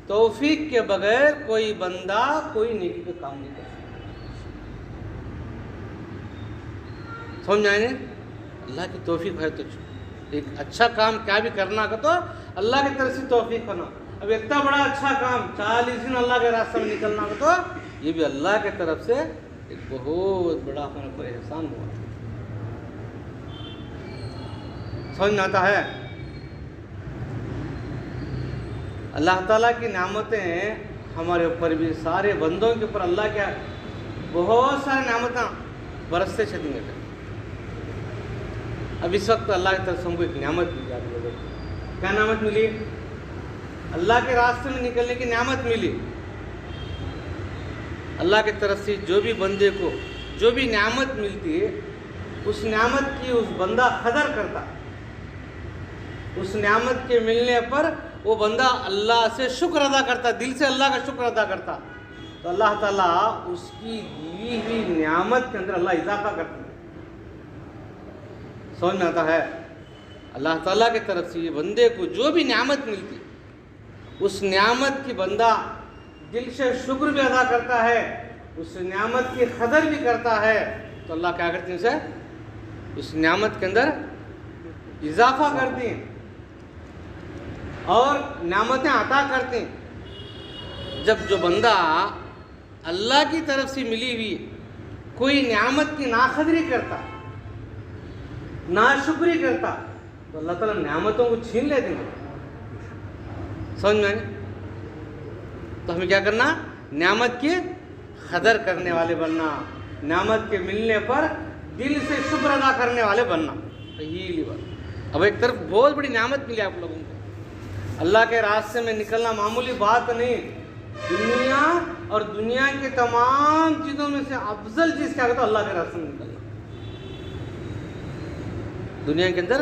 तौफीक के बगैर कोई बंदा कोई नेकी का काम नहीं कर सकता। समझ आए ने? अल्लाह की तौफीक है तो एक अच्छा काम क्या भी करना का तो अल्लाह की तरफ से तौफीक होना। अब इतना बड़ा अच्छा काम 40 दिन अल्लाह के रास्ते में निकलना का तो ये भी अल्लाह के तरफ से एक बहुत बड़ा हमारे पर एहसान हुआ। समझ में आता है? अल्लाह ताला की नेमतें हमारे ऊपर भी, सारे बंदों के ऊपर अल्लाह क्या बहुत सारे नेमतें बरसते चलेंगे। अब इस वक्त अल्लाह की तरफ से हमको एक नेमत मिली। आप लोगों को क्या नेमत मिली? अल्लाह के रास्ते में निकलने की नेमत मिली। अल्लाह की तरफ से जो भी बंदे को जो भी नेमत मिलती है उस नेमत की उस बंदा कदर करता, उस नेमत के मिलने पर वो बंदा अल्लाह से शुक्र अदा करता, दिल से अल्लाह का शुक्र अदा करता, तो अल्लाह ताला उसकी दी हुई नेमत के अंदर अल्लाह इजाफा करता है। समझ में आता है? अल्लाह ताला की तरफ से ये बंदे को जो भी नेमत मिलती उस नेमत की बंदा दिल से शुक्र भी अदा करता है, उस नेमत की कदर भी करता है, तो अल्लाह क्या करते हैं उसे उस नेमत के अंदर इजाफा करते हैं और नेमतें अता करते हैं। जब जो बंदा अल्लाह की तरफ से मिली हुई कोई नेमत की नाकदरी करता, नाशुक्री करता, तो अल्लाह ताला नेमतों को छीन लेते हैं। समझ में? तो हमें क्या करना? नेमत की कदर करने वाले बनना, नेमत के मिलने पर दिल से शुक्र अदा करने वाले बनना। यही बात। अब एक तरफ बहुत बड़ी नेमत मिली आप लोगों को, अल्लाह के रास्ते में निकलना मामूली बात नहीं। दुनिया और दुनिया के तमाम चीज़ों में से अफजल चीज़ क्या कहता है? अल्लाह के रास्ते में निकलना। दुनिया के अंदर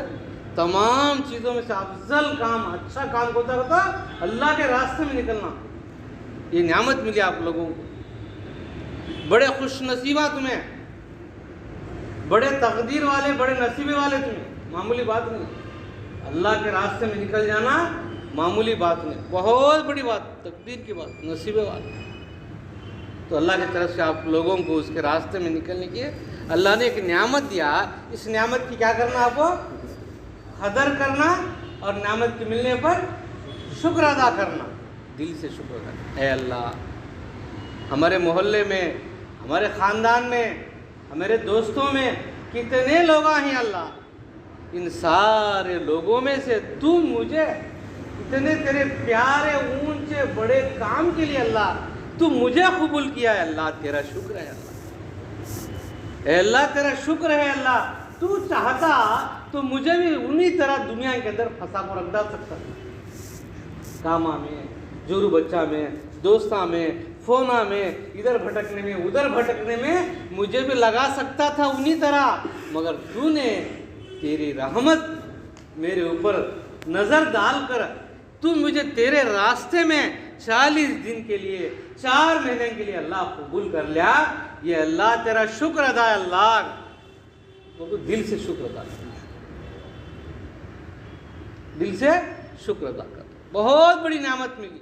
तमाम चीज़ों में से अफजल काम, अच्छा काम होता होता अल्लाह के रास्ते में निकलना। ये नेमत मिली आप लोगों को, बड़े खुश नसीबा तुम्हें, बड़े तकदीर वाले, बड़े नसीबे वाले तुम्हें। मामूली बात नहीं। अल्लाह के रास्ते में निकल जाना मामूली बात नहीं, बहुत बड़ी बात, तकदीर की बात, नसीबे बात। तो अल्लाह की तरफ से आप लोगों को उसके रास्ते में निकलने की अल्लाह ने एक नेमत दिया। इस नेमत की क्या करना? आपको कदर करना और नेमत के मिलने पर शुक्र अदा करना, दिल से शुक्र करना। ऐ अल्लाह, हमारे मोहल्ले में, हमारे ख़ानदान में, हमारे दोस्तों में कितने लोग हैं अल्लाह, इन सारे लोगों में से तू मुझे इतने तेरे प्यारे ऊंचे बड़े काम के लिए अल्लाह तू मुझे कबूल किया है। अल्लाह तेरा शुक्र है। अल्लाह अल्लाह तेरा शुक्र है। अल्लाह तू चाहता तो मुझे भी उन्हीं तरह दुनिया के अंदर फंसा को रख डाल सकता, कामा में, जोरू बच्चा में, दोस्ता में, फोना में, इधर भटकने में उधर भटकने में मुझे भी लगा सकता था उन्हीं तरह, मगर तूने तेरी रहमत मेरे ऊपर नज़र डालकर तू मुझे तेरे रास्ते में 40 दिन के लिए, 4 महीने के लिए अल्लाह कबूल कर लिया। ये अल्लाह तेरा शुक्र अदा है। अल्लाह वो दिल से शुक्र अदा कर, दिल से शुक्र अदा कर। बहुत बड़ी नेमत मिली।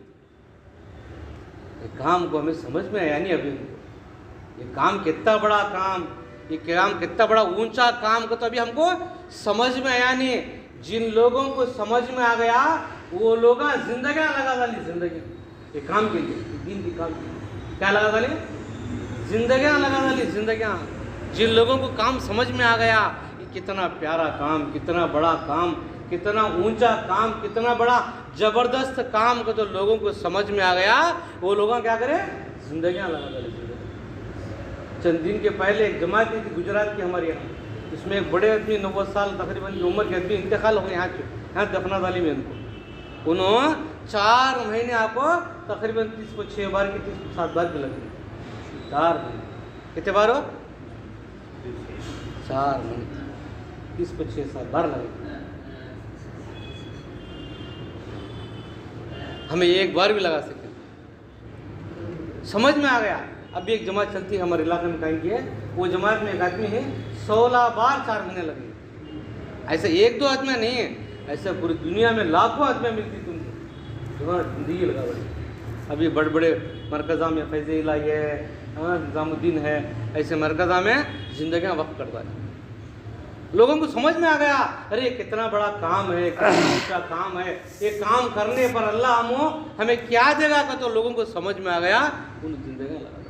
ये काम को हमें समझ में आया नहीं अभी। ये काम कितना बड़ा काम, ये काम कितना बड़ा ऊंचा काम को तो अभी हमको समझ में आया नहीं। जिन लोगों को समझ में आ गया वो लोग जिंदगियां लगा डाली, जिंदगी ये काम के लिए, दीन के काम के लिए क्या लगा डाली? जिंदगियां लगा डाली, जिंदगियां। जिन लोगों को काम समझ में आ गया ये कितना प्यारा काम, कितना बड़ा काम, कितना ऊंचा काम, कितना बड़ा जबरदस्त काम को तो लोगों को समझ में आ गया, वो लोग क्या करें? जिंदगियां लगा डाली। चंद दिन के पहले एक जमात थी गुजरात की हमारे यहाँ, इसमें एक बड़े आदमी 90 साल तकरीबन की उम्र के आदमी इंतकाल हो गए यहाँ दफना वाली में। उन्होंने 4 महीने आपको तकरीबन 30 को 6 बार की 30 को 7 बार की लगी। 4 महीने कितने बार हो? 4 महीने 30 को 6-7 बार लगे। हमें एक बार भी लगा सके, समझ में आ गया। अभी एक जमात चलती है हमारे इलाके में कहीं की है, वो जमात में एक आदमी है 16 बार 4 महीने लगे। ऐसा 1-2 आदमी नहीं है, ऐसा पूरी दुनिया में लाखों आदमी मिलती तुमको, तुम्हारा जिंदगी लगा बड़ी अभी बड़े बड़े मरकज़ा में फैज़ इलाही है, निज़ामुद्दीन है, ऐसे मरकज़ा में ज़िंदगियाँ वक्त करता है। लोगों को समझ में आ गया, अरे कितना बड़ा काम है, कितना अच्छा काम है, ये काम करने पर अल्लाह हमें क्या देगा का, तो लोगों को समझ में आ गया, उन जिंदगी लगा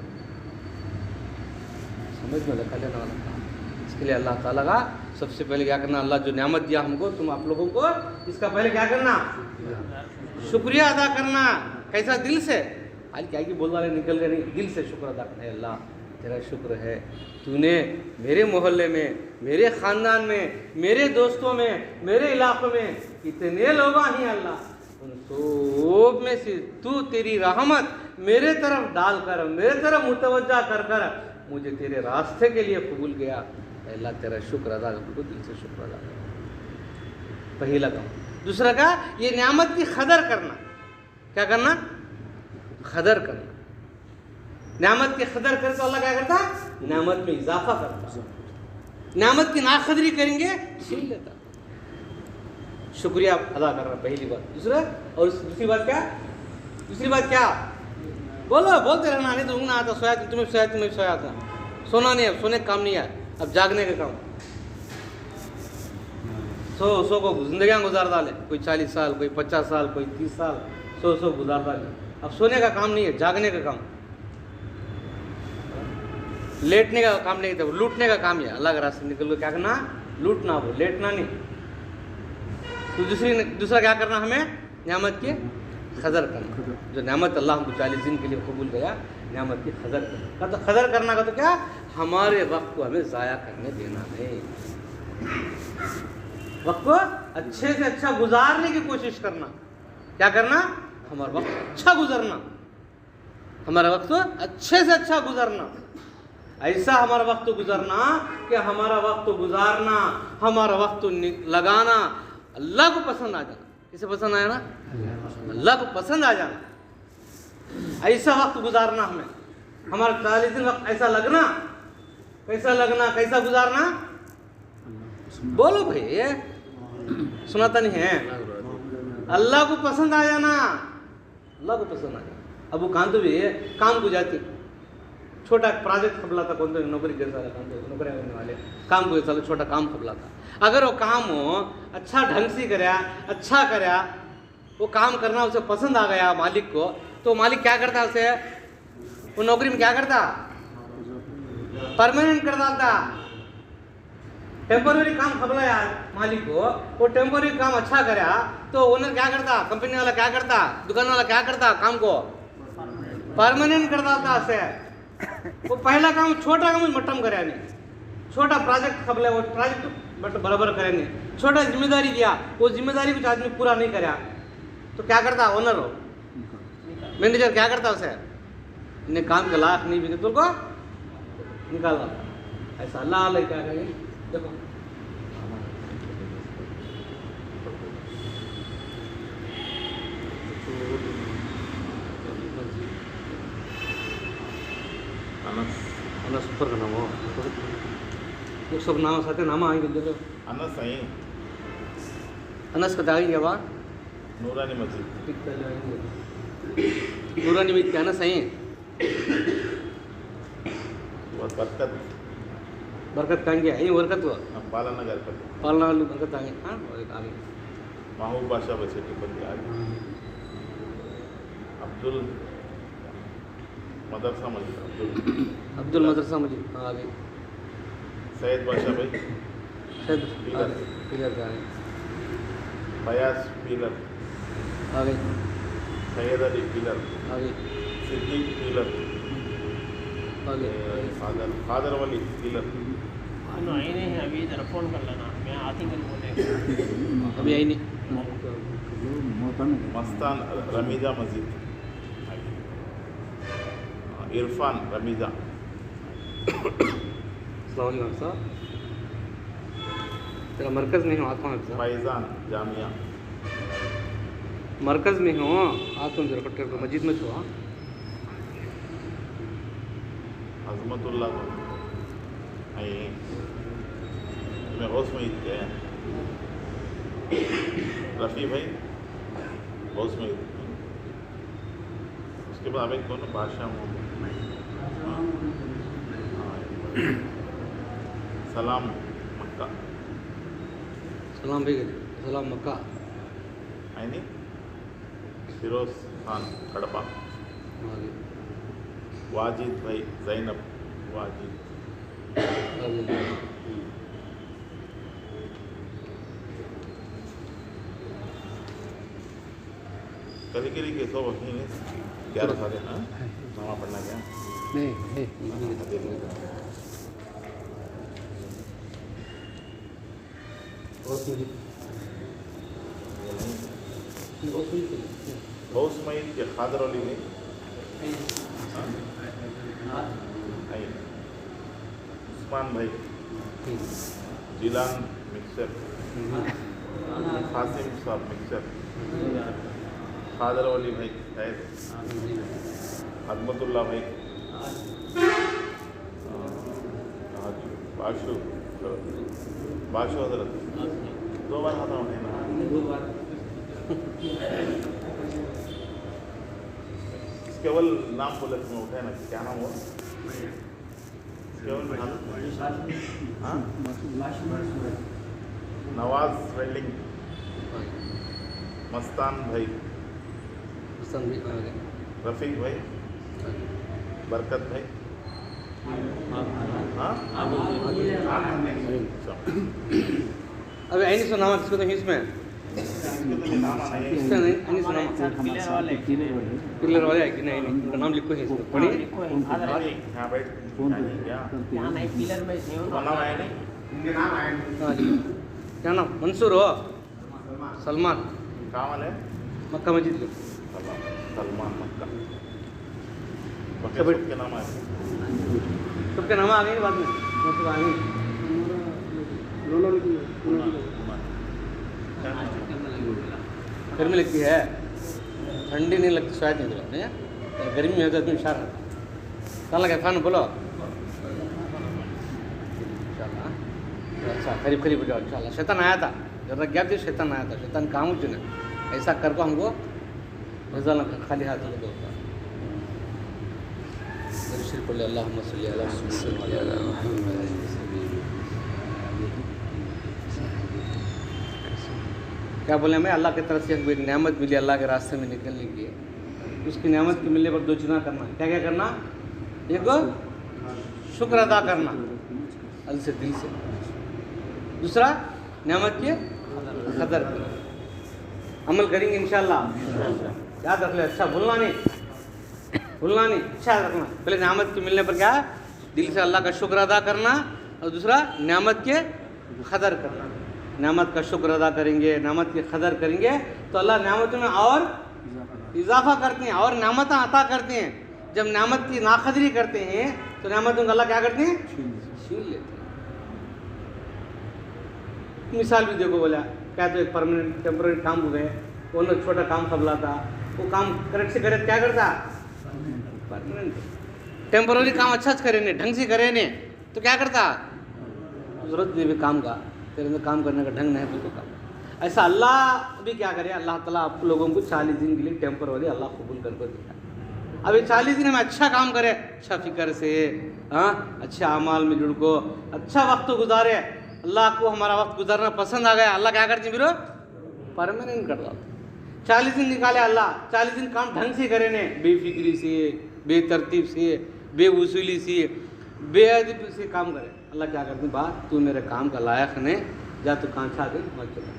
समझ में लगा लेना वाला काम। इसके लिए अल्लाह ताला का सबसे पहले क्या करना, अल्लाह जो नेमत दिया हमको, तुम आप लोगों को, इसका पहले क्या करना, शुक्रिया अदा करना। कैसा? दिल से। आज क्या कि बोल वाले निकल गए, नहीं, दिल से शुक्र अदा करना है। अल्लाह तेरा शुक्र है, तूने मेरे मोहल्ले में, मेरे ख़ानदान में, मेरे दोस्तों में, मेरे इलाक़ों में इतने लोग हैं अल्लाह, उन सब में से तू तेरी रहमत मेरे तरफ डालकर, मेरे तरफ मुतवज्जा कर कर मुझे तेरे रास्ते के लिए कबूल किया। अल्लाह तेरा शुक्र अदा कर, दिल से शुक्र अदा कर। पहला काम। दूसरा का, ये नेमत की कदर करना। क्या करना? कदर करना। नेमत की कदर करे तो अल्लाह क्या करता? नेमत में इजाफा करता। नेमत की नाकदरी करेंगे छीन लेता। शुक्रिया अदा करना, पहली बात। दूसरा, और दूसरी बात क्या? दूसरी बात क्या? बोलो, बोलते रहना, नहीं तो ऊँगना आता, सोया तुम्हें सोया, तुम्हें सोया था, सोना नहीं है, सोने का काम नहीं है, अब जागने का काम। सौ को जिंदगियाँ गुजार डाले, कोई 40 साल, कोई 50 साल, कोई 30 साल, 100 गुजार डाले। अब सोने का काम नहीं है, जागने का काम, लेटने का काम नहीं था, लूटने का काम है। अल्लाह के रास्ते निकल को क्या करना? लूटना, वो लेटना नहीं। तो दूसरा क्या करना, हमें नेमत की कदर करना। जो नेमत अल्लाह हमको 40 दिन के लिए कबूल गया, नेमत की कदर करना। तो कदर करना का तो क्या, हमारे वक्त को हमें ज़ाया करने देना नहीं, वक्त को अच्छे से अच्छा गुजारने की कोशिश करना। क्या करना? हमारा वक्त अच्छा गुजरना, हमारा वक्त अच्छे से अच्छा गुजरना। ऐसा हमारा वक्त गुजरना कि हमारा वक्त गुजारना, हमारा वक्त लगाना अल्लाह को पसंद आ जाना। किसे पसंद आया ना? अल्लाह को पसंद आ जाना। ऐसा वक्त गुजारना हमें, हमारा 40 दिन वक्त ऐसा लगना। कैसा लगना, कैसा गुजारना? बोलो भाई, सुनाता नहीं है? अल्लाह को पसंद आ जाना, अल्लाह को पसंद आ जाना। अब वो कान तो भी है, काम को जाती, छोटा प्रोजेक्ट खबला था, कौन तो नौकरी जैसा काम, तो नौकरी करने वाले काम को चलो छोटा काम खबला था। अगर वो काम हो अच्छा ढंग से कराया, अच्छा कराया, वो काम करना उसे पसंद आ गया मालिक को, तो मालिक क्या करता उसे, वो नौकरी में क्या करता? परमानेंट कर डालता। टेम्पोररी काम खबलाया मालिक को, वो टेम्पोररी काम अच्छा कराया तो ओनर क्या करता, कंपनी वाला क्या करता, दुकान वाला क्या करता, काम को परमानेंट कर डालता उसे। वो पहला काम छोटा काम मट्टम करे नहीं, छोटा प्रोजेक्ट खबले, वो प्रोजेक्ट बट बराबर करे नहीं, छोटा जिम्मेदारी दिया, वो जिम्मेदारी कुछ आदमी पूरा नहीं कराया तो क्या करता ओनर हो, मैनेजर क्या करता उसे, इन्हें काम के लायक नहीं भी तो को निकाल डालता। ऐसा अल्लाह अल्लाह क्या करेंगे। देखो अनस पर का नाम हो, वो सब नाम साथे नाम आएंगे। देखो अनस है, अनस का दागी बात नूरानी मस्जिद, नूरानी मस्जिद क्या अनस है, बरकत बरकत कहेंगे, यही बरकत हुआ पालना घर पर पालना वाली बरकत आगे। हाँ आगे महबूब बादशाह बचे के बंदे आगे, अब्दुल मदरसा मस्जिद, अब्दुल मदरसा मस्जिद। हाँ आगे सैयद बादशाह भाई, सैयद पीलर, पीलर का आगे, फयाज पीलर, आगे सैयद अली पीलर, आगे सिद्दीक पीलर, आगे फादर वली पीलर। आई नहीं है अभी, जरा फ़ोन कर लेना, मैं आती कल बोले अभी आई नहीं। मस्तान रमीजा मस्जिद, इरफान रमीजा, अस्सलाम साहब, तेरा मरकज़ में हूँ, आता हूँ साहब, फैज़ान जामिया, मरकज़ में हूँ, आता हूँ जरा पट्टे मस्जिद में छो। अजमतुल्ला मैं गौस में रफ़ी भाई गौस में उसके बाद अभी कौन भाषा सलाम मक्का सलाम भाई सलाम मक्का आईनी फिरोज खान कड़पा आगे वाजिद भाई जैनब वाजिद आगे कभी कभी के सो वही 11 साल हाँ नामा पढ़ना क्या बहुत मईद के खादर अली ने उस्मान भाई जिलान मिक्सर कासिम साहब मिक्सर खादर अली भाई शायद अजमतुल्ला भाई बाशु बाशु हजरत 2 बार खाता हूँ ना केवल नाम बोले तुम्हें उठाए ना क्या नाम हुआ केवल हाँ नवाज वेल्डिंग मस्तान भाई रफीक भाई बरकत भाई हाँ अबे ऐनी सुना किसको तो इसमें इसका नहीं ऐनी सुना क्लियर वाले है कि नहीं उनका नाम लिखो है इसमें पढ़िए यहाँ बैठ क्या पिलर में नाम आया नहीं हाँ जी क्या नाम मंसूर हो सलमान कहाँ वाले मक्का मस्जिद के सलमान मक्का सब के नाम आए सबके नाम आ गए बाद में मतलब आ गए गर्मी लगती है ठंडी नहीं लगती शायद नहीं लगती है गर्मी है तो आदमी हुशार रहता कहाँ लगा खाना बोलो इंशाल्लाह अच्छा करीब करीब हो जाओ इंशाल्लाह शैतान आया था जरा गैप दे शैतान आया था शैतान काम हो चुने ऐसा कर को हमको नजर खाली हाथ लगे होता सिर्फ अल्लाहुम्मा सल्ली अला क्या बोले हमें अल्लाह की तरफ से एक नेमत मिली अल्लाह के रास्ते में निकलने की उसकी नेमत के मिलने पर 2 चीज़ें करना क्या क्या करना एक शुक्र अदा करना अल से दिल से दूसरा नेमत के कदर करना अमल करेंगे इंशाल्लाह याद रख ले अच्छा भूलना नहीं अच्छा रखना पहले नेमत के मिलने पर क्या दिल से अल्लाह का शुक्र अदा करना और दूसरा नेमत के कदर करना नेमत का शुक्र अदा करेंगे नेमत की कदर करेंगे तो अल्लाह नेमतों में और इजाफा करते हैं और नेमत अता करते हैं जब नेमत की नाकदरी करते हैं तो नेमतों का अल्लाह क्या करते हैं छीन लेते हैं मिसाल भी देखो बोला क्या तो एक परमानेंट टेम्पररी काम हो गए वो छोटा काम सबला था वो काम करेक्ट से करे क्या करता परमानेंट टेम्पररी काम अच्छा से करे नहीं ढंग से करे नहीं तो क्या करता जरूरत नहीं भी काम का तेरे में काम करने का ढंग नहीं है तो काम ऐसा अल्लाह भी क्या करे अल्लाह ताला आप लोगों को 40 दिन के लिए टेम्पररी अल्लाह कबूल करके दिखा अभी 40 दिन में अच्छा काम करे अच्छा फिक्र से हाँ अच्छे अमाल में जुड़ को अच्छा वक्त गुजारे अल्लाह को हमारा वक्त गुजारना पसंद आ गया अल्लाह क्या करते फिर परमानेंट कर दो 40 दिन निकाले अल्लाह 40 दिन काम ढंग से करे ने बेफिक्री से बेतरतीब से बेवसूली से बेअदबी से काम करे अल्लाह क्या करते बात तू मेरे काम का लायक नहीं जा तू कहाँ छा दे मत चला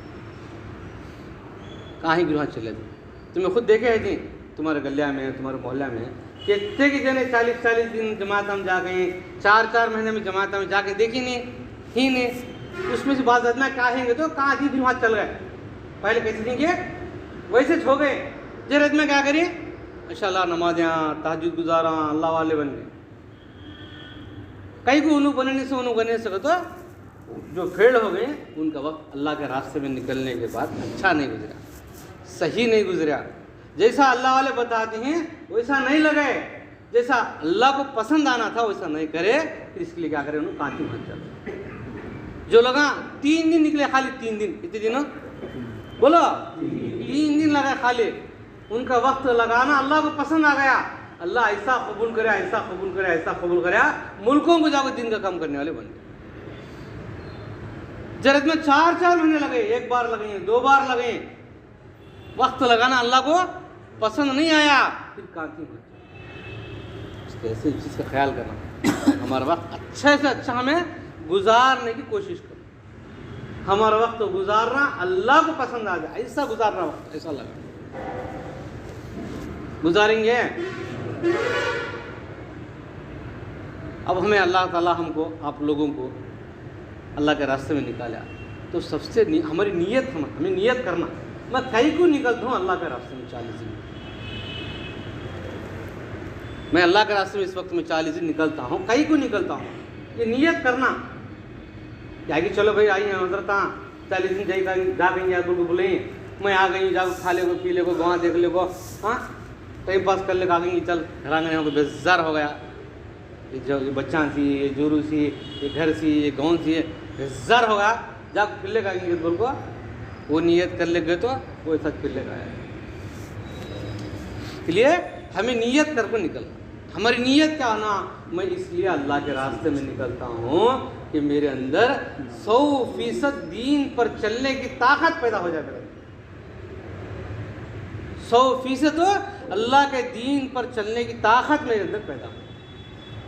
कहाँ ही गृह चले तुम्हें खुद देखे है जी तुम्हारे गलिया में तुम्हारे मोहल्ला में कितने की जने 40 दिन जमात हम जा गए 4 महीने में जमात में जाके देखी नहीं ही नहीं उसमें से बात आदमी क्या हैंगे तो कहाँ जी गृह चल गए पहले कैसे देंगे वैसे हो गए जे रज में क्या करिए माशाल्लाह नमाज़ तहज्जुद गुजारा अल्लाह वाले बन गए कई को उन्हों बनने से उन्हों बनने से तो जो फेल हो गए उनका वक्त अल्लाह के रास्ते में निकलने के बाद अच्छा नहीं गुजरा सही नहीं गुजरा जैसा अल्लाह वाले बताते हैं वैसा नहीं लगे जैसा अल्लाह को पसंद आना था वैसा नहीं करे फिर इसके लिए क्या करें उन्होंने कांटी बन जाते जो लगा 3 दिन निकले खाली 3 दिन कितने दिनों बोलो 3 दिन लगा खाली उनका वक्त लगाना अल्लाह को पसंद आ गया अल्लाह ऐसा कबूल करे, ऐसा कबूल करे, ऐसा कबूल करे, मुल्कों को जाकर दिन का काम करने वाले बन गए। जरूरत में 4-4 महीने लगे, 1 बार लगे, 2 बार लगे, वक्त लगाना अल्लाह को पसंद नहीं आया, फिर काफी हो जाए। ऐसे चीज़ का ख्याल करना, हमारा वक्त अच्छे से अच्छा हमें गुजारने की कोशिश करो। हमारा वक्त तो गुजारना अल्लाह को पसंद आ जाए, ऐसा गुजारना वक्त, ऐसा लगा गुजारेंगे। अब हमें अल्लाह ताला हमको, आप लोगों को अल्लाह के रास्ते में निकाला, तो सबसे हमारी नीयत, हमें नीयत करना, मैं कहीं को निकलता हूँ अल्लाह के रास्ते में 40 दिन, मैं अल्लाह के रास्ते में इस वक्त में 40 दिन निकलता हूँ, कहीं को निकलता हूँ, ये नीयत करना क्या कि चलो भाई आइए हजरत 40 दिन जा गई या बोले मैं आ गई, जाओ खा ले पी ले वहाँ देख ले, हाँ टाइम पास कर ले, आ गई, चल घर आंगन को बेजार हो गया, ये जो ये बच्चा सी, ये जोरू सी, ये घर सी, ये गाँव सी, बेजार हो गया, जा फिर ले खाएंगे बोल को, वो नीयत कर ले गए तो वो ऐसा फिर ले गया। इसलिए हमें नीयत करके निकलना, हमारी नीयत क्या होना, मैं इसलिए अल्लाह के रास्ते में निकलता हूँ कि मेरे अंदर 100% दीन पर चलने की ताकत पैदा हो जाए, 100% तो अल्लाह के दीन पर चलने की ताकत मेरे अंदर पैदा हो,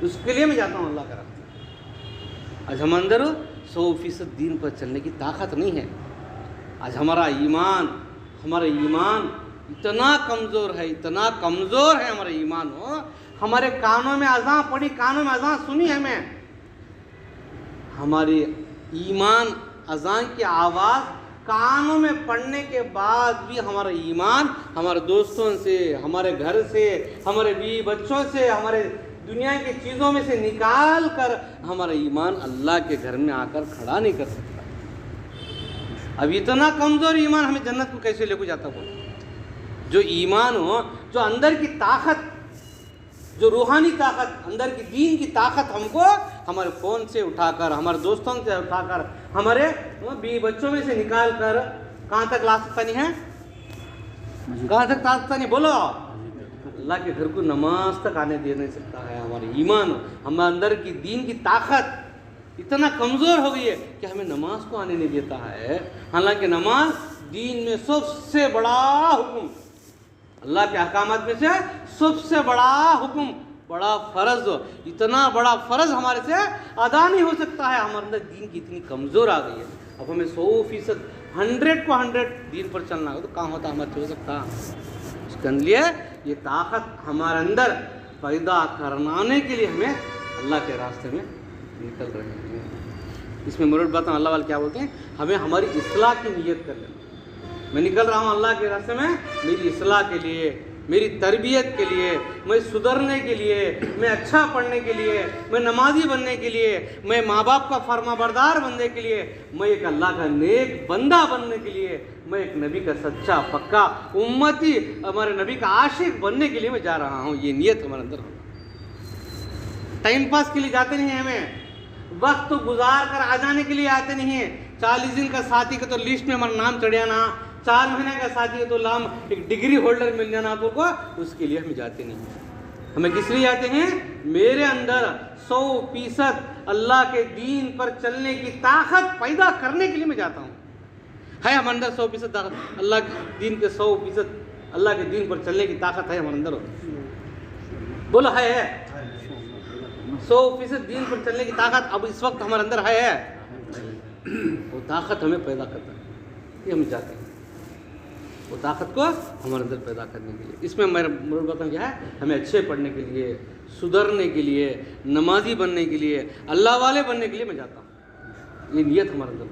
उसके लिए मैं जाता हूँ अल्लाह के रास्ते। आज हम अंदर 100% दीन पर चलने की ताकत नहीं है। आज हमारा ईमान इतना कमज़ोर है, इतना कमज़ोर है हमारा ईमान हो, हमारे कानों में अज़ान पड़ी, कानों में अज़ान सुनी हमें, हमारी ईमान अज़ान की आवाज़ कानों में पड़ने के बाद भी हमारा ईमान हमारे दोस्तों से, हमारे घर से, हमारे बीवी बच्चों से, हमारे दुनिया की चीज़ों में से निकाल कर हमारा ईमान अल्लाह के घर में आकर खड़ा नहीं कर सकता। अब इतना कमज़ोर ईमान हमें जन्नत को कैसे लेकर जाता बोलो? जो ईमान हो, जो अंदर की ताकत, जो रूहानी ताकत, अंदर की दीन की ताकत हमको हमारे फ़ोन से उठाकर, हमारे दोस्तों से उठाकर, हमारे बीवी बच्चों में से निकाल कर कहाँ तक ला सकता नहीं है? कहाँ तक ला सकता नहीं बोलो? अल्लाह के घर को नमाज तक आने दे नहीं सकता है। हमारे ईमान, हमारे अंदर की दीन की ताकत इतना कमज़ोर हो गई है कि हमें नमाज को आने नहीं देता है। हालांकि नमाज दीन में सबसे बड़ा हुक्म, अल्लाह के अहकामात में से सबसे बड़ा हुक्म, बड़ा फ़र्ज़, इतना बड़ा फ़र्ज़ हमारे से अदा नहीं हो सकता है। हमारे अंदर दीन की इतनी कमज़ोर आ गई है। अब हमें 100% 100 को 100 दीन पर चलना हो तो कहाँ होता, हमारे हो सकता। उसके लिए ये ताकत हमारे अंदर पैदा कराने के लिए हमें अल्लाह के रास्ते में निकल रहे हैं। इसमें मुराद बात अल्लाह वाले क्या बोलते हैं, हमें हमारी इस्लाह की नीयत कर लेना। मैं निकल रहा हूँ अल्लाह के रास्ते में मेरी इस्लाह के लिए, मेरी तरबियत के लिए, मैं सुधरने के लिए, मैं अच्छा पढ़ने के लिए, मैं नमाजी बनने के लिए, मैं माँ बाप का फरमाबरदार बनने के लिए, मैं एक अल्लाह का नेक बंदा बनने के लिए, मैं एक नबी का सच्चा पक्का उम्मती, हमारे नबी का आशिक बनने के लिए मैं जा रहा हूँ। ये नियत हमारे अंदर होगा। टाइम पास के लिए जाते नहीं हैं, हमें वक्त गुजार कर आ जाने के लिए आते नहीं हैं। 40 दिन का साथी का तो लिस्ट में हमारा नाम चढ़ जाना, 4 महीने का साथी तो नाम एक डिग्री होल्डर मिल जाना आपको को, उसके लिए हम जाते नहीं हैं। हमें किस लिए जाते हैं? मेरे अंदर 100% अल्लाह के दीन पर चलने की ताकत पैदा करने के लिए मैं जाता हूँ। है हमारे अंदर 100% ताकत, अल्लाह के दीन के 100% अल्लाह के दीन पर चलने की ताकत है हमारे अंदर? बोलो है 100% दीन पर चलने की ताकत अब इस वक्त हमारे अंदर है। वो ताकत हमें पैदा करता है, ये हम चाहते हैं वो ताकत को हमारे अंदर पैदा करने के लिए। इसमें मेरा बताऊँ क्या है, हमें अच्छे पढ़ने के लिए, सुधरने के लिए, नमाजी बनने के लिए, अल्लाह वाले बनने के लिए मैं जाता हूँ। ये नियत हमारे अंदर,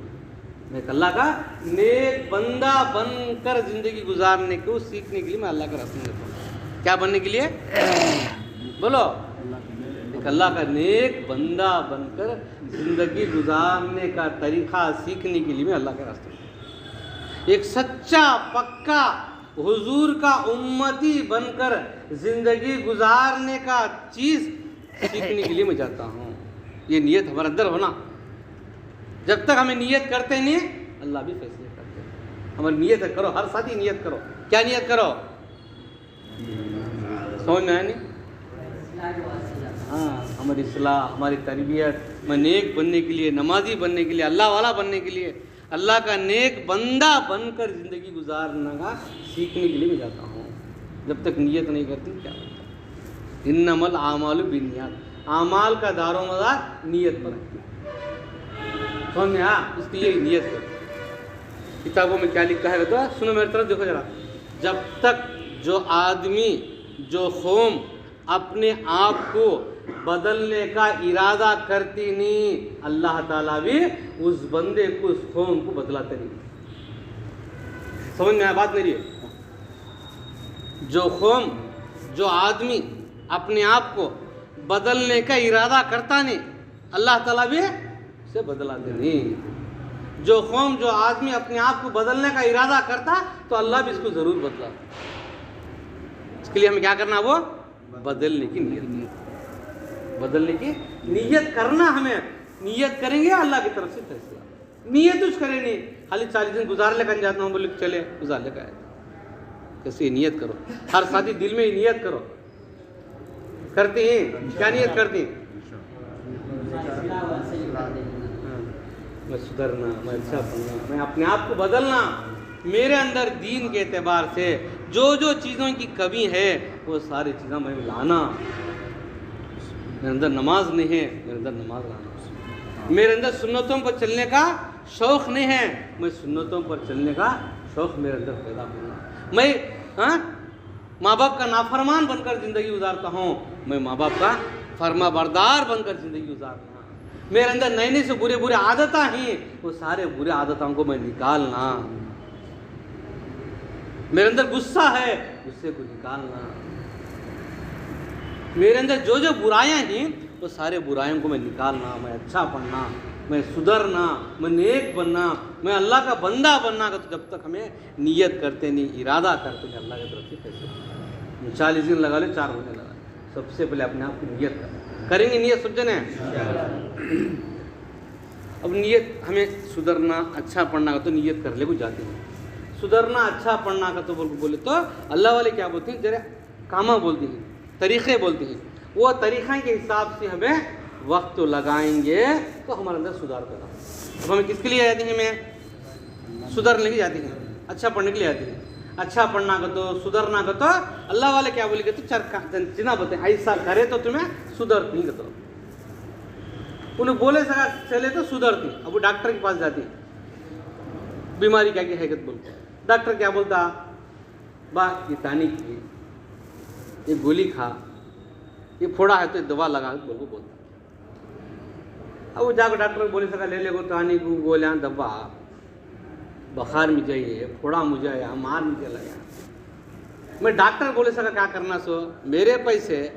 मैं अल्लाह का नेक बंदा बनकर ज़िंदगी गुजारने को सीखने के लिए मैं अल्लाह का रास्ते में जाता हूँ। क्या बनने के लिए? बोलो, एक अल्लाह का नेक बंदा बनकर ज़िंदगी गुजारने का तरीक़ा सीखने के लिए मैं अल्लाह के रास्ते में, एक सच्चा पक्का हुजूर का उम्मती बनकर ज़िंदगी गुजारने का चीज़ सीखने के लिए मैं जाता हूँ। ये नियत हमारे अंदर होना। जब तक हमें नियत करते नहीं, अल्लाह भी फैसले करते हैं। हमारी नियत करो, हर साथी नियत करो। क्या नियत करो? समझ में आया नहीं? हाँ, हमारी इस्लाह, हमारी तरबियत, मैं नेक बनने के लिए, नमाजी बनने के लिए, अल्लाह वाला बनने के लिए, अल्लाह का नेक बंदा बनकर ज़िंदगी गुजारना का सीखने के लिए मैं जाता हूँ। जब तक नियत नहीं करती क्या होता? इन्नमल आमालु बिन्नियात, आमाल का दारोमदार नियत पर है। समझ में आया? इसके लिए नियत करो। किताबों में क्या लिखा है तो सुनो, मेरी तरफ देखो जरा। जब तक जो आदमी, जो कौम अपने आप को बदलने का इरादा करती नहीं, अल्लाह ताला भी उस बंदे को, उस कौम को बदलाते नहीं। समझ में आया बात मेरी? जो कौम, जो आदमी अपने आप को बदलने का इरादा करता नहीं, अल्लाह ताला भी उसे बदलाते नहीं। जो कौम, जो आदमी अपने आप को बदलने का इरादा करता तो अल्लाह भी इसको ज़रूर बदला। इसके लिए हमें क्या करना? वो बदलने की नीयत, बदलने की नीयत करना। हमें नीयत करेंगे अल्लाह की तरफ से फैसला। नीयत कुछ करें नहीं, खाली 40 दिन गुजार लेकर जाता हूँ, बोले चले गुजार लेकर आए। कैसे नियत करो? हर शादी दिल में ही नियत करो। करते हैं क्या? नियत करते हैं मैं सुधरना, मैं अच्छा बनना, मैं अपने आप को बदलना, मेरे अंदर दीन के एतबार से जो जो चीज़ों की कमी है वो सारी चीज़ें मैं लाना। मेरे अंदर नमाज नहीं है, मेरे अंदर नमाज लाना। मेरे अंदर सुन्नतों पर चलने का शौक़ नहीं है, मैं सुन्नतों पर चलने का शौक़ मेरे अंदर पैदा करना। मैं माँ बाप का नाफरमान बनकर ज़िंदगी गुजारता हूँ, मैं माँ बाप का फर्मा बरदार बनकर ज़िंदगी गुजारना। मेरे अंदर नए नए से बुरे बुरे आदतें हैं, वो सारे बुरे आदतों को मैं निकालना। मेरे अंदर गुस्सा है, गुस्से को निकालना। मेरे अंदर जो जो बुराइयां हैं वो सारे बुराइयों को मैं निकालना, मैं अच्छा बनना, मैं सुधरना, मैं नेक बनना, मैं अल्लाह का बंदा बनना का। तो जब तक हमें नियत करते नहीं, इरादा करते नहीं, अल्लाह की तरफ से कैसे? 40 दिन लगा ले, 4 महीने लगा ले, सबसे पहले अपने आप की नियत करेंगे। नियत सब जने अब नियत हमें सुधरना, अच्छा पढ़ना का तो नियत कर ले को जाते हैं। सुधरना, अच्छा पढ़ना का तो बोले तो अल्लाह वाले क्या बोलते हैं? जरा कामा बोलते हैं, तरीक़े बोलते हैं। वो तरीक़ा के हिसाब से हमें वक्त लगाएंगे तो हमारे अंदर सुधार होगा। अब हमें किसके लिए जाती हैं? हमें सुधरने के जाती हैं, अच्छा पढ़ने के लिए जाती हैं। अच्छा पढ़ना का तो, सुधरना का तो अल्लाह वाले क्या बोलेंगे? तो चिना बोलते हैं, ऐसा करे तो तुम्हें सुधरती है। तो उन्हें बोले सका चले तो सुधरती। अब वो डॉक्टर के पास जाती, बीमारी क्या की हैकत बोलते, डॉक्टर क्या बोलता? बा ये टानिक की, ये गोली खा, ये फोड़ा है तो दवा लगा बोल को बोलता। अब वो जाकर डॉक्टर बोले सका ले को टानिक गोलियाँ दवा, बुखार में जाइए, फोड़ा मुझे आया, मार में चला गया। मैं डॉक्टर बोले सका क्या करना? सो मेरे पैसे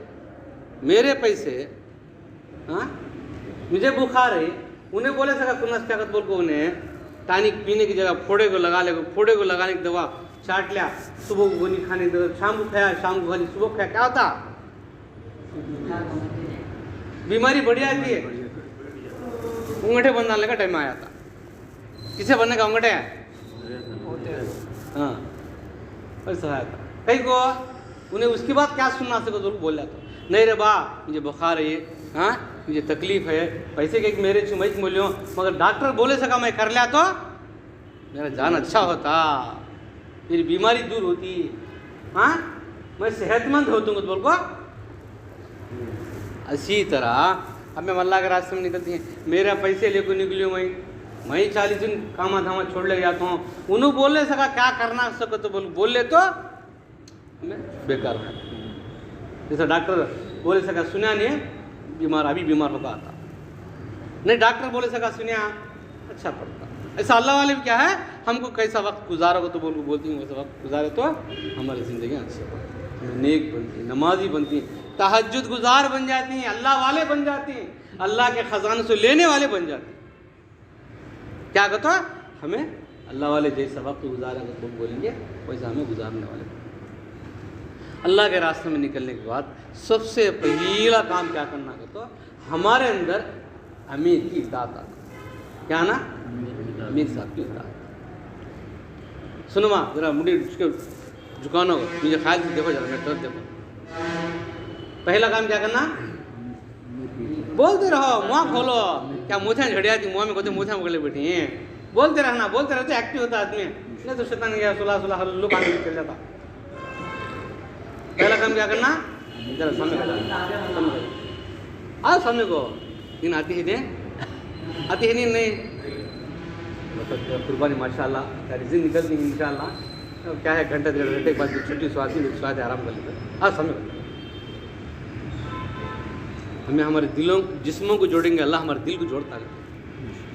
हाँ, मुझे बुखार है, उन्हें बोले सका कुनस क्या बोल को उन्हें टानिक पीने की जगह फोड़े को लगा ले, फोड़े को लगाने की दवा चाट लिया, सुबह को गोली खाने की दवा, शाम को खाया, शाम को खाली, सुबह खाया, क्या होता? बीमारी बढ़ जाती है। उंगठे बंद डालने का टाइम आया था। किसे बनने का उंगठे? हाँ, ऐसा आया था। कहीं को उन्हें उसके बाद क्या सुनना सको तो बोल जाता, नहीं रे बा मुझे बुखार है, हाँ मुझे तकलीफ है, पैसे के मेरे चुमैच बोलियो, मगर डॉक्टर बोले सका मैं कर लिया तो मेरा जान अच्छा होता, मेरी बीमारी दूर होती, हाँ मैं सेहतमंद होता हूँ। बोल को इसी तरह हमें अल्लाह के रास्ते में निकलती हैं। मेरा पैसे लेकर निकलियो, मैं 40 दिन कामा धामा छोड़ ले जाता हूँ। उन्होंने बोलने सका क्या करना सको तो बोल ले तो मैं बेकार है। जैसा डॉक्टर बोले सका सुना नहीं बीमार, अभी बीमार होगा आता नहीं, डॉक्टर बोले सका सुनिया अच्छा पड़ता। ऐसा अल्लाह वाले में क्या है, हमको कैसा वक्त गुजारोगे तो बोलती हूँ वैसा वक्त गुजारे तो हमारी ज़िंदगी अच्छी बनती, नेक बनती, नमाजी बनती, तहज्जुद गुजार बन जाती हैं, अल्लाह वाले बन जाती हैं, अल्लाह के ख़जाने से लेने वाले बन जाते हैं। क्या कहता है? हमें अल्लाह वाले जैसा वक्त गुजारेंगे तो बोलेंगे वैसा हमें गुजारने वाले। अल्लाह के रास्ते में निकलने के बाद सबसे पहला काम क्या करना है? तो हमारे अंदर अमीर की इताअत आता। क्या ना? अमीर साहब की इताअत। सुनो माँ जरा मुझे उसके झुकाना हो, मुझे ख्याल से देखो जरा, मेरी तरफ देखो। पहला काम क्या करना, बोलते रहो, मुँह खोलो। क्या मूछें झड़िया थी मुँह में, कहते मूछें पकड़ ले बैठी हैं, बोलते रहना, बोलते रहते एक्टिव होता आदमी। नहीं तो शैतान गया सुला हर लोग आगे चल जाता। पहला काम क्या करना, जरा सामने आओ, सामने को नींद आती है, आती है नींद नहीं, मतलब कुर्बानी माशाल्लाह क्या रिज़्क़ निकलती है इंशाल्लाह। क्या है, घंटे 1.5 घंटे के बाद छुट्टी स्वाद आराम कर लेते। आज समय हमें हमारे दिलों जिस्मों को जोड़ेंगे, अल्लाह हमारे दिल को जोड़ता है।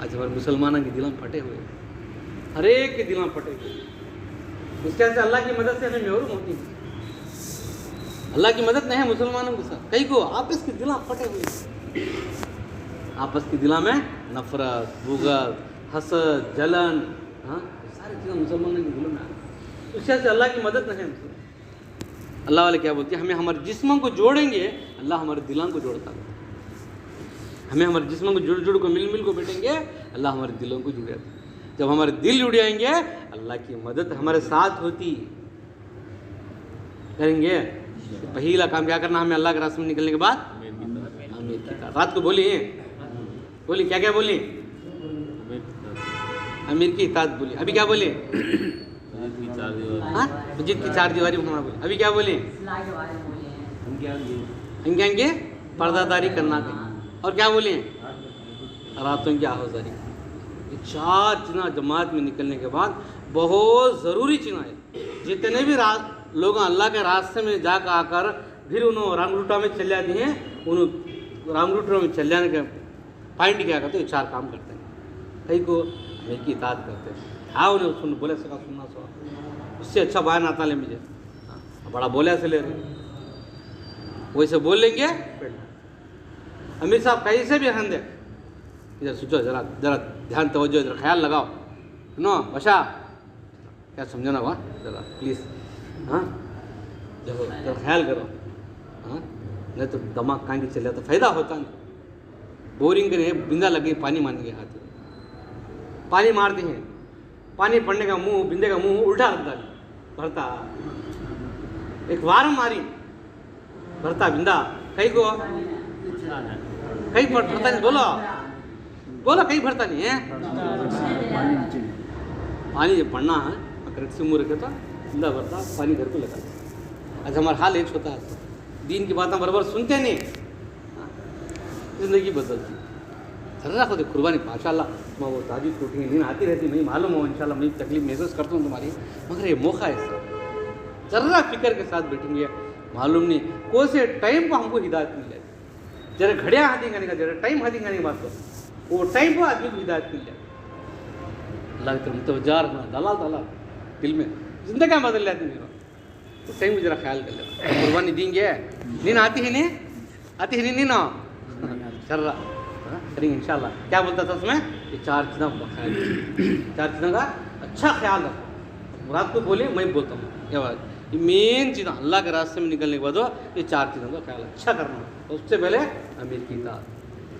आज हमारे मुसलमानों के दिलों फटे हुए, हर एक के दिलों फटे हुए। इस तरह से अल्लाह की मदद से हमें महरूम होती है। अल्लाह की मदद नहीं है मुसलमानों के साथ, कई को आपस के दिलों फटे हुए, आपस के दिलों में नफरत, बुग़्ज़, हसद, जलन, हाँ सारी चीज़ें मुसलमानों के दिलों में आ गई। उस तरह से अल्लाह की मदद नहीं है। अल्लाह वाले क्या बोलते हैं, हमें हमारे जिस्मों को जोड़ेंगे, अल्लाह हमारे दिलों को जोड़ता है। हमें हमारे जिस्मों को जुड़ को मिल को बैठेंगे, अल्लाह हमारे दिलों को जुड़ जाता है। जब हमारे दिल जुड़ जाएंगे, अल्लाह की मदद हमारे साथ होती करेंगे। तो पहला काम क्या करना, हमें अल्लाह के रास्ते में निकलने के बाद आमीर की इताअत। रात को बोली क्या क्या बोली, आमीर की इताअत बोली। अभी क्या बोली, मस्जिद की 4 दीवारी घुमाना बोली। अभी क्या बोली, हम क्या पर्दादारी करना कहीं। और क्या बोले, रातों की आहुजारी। ये 4 चीज़ें जमात में निकलने के बाद बहुत ज़रूरी चीज़ें है। जितने भी लोग अल्लाह के रास्ते में जाकर आकर फिर उन्होंने राम रूटा में चल जाते हैं, उन राम रूटा में चल जाने के पॉइंट क्या करते हैं, 4 काम करते हैं। कई को मेरी की इताअत करते हैं, हाँ उन्हें सुन बोले सका सुनना सो, उससे अच्छा बयान आता ले मुझे, बड़ा बोले से ले रहे वैसे बोल लेंगे। अमीर साहब कैसे भी हंदे, इधर सोचो, जरा ध्यान तवज्जो, इधर ख्याल लगाओ, नो बशा क्या समझना हुआ जरा प्लीज़, हाँ देखो जरा ख्याल करो, हाँ नहीं तो दिमाग कहाँ की चल जाता, फ़ायदा होता नहीं। बोरिंग के बिंदा लगे पानी मारने के हाथ, पानी मारते हैं, पानी पड़ने का मुंह बिंदे का मुंह उल्टा रखता है, भरता एक वार मारी भरता बिंदा कहीं को कहीं भरता नहीं, बोलो कहीं भरता नहीं है। पानी जब पड़ना है अगर से मुँह रखे तो बिंदा भरता, पानी घर को लगा। आज हमारा हाल एक होता है, दीन की बातें बराबर सुनते नहीं, जिंदगी बदलती। जरा खुद कुर्बानी माशाल्लाह, मैं वो ताजुद को उठेंगे, नींद आती रहती, मैं मालूम हो इंशाल्लाह, मैं तकलीफ महसूस करता हूँ तुम्हारी, मगर ये मौका है सर, जरा फिक्र के साथ बैठेंगे, मालूम नहीं कौन से टाइम पर हमको हिदायत मिल जाए। जरा घड़िया हाथी करने का, जरा टाइम हाथी करने की बात करो, वो टाइम पर आदमी को हिदायत मिल जाए। अल्लाह की तरफ मुतवज्जा रहना, दलाल दिल में जिंदगी बदल जाती मेरा, तो टाइम जरा ख्याल कर लेना। कुर्बानी देंगे, नींद आती है नहीं ना चल रहा करेंगे इंशाल्लाह। क्या बोलता था उसमें, ये 4 चीज़ों का ख्याल, 4 चीज़ों का अच्छा ख्याल रखो। मुराद को बोले मैं बोलता हूँ, क्या बात, ये मेन चीज़ अल्लाह के रास्ते में निकलने के बाद ये 4 चीज़ों का ख्याल अच्छा करना। तो उससे पहले अमीर की इताअत।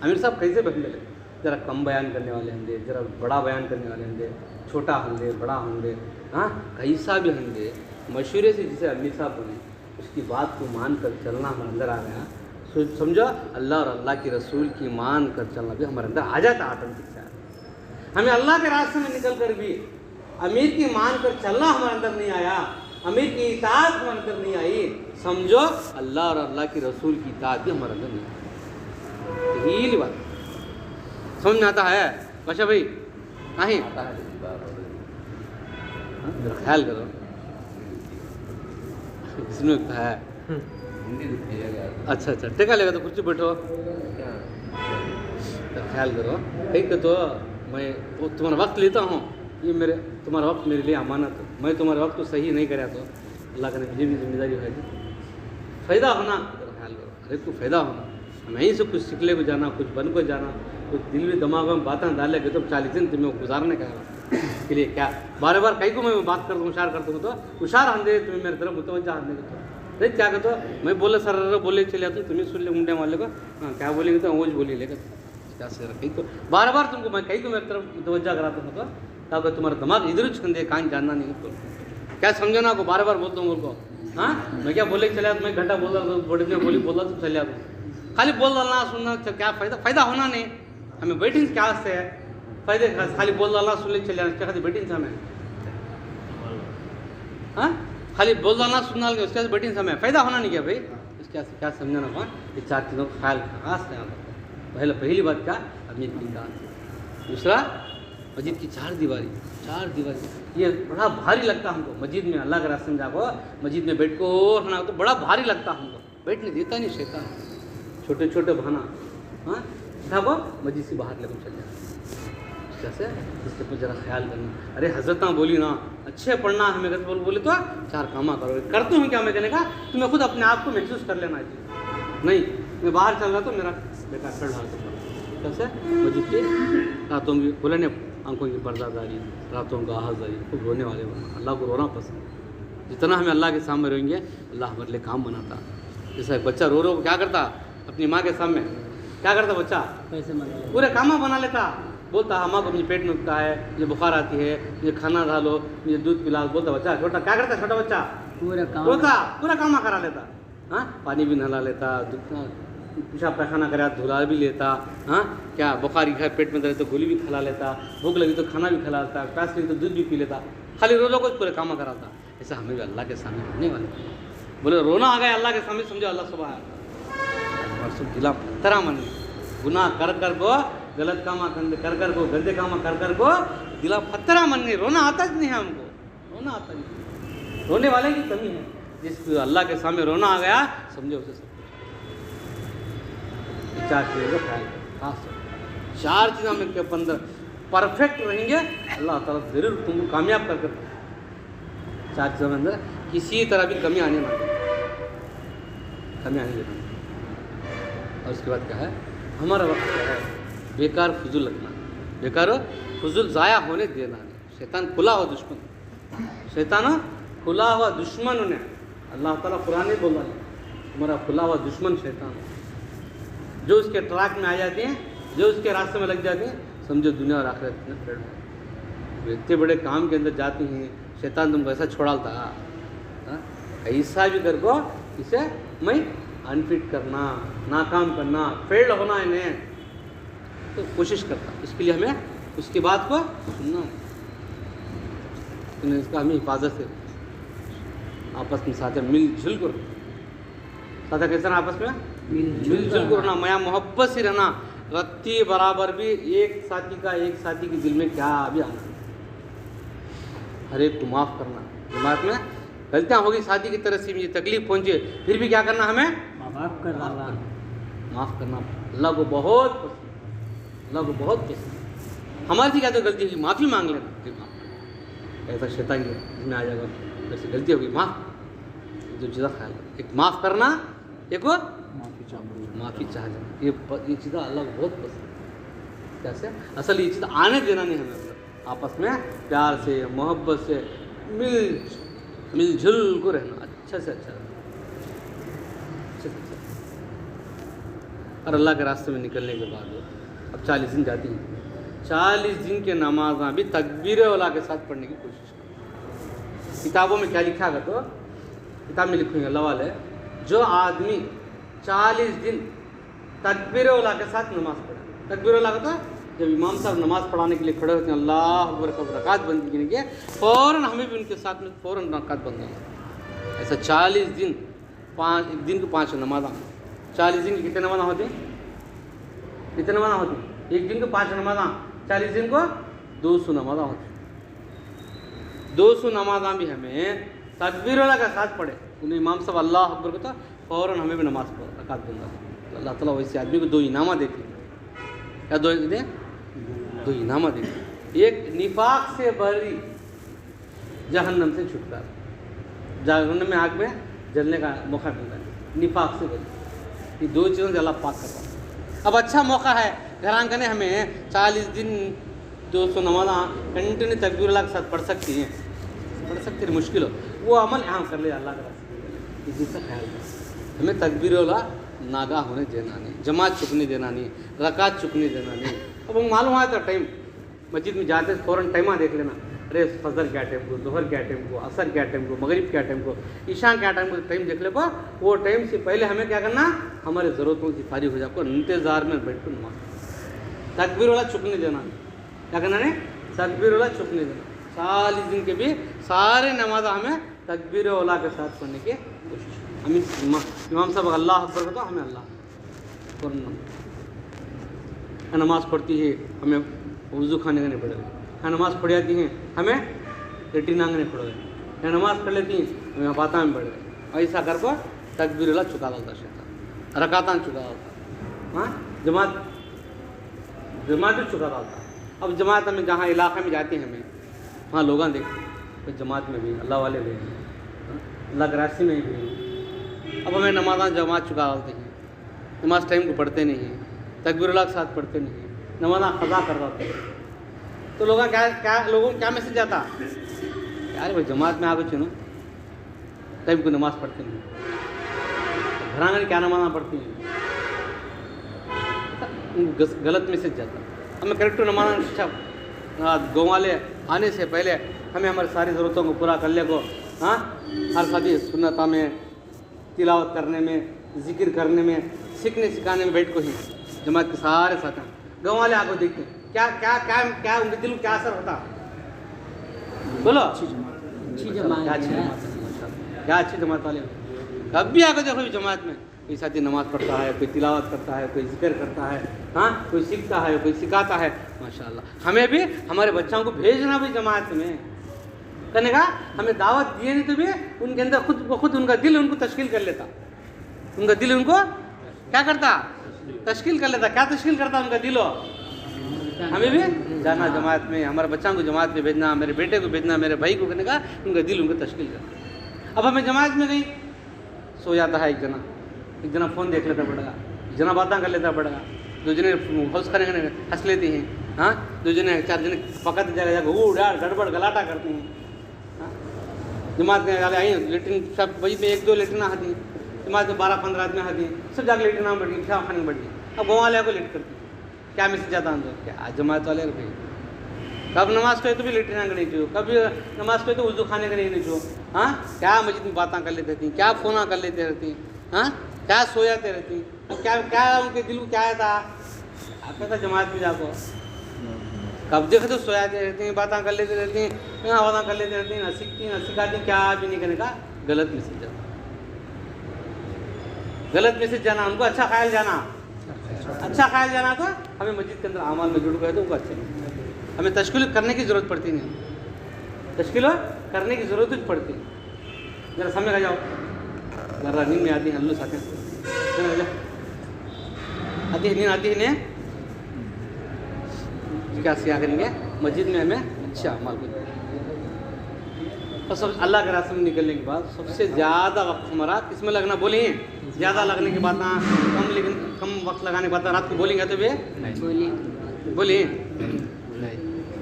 अमीर साहब कैसे बहन ले, जरा कम बयान करने वाले होंगे, जरा बड़ा बयान करने वाले होंगे, छोटा होंगे बड़ा होंगे, हाँ कैसा भी होंगे, मशवरे से जिसे अमीर साहब बने उसकी बात को मान कर चलना हमारे अंदर आ गया। समझो अल्लाह और अल्लाह के रसूल की मान कर चलना भी हमारे अंदर आ जाता ऑटोमेटिक से। हमें अल्लाह के रास्ते में निकल कर भी अमीर की मान कर चलना हमारे अंदर नहीं आया, अमीर की इताअत हमारे अंदर नहीं आई, समझो अल्लाह और अल्लाह के रसूल की इताअत भी हमारे अंदर नहीं आई। यही बात समझ में आता है बच्चा भाई, नहीं ख्याल करो इसमें है। अच्छा टेका लेगा तो कुर्सी बैठो, ख्याल करो। कहीं तो मैं वो तुम्हारा वक्त लेता हूँ, ये तुम्हारा वक्त मेरे लिए अमानत है, मैं तुम्हारे वक्त को सही नहीं कराया तो अल्लाह का मुझे भी जिम्मेदारी है। फ़ायदा होना ख्याल करो, हर एक को फ़ायदा होना, वहीं से कुछ सीखने को जाना, कुछ बन को जाना, कुछ दिल में दिमाग में बातें डाले गए तो 40 दिन तुम्हें गुजारने का के लिए क्या बार बार कहीं को मैं बात करता हूँ, हुशार करता हूँ, तो हुशार आंदे तुम्हें मेरे तरफ मुतवज्जा आंदे तो नहीं क्या कहते हो, मैं बोले सर बोले चले जाता हूँ, तुम्हें सुन ले मुंडे वाले को, हाँ क्या बोलेंगे तो वो बोली लेकर क्या सर कहीं को बार बार तुमको मैं कहीं को मेरी तरफ मुतवज्जा कराता हूँ, तो क्या तुम्हारा दिमाग इधर उच कंदे कहाँ जानना नहीं तो क्या समझना को बार बार बोलता हूँ उनको हाँ मैं क्या बोले चले मैं घंटा बोल रहा बड़ी में बोल रहा तो चले आता खाली बोल डालना सुनना क्या फ़ायदा होना नहीं हमें बैटिंग क्या से है फ़ायदे खाली बोल डालना सुन ले चले जाना क्या खाली बैटिंग से हमें हाँ खाली बोल डालना सुनना उसके बाद बैटिंग से हमें फ़ायदा होना नहीं क्या भाई इसके क्या समझना पाए ये 4 चीज़ों का ख्याल खास है पहली बात क्या अमीर की कहा दूसरा मस्जिद की 4 दीवारी ये बड़ा भारी लगता हमको मस्जिद में अल्लाह के रास्ते में जाको मस्जिद में बैठ को रहना तो बड़ा भारी लगता हमको बैठने देता नहीं शैतान छोटे छोटे भाना हाँ जाको मस्जिद से बाहर लेकर चल जाना कैसे इसके ऊपर जरा ख्याल करना अरे हजरत बोली ना अच्छे पढ़ना हमें अगर बोले तो 4 कामा करो करते हूँ क्या मैं कहने का तुम्हें खुद अपने आप को महसूस कर लेना चाहिए नहीं मैं बाहर चल रहा तो मेरा बेटा कर रहा कैसे मस्जिद के रातों की बोले ने आंखों की पर्दादारी रातों का आहाजारी खूब रोने वाले बनना अल्लाह को रोना पसंद जितना हमें अल्लाह के सामने रोएंगे अल्लाह हमारे लिए काम बनाता जैसा एक बच्चा रो क्या करता अपनी माँ के सामने क्या करता बच्चा पैसे पूरे कामा बना लेता बोलता अम्मा को मुझे पेट में उठता है मुझे बुखार आती है मुझे खाना खा लो मुझे दूध पिला बोलता बच्चा छोटा क्या करता छोटा बच्चा पूरा कामा करा लेता हाँ पानी भी नहला लेता पेशाब पैखाना करे धुला भी लेता हाँ क्या बुखार की पेट में दर्द तो गोली भी खिला लेता भूख लगी तो खाना भी खिला लेता प्यास लगी तो दूध भी पी लेता खाली रोज़ों को पूरे कामा कराता ऐसा हमें भी अल्लाह के सामने रोने वाले बोले रोना आ गया अल्लाह के सामने समझो अल्लाह सुबह दिला तरह मन गुनाह कर को गलत कामा कर को गंदे कामा कर को दिला पत्थरा मन नहीं रोना आता ही नहीं है हमको रोना आता नहीं रोने वाले की कमी है जिस अल्लाह के सामने रोना आ गया समझो उसे सब 4 चीज़ों का ख्याल खास 4 चीज़ हम इनके अंदर परफेक्ट रहेंगे अल्लाह ताला ज़रूर तुमको कामयाब कर 4 चीज़ों के अंदर किसी तरह भी कमी आने ना देना और उसके बाद क्या है हमारा वक्त क्या है बेकार फजूल रखना बेकार फजूल ज़ाया होने देना नहीं शैतान खुला हुआ दुश्मन शैतान खुला हुआ दुश्मन उन्हें अल्लाह ताला कुरान में बोला है तुम्हारा खुला हुआ दुश्मन शैतान जो उसके ट्रैक में आ जाते हैं जो उसके रास्ते में लग जाते हैं समझो दुनिया और आखिरत में फ्रेंड इतने बड़े काम के अंदर जाते हैं शैतान तुमको ऐसा छोड़ाता ऐसा भी कर को इसे मैं अनफिट करना नाकाम करना फेल होना इन्हें तो कोशिश करता इसके लिए हमें उसकी बात को सुनना है इसका हमें हिफाजत से आपस में साथ मिलजुल कर साथ कैसे ना आपस में मिलजुल को रहना मया मोहब्बत से रहना रत्ती बराबर भी एक साथी के दिल में क्या भी आना हर एक को माफ़ करना दिमाग में गलतियाँ होगी साथी की तरफ से मुझे तकलीफ पहुँचे फिर भी क्या करना हमें माफ़ करना अल्लाह को बहुत पसंद हमारी थी क्या तो गलती होगी माफ़ी मांग लेना ऐसा शैतान इसमें आ जाएगा वैसे गलती होगी माफ़ जो चीज़ा ख्याल एक माफ़ करना एक और माफ़ी चाह जाना ये चीज़ें अल्लाह को बहुत पसंद कैसे असल ये चीज़ आने देना नहीं हमें आपस में प्यार से मोहब्बत से मिलजुल को रहना अच्छा से अच्छा और अल्लाह के रास्ते में निकलने के बाद अब 40 दिन जाती हैं 40 दिन के नमाज़ भी तकबीर वाला के साथ पढ़ने की कोशिश करें किताबों में क्या लिखा है तो किताब में लिखूँगा अल्लाह वाले जो आदमी 40 दिन तकबीर वाला के साथ नमाज़ पढ़े तकबीर वाला का जब इमाम साहब नमाज़ पढ़ाने के लिए खड़े होते हैं अल्लाह अकबर कब रकात बंद करने के फ़ौरन हमें भी उनके साथ में फ़ौरन रकात बंद होना ऐसा 40 दिन 5 एक दिन को 5 नमाज़ 40 दिन की कितने नमाज़ होती कितने नमाज़ होती एक दिन को 5 नमाज़ 40 दिन को 200 नमाज़ होती 200 नमाज़ भी हमें तकबीर वाला के साथ पढ़े उन्हें इमाम साहब अल्लाह अकबर को तो फ़ौरन हमें भी नमाज़ पढ़ो रकात बंद तो अल्लाह ताला वैसे आदमी को 2 इनामा देते क्या 2 इनामा देते एक निफाक से भरी जहन्नम से छुटकारा जहन्नम में आग में जलने का मौका मिलता है निफाक से भरी ये 2 चीज़ों से अल्लाह पाक करता है अब अच्छा मौका है घरान करने हमें 40 दिन 200 नमाज़ कंटिन्यू तकबीर अल्लाह के साथ पढ़ सकती हैं मुश्किल हो वो अमल यहाँ कर ले अल्लाह का रास्ते इसी का ख्याल कर हमें तकबीर वाला नागा होने देना नहीं जमात चुकने देना नहीं रकात चुकने देना नहीं अब हम मालूम आया था टाइम मस्जिद में जाते फ़ौरन टाइमा देख लेना अरे फजर क्या टाइम को, दोहर क्या टाइम को, असर क्या टाइम को, मगरिब क्या टाइम को, ईशा क्या टाइम को, टाइम देख ले को वो टाइम से पहले हमें क्या करना, हमारे ज़रूरतों की फारिग हो जाए, इंतज़ार में बैठ कर नमाज तकबीर वाला चुप नहीं देना। क्या करना है, तकबीर वाला चुप नहीं देना। 40 दिन के भी सारे नमाज हमें तकबीर वाला के साथ पढ़ने की कोशिश। हमें इमाम साहब अल्लाह अकबर बताओ, हमें अल्लाह नमाज़ पढ़ती है, हमें वज़ू खाने का नहीं पड़ेगा। नमाज़ पढ़ जाती हैं, हमें लेटिन आंग नहीं पड़ेगा। नमाज़ पढ़ लेती हैं, हमें बाता में पड़ गए। ऐसा कर को तकबीर वाला चुका डालता शैतान, रकाता चुका डालता। हाँ, जमात भी चुका डालता। अब जमात में जहाँ इलाक़े में जाती हैं, हमें वहाँ लोग देखते तो जमात में भी अल्लाह वाले भी हैं, अल्लाह के रास्ते में भी हैं। अब हमें नमाज़ जमात चुका डालते हैं, नमाज टाइम को पढ़ते नहीं हैं, तकबीर अल्लाह के साथ पढ़ते नहीं हैं, नमाज़ क़ज़ा कर देते हैं। तो लोगों को क्या मैसेज आता, यार भाई जमात में आगे चुनो, टाइम को नमाज़ पढ़ते नहीं, घर आंगन क्या नमाज़ पढ़ती हैं, गलत मैसेज जाता। हमें करेक्ट नमाज़ शिक्षा गाँव वाले आने से पहले हमें हमारी सारी ज़रूरतों को पूरा कर ले को, हाँ, हर सभी सुन्नता में, तिलावत करने में, जिक्र करने में, सीखने सिखाने में बैठ को ही जमात के सारे साथ हैं। गाँव वाले आपको देखते हैं, क्या क्या क्या क्या उनके दिल में क्या असर होता, बोलो। क्या अच्छी जमात वाले, कभी आकर देखो जमात में कोई साथी नमाज़ पढ़ता है, कोई तिलावत करता है, कोई जिक्र करता है, हाँ, कोई सीखता है, कोई सिखाता है। माशाल्लाह, हमें भी हमारे बच्चों को भेजना भी जमात में करने का, हमें दावत दिए नहीं तो भी उनके अंदर खुद उनका दिल उनको तश्कील कर लेता, उनका दिल उनको क्या करता, तश्कील कर लेता। क्या तश्कील करता उनका दिल हो, हमें भी जाना जमात में, हमारे बच्चों को जमात में भेजना, मेरे बेटे को भेजना, मेरे भाई को करने का, उनका दिल उनको तश्कील करता। अब हमें जमात में गई, सो जाता है एक जना फ़ोन देख लेता पड़ेगा, एक जना बातें कर लेता पड़ेगा, 2 जने हौस करेंगे हंस लेती हैं, हाँ, 2 जने 4 जने पकड़ जाकर उड़ गड़बड़ गलाटा करते हैं। हाँ, जमात में आई लेटिन सब वही में 1-2 लेटिन आती हैं, जमात में 12-15 आदमी आती हैं, सब जाकर लेटिन बैठ गई, क्या खाने बैठ गई। अब गाँव वाले को लेट करती हैं, क्या मैसेज जाता अंदर, क्या जमात वाले भाई कब नमाज पे तो भी लेटना का नहीं चाहिए, कभी नमाज पे तो वज़ू खाने का नहीं चाहिए। हाँ, क्या मस्जिद में बातें कर लेते रहती, क्या फ़ोना कर लेते रहती, हाँ, क्या सो जाते रहती, क्या क्या उनके दिल को क्या था, आपका था जमात में जाको कब देखो तो सो जाते रहती हैं, बातें कर लेते रहती हैं, बातें कर लेते रहती हैं, न सीखती न सिखाती, क्या भी नहीं करने का, गलत मैसेज जाना, गलत मैसेज जाना। उनको अच्छा ख्याल जाना, अच्छा ख्याल जाना तो हमें मस्जिद के अंदर अमाल में जुड़ गए तो उनको अच्छे नहीं, हमें तश्कील करने की ज़रूरत पड़ती नहीं, तश्कील करने की ज़रूरत ही पड़ती। जरा सामने आ जाओ, जरा नींद में आती है हल्लू साथे आती है, नींद आती है ने क्या सिया करेंगे मस्जिद में हमें अच्छा अमाल को। और सब अल्लाह के रास्ते में निकलने के बाद सबसे ज़्यादा वक्त हमारा किस में लगना, बोलिए ज़्यादा लगने के बाद कम, लेकिन कम वक्त लगाने के बाद रात को बोलेंगे तो भी बोलिए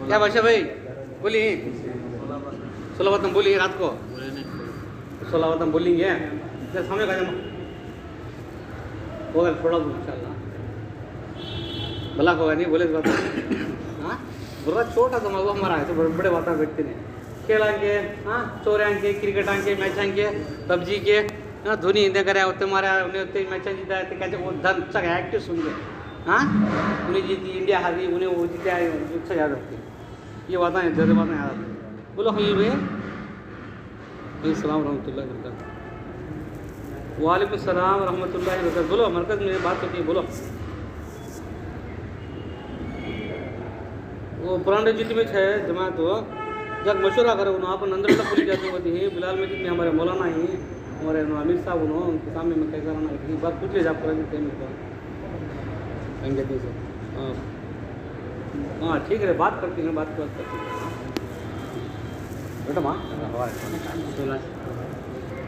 क्या भाषा भाई बोलिए, 16 बात हम बोलिए रात को, 16 बात हम बोलेंगे, जब सामने का होगा थोड़ा इंशाल्लाह भला होगा, नहीं बोले बात। हाँ, बुरा छोटा सा वो हमारा है तो बड़े बड़े बातें बैठते नहीं, खेलेंगे, हाँ, चोरेंगे, क्रिकेटांगे, मैचांगे, पबजी के, हाँ, धोनी इंदे करे होते मारे उन्हें होते मैचा जीता है तो कहते वो धन अच्छा एक्टिव सुन गए, हाँ, उन्हें जीती इंडिया हारी, उन्हें वो जीता है, अच्छा याद रखती, ये बातें ज़रूर बातें याद आती। बोलो हई भैया, अस्सलाम रहमतुल्लाहि व बरकातहू। वालेकुम सलाम रहमतुल्लाहि व बरकातहू। बोलो, मरकज़ में बात होती है, बोलो। वो पुराने जिले में है जमात, हो जब मशवरा करो वहाँ पर नंदरता पुलिस जाती होती है, बिलाल मस्जिद में हमारे मौलाना ही हमारे अमीर साहब उन्होंने उनके सामने में कैसा रहना है बात पूछ लीजिए, आप करेंगे टाइम से। हाँ ठीक है, बात करती हैं, बात करती हैं बेटा माँ।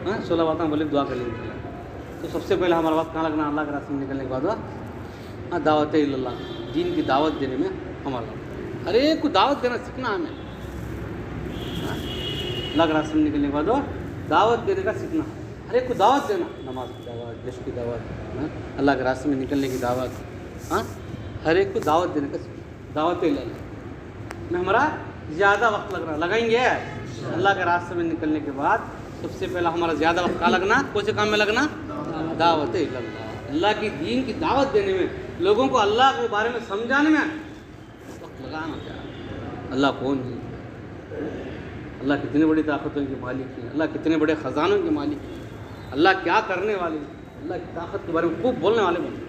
हाँ 16 बातें बोले, दुआ कर लेंगे। तो सबसे पहले हमारा बात कहाँ लगना, अल्लाह के रास्ते में निकलने के बाद हाँ दावत इल्लल्लाह, दीन की दावत देने में हमारा हर एक को दावत देना सीखना हमें। अल्लाह के रास्ते में निकलने के बाद दावत देने का सीखना, हर एक को दावत देना, नमाज की दावत, देश की दावत, अल्लाह के रास्ते में निकलने की दावत, हाँ हर एक को दावत देने का सीखना। दावत इल्लल्लाह में हमारा ज़्यादा वक्त लगना लगाएंगे अल्लाह के रास्ते में निकलने के बाद सबसे पहला हमारा ज़्यादा वक्त कहाँ लगना, कौन से काम में लगना, दावत इल्लल्लाह, अल्लाह की दीन की दावत देने में, लोगों को अल्लाह के बारे में समझाने में वक्त लगाना चाहिए। अल्लाह कौन है, अल्लाह कितनी बड़ी ताकतों के मालिक है, अल्लाह कितने बड़े ख़जानों के मालिक है, अल्लाह क्या करने वाले हैं, अल्लाह की ताकत के बारे में खूब बोलने वाले बने।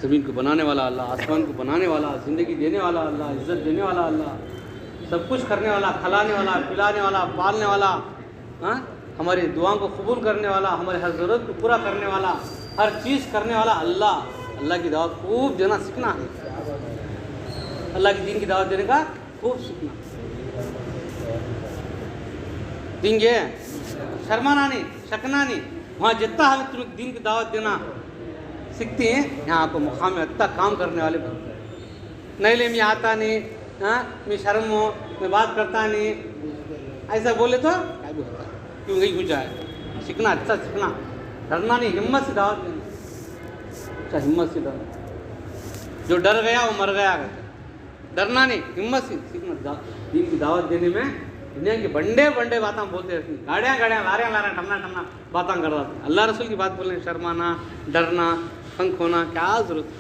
ज़मीन को बनाने वाला अल्लाह, आसमान को बनाने वाला, ज़िंदगी देने वाला अल्लाह, इज़्ज़त देने वाला अल्लाह, सब कुछ करने वाला, खिलाने वाला, पिलाने वाला, पालने वाला, हाँ, हमारी दुआओं को कबूल करने वाला, हमारे हर ज़रूरत को पूरा करने वाला, हर चीज़ करने वाला अल्लाह। अल्लाह की दावत खूब देना सीखना है, अल्लाह की दीन की दावत देने का खूब सीखना देंगे, शर्माना नहीं, शकना नहीं। वहाँ जितना हमें तुम्हें दीन की दावत देना सीखते हैं, यहाँ आपको मुकाम में इतना काम करने वाले बनते हैं। नहीं ले मैं आता नहीं, हाँ मैं शर्म हो, मैं बात करता नहीं, ऐसा बोले तो क्या भी होता है, क्यों नहीं कुछ है। सीखना, अच्छा सीखना, डरना नहीं, हिम्मत से दावत देना, अच्छा हिम्मत से डरना। जो डर गया वो मर गया, डरना नहीं, हिम्मत से सीखना। दीन की दावत देने में दुनिया की बंडे बंडे बातें बोलते रहती, गाड़ियाँ गाड़ियाँ लारियाँ लारियाँ ठमना ठमना बातें कर रहा था। अल्लाह रसूल की बात बोलने, शर्माना, डरना, पंख होना क्या ज़रूरत है,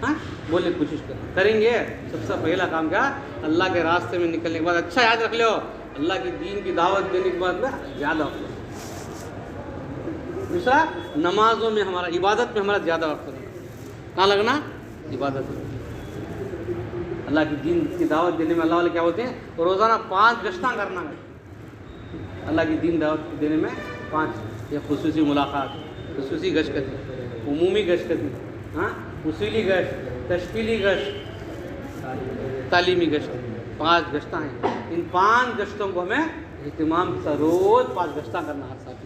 हाँ बोलने की कोशिश करेंगे। सबसे पहला काम क्या, अल्लाह के रास्ते में निकलने के बाद अच्छा याद रख लो, अल्लाह की दीन की दावत देने के बाद में ज़्यादा वक्त। दूसरा, नमाजों में हमारा, इबादत में हमारा ज़्यादा वक्त लगना। कहाँ लगना, इबादत में। अल्लाह की दीन की दावत देने में अल्लाह वाले क्या होते हैं, रोज़ाना 5 गश्तां करना है। अल्लाह की दीन दावत देने में 5, या खुसूसी मुलाकात, खुसूसी गश्त करती, उमूमी गश्त करती, हाँ उसूली गश्त, तशकीली गश्त, तालीमी गश्त, 5 गश्तां हैं। इन 5 गश्तों को हमें इत्मीनान से रोज़ 5 गश्तां करना हर साथ।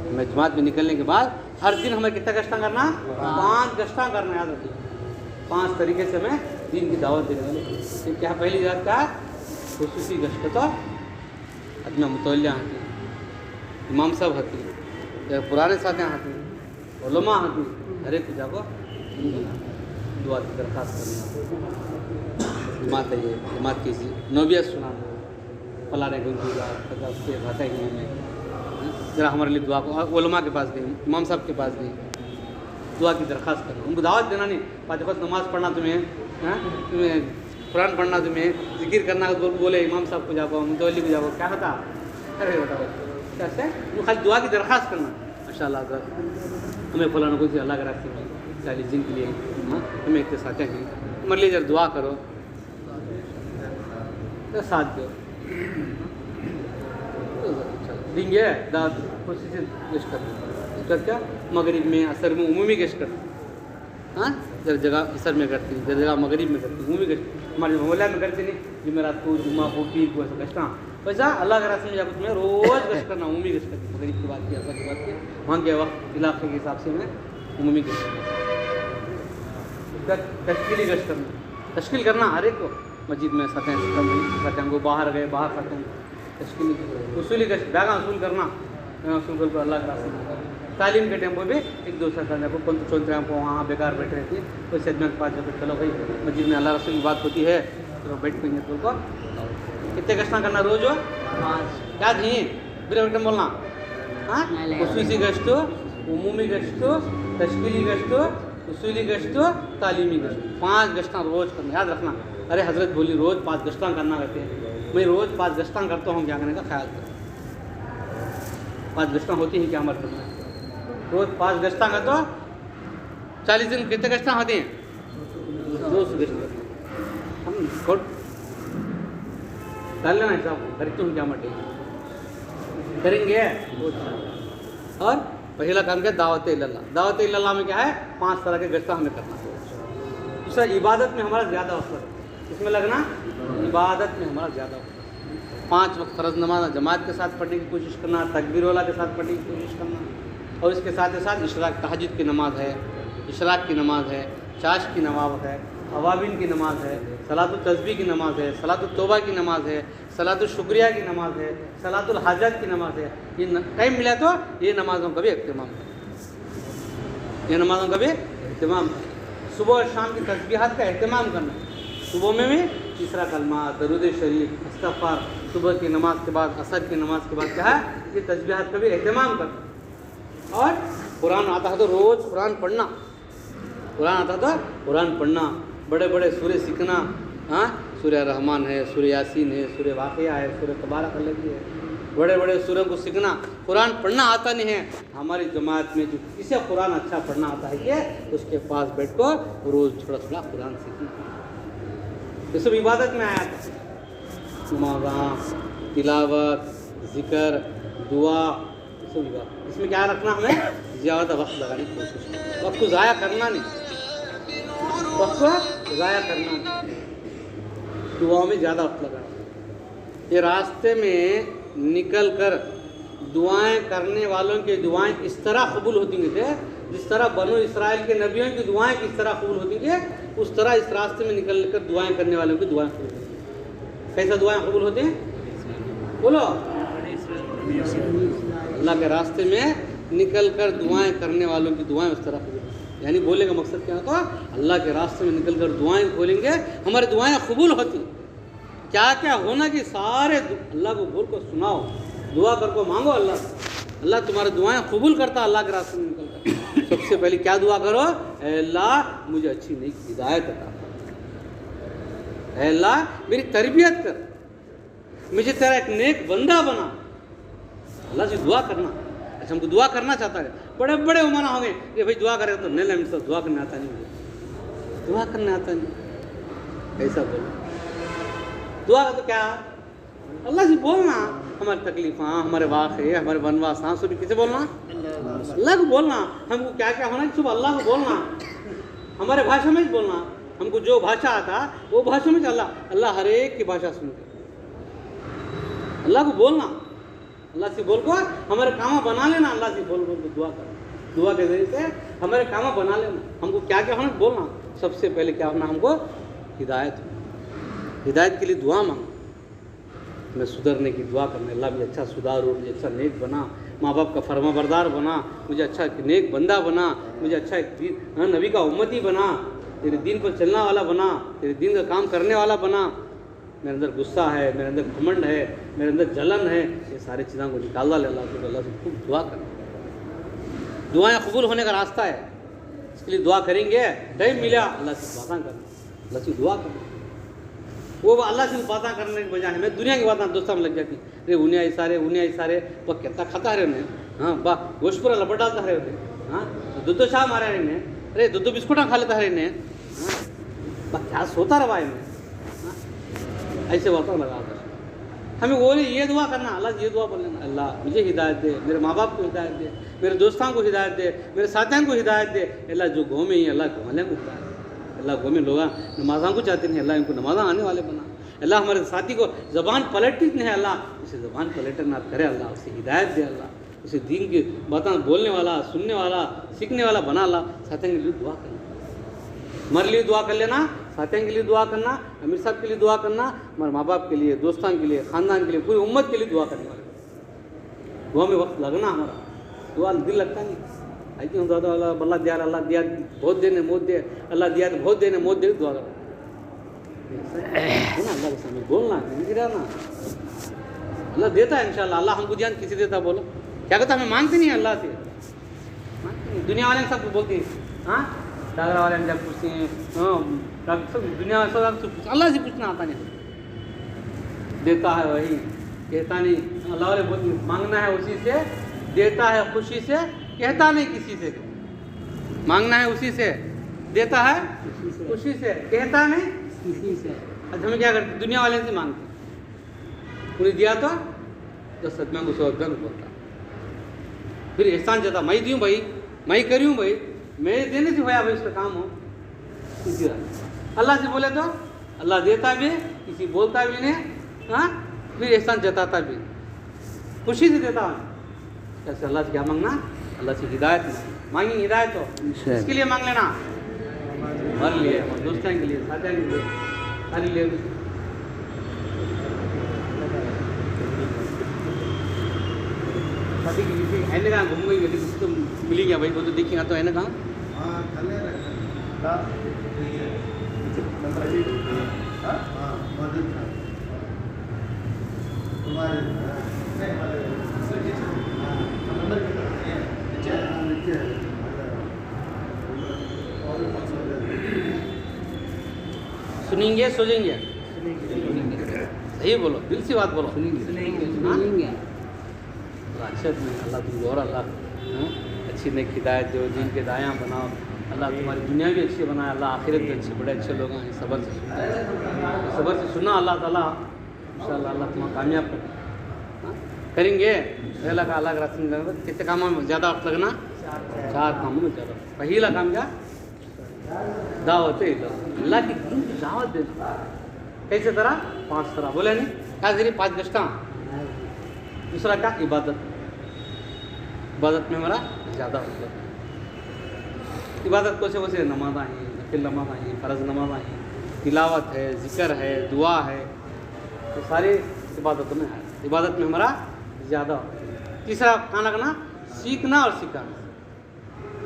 हमें जमात में निकलने के बाद हर दिन हमें कितना गश्तां करना, 5 गश्तां करना, याद रखिए। 5 तरीके से हमें दीन की दावत देने वाले। क्या पहली बात क्या, खुसूसी गश्त तो अदना मुतवल्लिया आती, इमाम साहब आती, या पुराने साथियाँ आती, उलमा आती, हर एक पूजा को दुआ की दरख्वास्त करना। जमात है ये, जमात की नौबियत सुना, फलाने को उसके भाषा ही में ज़रा हमारे लिए दुआ को, उलमा के पास गई, इमाम साहब के पास गई, दुआ की दरख्वास्त करना, उनको दावत देना नहीं। 5 वक्त नमाज़ पढ़ना तुम्हें, हाँ तुम्हें कुरान पढ़ना, तुम्हें जिक्र करना, बोले इमाम साहब को जाओ, मुतवल्ली को जाओ, क्या होता, अरे बताओ कैसे, वो खाली दुआ की दरख्वास्त करना। माशाअल्लाह हमें फलाना को अल्लाह के रास्ते में 40 दिन के लिए, हाँ हमें इतने साथे हैं, हमारे लिए जरा दुआ करो, तो साथ दो देंगे। दावत खुशी से गश्त करना, उसका क्या मगरिब में, असर में, उमूमी गश्त करते, हाँ जर जगह असर में करती, जर जगह मगरिब में करती, उमूमी गश्त। हमारे मोहल्ला में करते नहीं, जुमेरात को, जुम्मा को, पीर को, ऐसा गश्त। वैसा अल्लाह के रास्ते में जाकर तुम्हें रोज़ गश्त करना, उमूमी गश्त करती, मगरिब की बात की, असर की बात की, वहाँ के वक्त इलाके के हिसाब से मैं उमूमी गश्त करना। तश्कीली गश्त करना, तश्कील करना हर एक को, मस्जिद में सतें को बाहर गए, बाहर सतें तश्कीली। उसूली गश्त, बैगा असूल करना, असूल कर अल्लाह के रास्ते में। तालीम के टाइम पर भी एक दूसरे का को कौन चौंतरे को वहाँ बेकार बैठे रहती है, कोई सदमे के पास जाकर चलो भाई मस्जिद में अल्लाह रसूल की बात होती है, तो बैठ पेंगे तो को कितने गश्त करना रोज़, 5 याद नहीं बिना बेटा बोलना, हाँ खुसूसी गश्त, उमूमी गश्त, तश्कीली गश्त, उसूली गश्त, तालीमी गश्त, 5 गश्त रोज़ करना, याद रखना। अरे हज़रत बोली रोज़ 5 गश्त करना कहते हैं, मैं रोज़ 5 गश्त करता हूँ, क्या करने का ख्याल करो। 5 गश्त होती हैं क्या हमारे करना, रोज़ 5 गश्त का तो 40 दिन कितने गश्त होती हैं, 200 गश्त। हम खुद कर लेना हिसाब, करते हूँ क्या मटे करेंगे। और पहला काम क्या, दावत इल्लल्लाह। दावत इल्लल्लाह में क्या है, 5 तरह के गश्त हमें करना। दूसरा, इबादत में हमारा ज़्यादा वक्त है, इसमें लगना, इबादत में हमारा ज़्यादा वक्त। 5 वक्त फ़र्ज़ नमाज जमात के साथ पढ़ने की कोशिश करना, तकबीर वाला के साथ पढ़ने की कोशिश करना, और इसके साथ ही साथ इशराक, तहज्जुद की नमाज है, इशराक की नमाज है, चाश की नमाज है, अवाबिन की नमाज है, सलातुल तस्बीह की नमाज है, सलातुल तौबा की नमाज है, सलातुल शुक्रिया की नमाज है, सलातुल हाजत की नमाज है। ये टाइम मिला तो ये नमाज़ों का भी अहतमाम है, ये नमाज़ों का भी अहतमाम है। सुबह और शाम की तस्बीहात का अहतमाम करना, सुबह में भी तीसरा कलमा, दरूद शरीफ, इस्तग़फ़ार, सुबह की नमाज के बाद, असर की नमाज के बाद क्या है, ये तस्बीहात का भी एहतमाम कर। और कुरान आता है तो रोज़ कुरान पढ़ना, कुरान आता था कुरान पढ़ना, बड़े बड़े सूरे सीखना। हाँ, सूर्य रहमान है, सूर्य यासीन है, सूर्य वाक़िया है, सूर्य तबारक अलगी है, बड़े बड़े सूर्यों को सीखना। कुरान पढ़ना आता नहीं है, हमारी जमात में जो किसे कुरान अच्छा पढ़ना आता है कि उसके पास बैठ कर रोज़ थोड़ा थोड़ा कुरान सीखना। ये सब इबादत में आया था, नमाज़, तिलावत, ज़िक्र, दुआ, ये सब इबादत। इसमें क्या रखना, हमें ज़्यादा वक्त लगाने की कोशिश, वक्त को ज़ाया करना नहीं, वक्त को ज़ाया करना नहीं, दुआओं में ज़्यादा वक्त लगाना। ये रास्ते में निकल कर दुआएं करने वालों की दुआएं इस तरह कबूल होती थे, जिस तरह बनु इसराइल के नबियों की दुआएं किस तरह कबूल होती थी, उस तरह इस रास्ते में निकल कर दुआएं करने वालों की दुआएं कबूल होती हैं। कैसा दुआएं कबूल होती हैं, बोलो? अल्लाह के रास्ते में निकल कर दुआएं करने वालों की दुआएं उस तरह कबूल, यानी बोले का मकसद क्या होता, अल्लाह के रास्ते में निकल कर दुआएं खोलेंगे, हमारी दुआएं कबूल होती। क्या क्या होना कि सारे अल्लाह को बोल कर सुनाओ, दुआ कर को मांगो अल्लाह, अल्लाह तुम्हारी दुआएं कबूल करता। अल्लाह के रास्ते में निकल कर सबसे पहले क्या दुआ करो, ऐ अल्लाह मुझे अच्छी नेक हिदायत अता कर, ऐ अल्लाह मेरी तरबियत कर, मुझे तेरा एक नेक बंदा बना। अल्लाह से दुआ करना। अच्छा, हमको दुआ करना चाहता है, बड़े बड़े उमरा होंगे कि भाई दुआ करेगा तो नहीं, नहीं दुआ करने आता नहीं, मुझे दुआ करने आता नहीं, ऐसा बोलो। दुआ का तो क्या, अल्लाह से बोलना, हमारी तकलीफ़, हमारे वाक़े, हमारे वनवास, सभी किसे बोलना, अल्लाह को बोलना। हमको क्या क्या होना, सुबह अल्लाह को बोलना, हमारे भाषा में ही बोलना, हमको जो भाषा आता वो भाषा में अल्लाह, अल्लाह हर एक की भाषा सुनते, अल्लाह को बोलना, अल्लाह से बोल कर हमारे काम बना लेना, अल्लाह से बोल बोल दुआ कर, दुआ के जरिए से हमारे काम बना लेना। हमको क्या क्या होना बोलना, सबसे पहले क्या होना, हमको हिदायत, हिदायत के लिए दुआ मांगना, मैं सुधरने की दुआ करना, अल्लाह मुझे अच्छा सुधारो, मुझे अच्छा नेक बना, माँ बाप का फरमाबरदार बना, मुझे अच्छा नेक बंदा बना, मुझे अच्छा एक नबी का उम्मती बना, तेरे दीन पर चलने वाला बना, तेरे दीन का काम करने वाला बना। मेरे अंदर गुस्सा है, मेरे अंदर घमंड है, मेरे अंदर जलन है, ये सारी चीज़ों को निकाल डाले अल्लाह से। अल्लाह से खूब दुआ करना, दुआएं कबूल होने का रास्ता है, इसके लिए दुआ करेंगे, टाइम मिला अल्लाह से बातें करना, अल्लाह से दुआ करना। वो अल्लाह से बातें करने के बजाय मैं दुनिया की बातें दोस्तों में लग जाती, अरे उन्हें इशारे वह कितना खाता है उन्हें, हाँ वाह गोश्त पूरा लपट डालता है उन्हें, हाँ दूध शाह मारा है इन्हें, अरे दूध बिस्कुटा खा लेता है इन्हें, हाँ क्या सोता रहा इन्हें, ऐसे बातों लगा कर हमें वो नहीं, ये दुआ करना, अल्लाह ये दुआ बोल लेना, अल्लाह मुझे हिदायत दे, मेरे माँ बाप को हिदायत दे, मेरे दोस्तों को हिदायत दे, मेरे साथियों को हिदायत दे, अल्लाह जो गाँव में ही अल्लाह गाँव वाले को हिदायत, अल्लाह गाँव में लोग नमाज़ों को चाहते नहीं, अल्लाह इनको नमाज़ आने वाले बना, अल्लाह हमारे साथी को ज़बान पलटती नहीं है, अल्लाह उसे ज़बान पलटना करे, अल्लाह उसे हिदायत दे, अल्लाह उसे दीन की बातें बोलने वाला, सुनने वाला, सीखने वाला बना, अल्लाह साथियों के लिए दुआ करना, हमारे लिए दुआ कर लेना, साथियों के लिए दुआ करना, अमीर साहब के लिए दुआ करना, हमारे माँ बाप के लिए, दोस्तों के लिए, ख़ानदान के लिए, पूरी उम्मत के लिए दुआ करने वाले, दुआ में वक्त लगना हमारा, दुआ दिल लगता नहीं, आई क्यों दादा अल्लाह दिया बहुत देने मौत दे, अल्लाह दिया तो बहुत देने मौत दे, दुआ करना है ना, अल्लाह के सामने बोलना, गिराना, अल्लाह देता है इंशाल्लाह। अल्लाह हमको ध्यान किसी देता, बोलो क्या कहता, हमें मांगते नहीं है अल्लाह से, दुनिया वाले सब बोलते हैं, हाँ डागरा वाले जब पूछते हैं, हाँ सब दुनिया सब अल्लाह से पूछना आता नहीं, देता है वही, कहता नहीं, अल्लाह वाले बोलते मांगना है उसी से, देता है खुशी से, कहता नहीं किसी से, मांगना है उसी से, देता है खुशी से, कहता नहीं किसी से। अच्छा हमें क्या करते, दुनिया वाले से मांगते, उन्हें दिया तो 10 रुपया को 100 रुपया को बोलता, फिर एहसान जाता, मैं दूँ भाई, मैं करूँ भाई, मैं देने से होया भाई उसका काम हो, इसी अल्लाह से बोले तो अल्लाह देता भी, किसी बोलता भी नहीं, हाँ फिर एहसान जताता भी, खुशी से देता है। ऐसे अल्लाह से क्या मांगना, अल्लाह से हिदायत मांगी, हिदायत हो इसके लिए मांग लेना, हमारे लिए, हमारे दोस्तों के लिए, साथियों के लिए, सारे लिए शादी की किसी है कहाँ घूम गई, किसी तो मिली गया भाई, वो तो देखिएगा तो है ना कहाँ, हाँ सुनेंगे सोचेंगे? सही बोलो, दिल से बात बोलो। सुनेंगे। अच्छा अल्लाह तुमको और अल्लाह अच्छी नेक हिदायत दो, दीन के दायां बनाओ। अल्लाह तुम्हारी दुनिया भी अच्छी बनाए, अल्लाह आखिरत भी अच्छी, बड़े अच्छे लोग हैं। सब्र से सुनना, सब्र से सुनना, अल्लाह ताला इंशाअल्लाह अल्लाह तुम्हें कामयाब करेंगे। पहला का अल्लाह के रास्ते में लगना, कितने कामों में ज़्यादा वक्त लगना? 4 कामों में ज़्यादा। पहला काम क्या? दावत अल्लाह की दीन की दावत देना। कैसे तरह? 5 तरह बोले नहीं क्या जरिए 5 गश्ता। दूसरा क्या? इबादत। इबादत में हमारा ज़्यादा मतलब इबादत को से नमाज आई, नफिल नमाज आई, फ़र्ज़ नमाज आई, तिलावत है, ज़िक्र है, दुआ है, तो सारे इबादतों में है। इबादत में हमारा ज़्यादा। तीसरा कहाँ लगना? सीखना और सिखाना।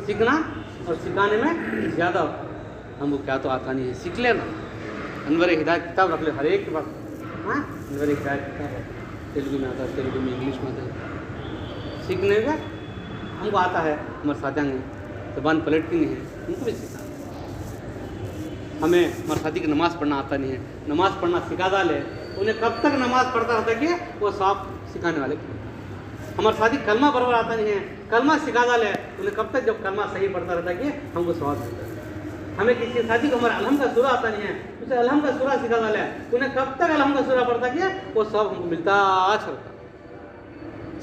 सीखना और सिखाने में ज़्यादा। हमको क्या तो आता नहीं है, सीख लेना। अनवर हिदायत किताब रख ले हर एक के पास। हाँ, अनवर हिदायत किताब है, तेलुगु में आता है, तेलुगु में, इंग्लिश में आता है। सीखने का हमको आता है, हमारे साथियाँ हैं ज़बान पलटती नहीं है, उनको भी सिखाना। हमें हमारे साथी की नमाज़ पढ़ना आता नहीं है, नमाज़ पढ़ना सिखा डाले। उन्हें कब तक नमाज़ पढ़ता रहता है कि वो साफ सिखाने वाले। हमारे साथी कलमा बराबर आता नहीं है, कलमा सिखा डाले। उन्हें कब तक जब कलमा सही पढ़ता रहता है कि हमको सवाब मिलता है। हमें किसी साथी को हमारे अलहम का सूरा आता नहीं है, उसे अलहम का सूरा सिखा डाले। उन्हें कब तक अलहम का सूरा पढ़ता कि वो सवाब हमको मिलता चलता।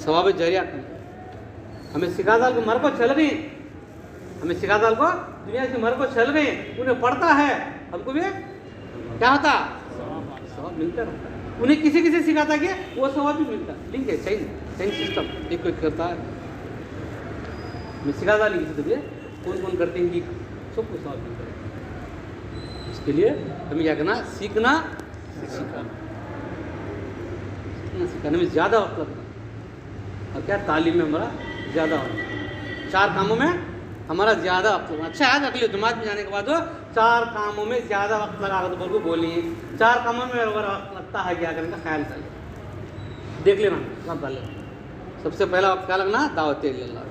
सवाब जरिया हमें सिखा डाल को मर को चल गई, हमें सिखा डाल को दुनिया से मर को चल गई। उन्हें पढ़ता है, हमको भी क्या होता? सवाब मिलता रहता है। उन्हें किसी किसी सिखाता कि वो सवाब भी मिलता है। लिंक है, चेन सिस्टम एक कोई करता है। मैं सिखा डाली किसी को भी, कौन कौन करते हैं कि सबको सवाब मिलता है। इसके लिए हमें क्या करना? सीखना सिखाना। सीखना सिखाने में ज़्यादा वक्त लगता है। और क्या? तालीम में हमारा ज़्यादा होता है। 4 कामों में हमारा ज़्यादा वक्त लगता है। अच्छा याद रख लियो, जमात में जाने के बाद 4 कामों में ज़्यादा वक्त लगा तो बोल को बोलिए। 4 कामों में अगर वक्त लगता है क्या करने का ख्याल कर ले, देख लेना सब डाल। सबसे पहला वक्त क्या लगना? दावत अल्लाह,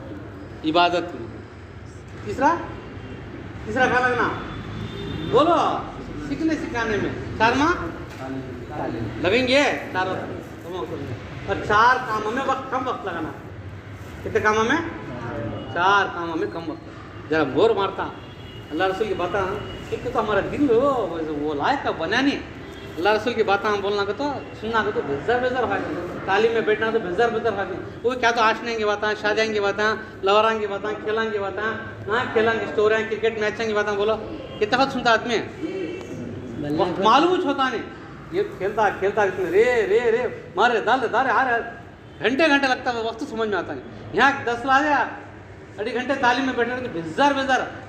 इबादत में। तीसरा क्या लगना? बोलो, सीखने सिखाने में। 4वां लगेंगे 4 और 4 कामों में कम वक्त लगाना। कितने कामों में? 4 कामों में कम वक्त। जरा बोर मारता अल्लाह रसूल की बातें, एक तो हमारा दिल हो वो लायक का बना नहीं। अल्लाह रसूल की बातें हम बोलना को तो सुनना को तो बेजार खाते। तालीम में बैठना तो बेजार खाते। वो क्या तो आशने की बातें, शादियाँ की बातें, लवरां की बातें, खेलां की बातें, हाँ खेलां की स्टोरियाँ, क्रिकेट मैचों की बातें। बोलो कितना वक्त सुनता आदमी, मालूम होता नहीं। ये खेलता इसमें रे रे रे मारे दाल दारे आ रहे, घंटे लगता है, वक्त समझ में आता नहीं। यहाँ 10 ला गया, 2 घंटे तालीम में बैठने के बेजार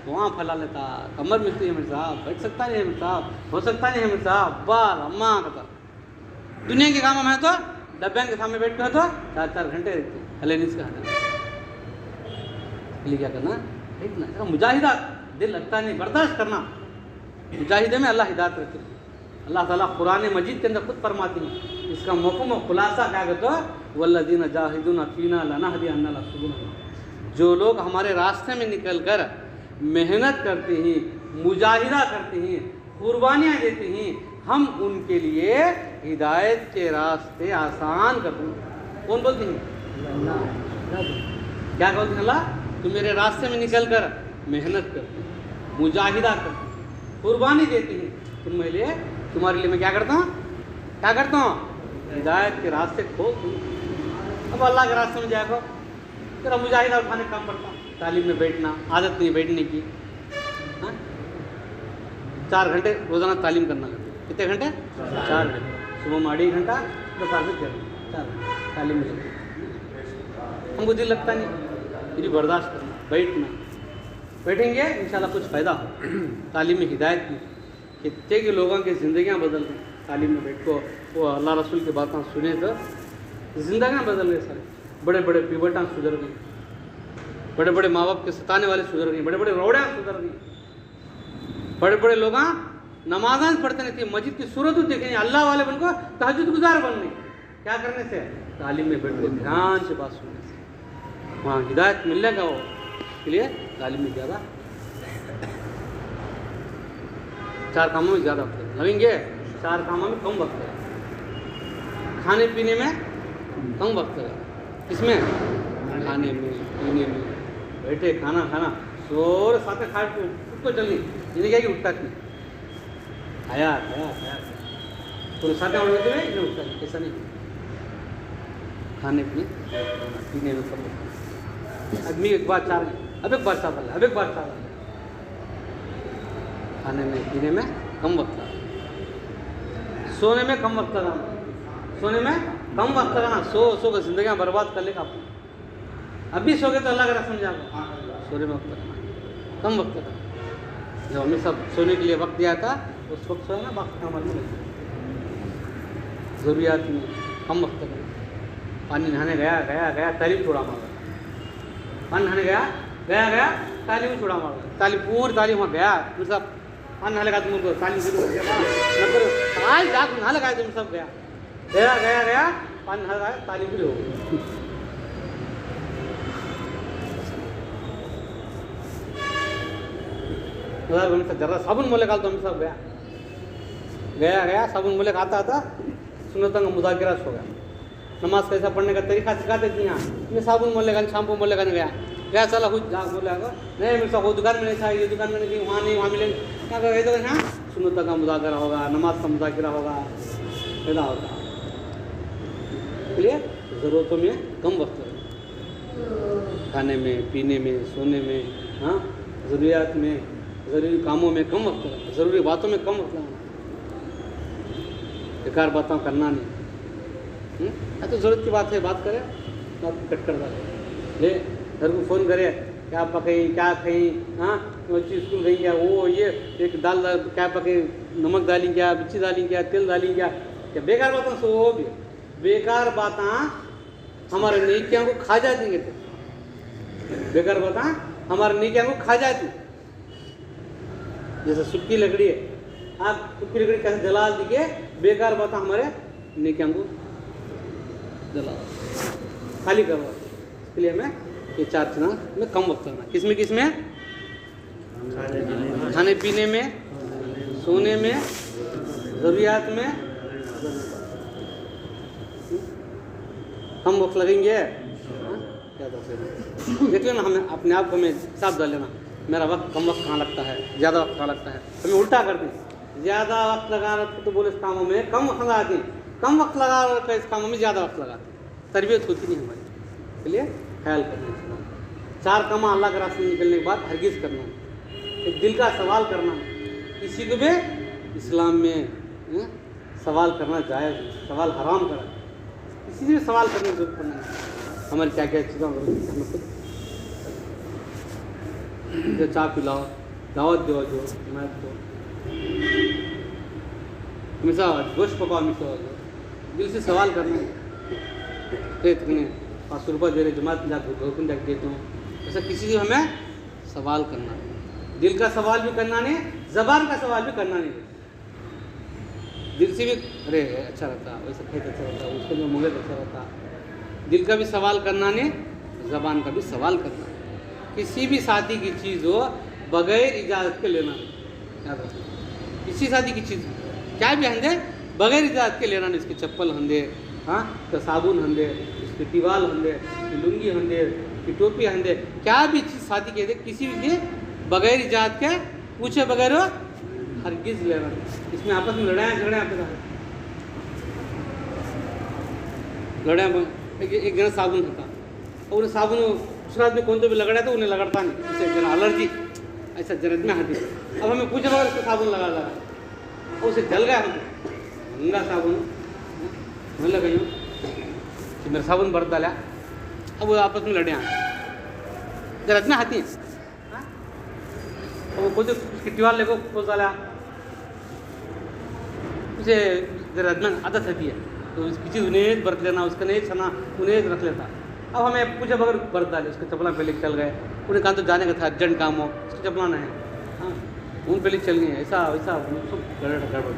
वहाँ फैला लेता। कमर मिलती है मेरे साहब, बैठ सकता नहीं है मेरे साहब, हो सकता नहीं है मेरे साहब, अब्बा अम्मा कहता। दुनिया के काम में तो डब्बे के सामने बैठ कर तो 4 घंटे रहते हले नहीं इसका लिए क्या करना? देखना मुजाहिदा, दिल लगता नहीं, बर्दाश्त करना। मुजाहिदे में अल्लाह हिदायत रखते हैं। अल्लाह ताला कुरान मजीद के अंदर खुद फरमाती है। इसका मफ़हूम खुलासा क्या कहते हो? वल्लज़ीना जाहिदूना फ़ीना लनहदियन्ना सुबुलना। जो लोग हमारे रास्ते में निकल कर मेहनत करते हैं, मुजाहिदा करते हैं, कुर्बानियाँ देते हैं, हम उनके लिए हिदायत के रास्ते आसान करते हैं। कौन बोलते हैं? क्या बोलते हैं? अल्लाह तुम मेरे रास्ते में निकल कर मेहनत करते हैं, मुजाहिदा करते हैं, कुर्बानी देते हैं, तुम्हारे लिए मैं क्या करता हूँ? हिदायत के रास्ते खोल दूँ। अब अल्लाह के रास्ते में जाएगा तेरा मुजाहिदा उठाने कम पड़ता, तालीम में बैठना, आदत नहीं बैठने की। हाँ 4 घंटे रोज़ाना तालीम करना। कितने घंटे? 4 घंटे। सुबह में 2.5 घंटा, दोपहर में 4 घंटा तालीम में लगता। हमको दिल लगता नहीं, फिर बर्दाश्त करना, बैठेंगे इंशाल्लाह कुछ फ़ायदा हो। तालीम में हिदायत में कितने के लोगों की ज़िंदगियाँ बदल गई। तालीम में बैठ को वो अल्लाह रसूल की बातें सुने तो ज़िंदगियाँ बदल गई। सारे बड़े बड़े पिवटां सुधर गई, बड़े बड़े माँ बाप के सताने वाले सुधर गई, बड़े बड़े रोड़ियाँ सुधर गई, बड़े बड़े लोग नमाज़ पढ़ते नहीं थे, मस्जिद की सूरत देखे नहीं, अल्लाह वाले बन को तहज्जुद गुजार बनने। क्या करने से? तालीम में बैठ के ध्यान से बात सुनने से वहाँ हिदायत मिलेगा। वो इसलिए तालीम में ज़्यादा, 4 कामों में ज़्यादा वक्त लगेंगे, 4 कामों में कम वक्त लगेगा। खाने पीने में कम वक्त लगेगा, इसमें खाने में पीने में, बैठे खाना खाना, शोर साथ खा उसको चलनी, इन्हें क्या कि उठता नहीं, खाया खाया खाया तो साथ उठते हुए इन्हें उठता नहीं, ऐसा नहीं। खाने पीने में कम वक्त, आदमी एक बार 4, अब एक बार 4, अब एक बार 4, खाने में पीने में कम वक्त लगा, सोने में कम वक्त लगाना, सोने में कम वक्त लगाना, सो कर जिंदगी बर्बाद कर लेगा आपको। अभी सो गए तो अल्लाह का रस्म जाएगा, सोने में वक्त लगाना, कम वक्त लगाना। जब हमें सब सोने के लिए वक्त दिया था उस वक्त सोए ना, बाकी काम अलग नहीं, ज़रूरियात में कम वक्त लगाना। पानी नहाने गया गया गया तालीम छोड़ा मारा, पानी नहाने गया गया गया तालीम छोड़ा मारा, तालीम पूरी तालीम वहाँ गया, तुम सब पानी नहा लगा, तुम उनको तालीम शुरू हो गया, आज जाकर नहा लगाए, तुम सब गया गया गया गया पानी नहा लगाया, तालीम शुरू हो गई। जरा साबुन मोले का तो हम सब गया गया गया साबुन मोले खाता था, सुन्नतों का मुज़ाकिरा हो गया। नमाज कैसा पढ़ने का तरीका सिखाते थे यहाँ, मैं साबुन मोले का शैम्पू मोले का नहीं गया चला कुछ जा बोले नहीं, मेरे साथ वो दुकान में नहीं था, ये दुकान में नहीं थी, वहाँ नहीं, वहाँ मिलेंगे, क्या करें तो यहाँ सुन्नतों का मुज़ाकिरा होगा, नमाज का मुज़ाकिरा होगा, पैदा होगा। इसलिए ज़रूरतों में कम वक्त लगेगा, खाने में पीने में सोने में, हाँ ज़रूरियात में, ज़रूरी कामों में कम वक्त लगेगा, ज़रूरी बातों में कम वक्त लगाना, बेकार बातों करना नहीं। तो ज़रूरत की बात है, बात करें तो आप कट कर डाले, घर को फ़ोन करे, क्या पकई क्या कहीं, हाँ बच्ची स्कूल गई क्या, वो ये एक दाल क्या पके, नमक डाली क्या, मिर्ची डाली क्या, तेल डाली क्या, बेकार बातें सो वो भी बेकार बातें हमारे नेकियां को खा जाती हैं, बेकार बातें हमारे नेकियां को खा जाती। जैसे सूखी लकड़ी है, आप सूखी लकड़ी कैसे जला दीजिए, बेकार बातें हमारे नेकियां को जला खाली करवा। इसके लिए हमें ये 4 चीज़ों में कम वक्त करना, किसमें किसमें, खाने पीने में, सोने में, ज़रूरियात में कम वक्त लगेंगे। क्या देख लेना, हमें अपने आप को हमें हिसाब डाल लेना, मेरा वक्त कम वक्त कहाँ लगता है, ज़्यादा वक्त कहाँ लगता है। हमें उल्टा करते हैं, ज़्यादा वक्त लगा रहे तो बोले इस कामों में कम वक्त लगाते हैं, कम वक्त लगा रहे इस कामों में ज़्यादा वक्त लगाते हैं, तरबियत होती नहीं हमारी। इसलिए ख्याल करना चाहिए, 4 काम अल्लाह के रास्ते में निकलने के बाद हरगिज़ करना, एक दिल का सवाल करना, किसी को भी इस्लाम में सवाल करना जायज़, सवाल हराम करा, किसी से भी सवाल करने की जरूरत नहीं। हमारी क्या क्या चीज़ें हमें खुद जो चाय पिलाओ, दावत दो, जो मैं तो हमेशा गोश्त पकाओ, हमेशा दिल से सवाल करना है, इतने 500 रुपये दे रहे जमात जाकर देता हूँ, ऐसा किसी से हमें सवाल करना है। दिल का सवाल भी करना नहीं, ज़बान का सवाल भी करना नहीं। दिल से भी अरे अच्छा रहता, वैसा खेत अच्छा रहता, उसके जो मुँह अच्छा रहता, दिल का भी सवाल करना नहीं, ज़बान का भी सवाल करना। किसी भी शादी की चीज़ हो बगैर इजाज़त के लेना नहीं, याद रखना। किसी शादी की चीज़ क्या भी हंदे बगैर इजाज़त के लेना नहीं, इसके चप्पल हंदे, हाँ तो साबुन हंदे, इसके टिवाल हंदे, इसकी लुंगी हंदे, इसकी टोपी हंदे, क्या भी चीज़ शादी के दे किसी भी चीज़ बगैर इजाज़त के पूछे बगैर हो हरगिज़ लेना। इसमें आपस में लड़ाई झगड़े आते हैं, लड़ाई एक जना साबुन था और उन्हें साबुन दूसरा आदमी कौन तो भी लगड़ा तो उन्हें लगड़ता नहीं, उससे जना एलर्जी ऐसा जरद में आती। अब हमें पूछे बगैर उसको साबुन लगा और उसे जल गया, हमें महंगा साबुन मैं लग गई कि मेरा साबुन बरत डाला, अब वो आपस में लड़े आए जरद में आती हैं। वो खुद उसकी टिवाल लेको खोल डाला, उसे जरद में आदत होती है तो उसकी चीज़ उन्हें बरत लेना, उसका नहीं छना उन्हें रख लेता। अब हमें पूछे बगैर बरत डाले, उसके चपला पहले चल गए, उन्हें कहा तो जाने का था अर्जेंट काम हो, उसकी चपला नहीं है, हाँ वो पहले चल गए ऐसा वैसा सब गड़बड़।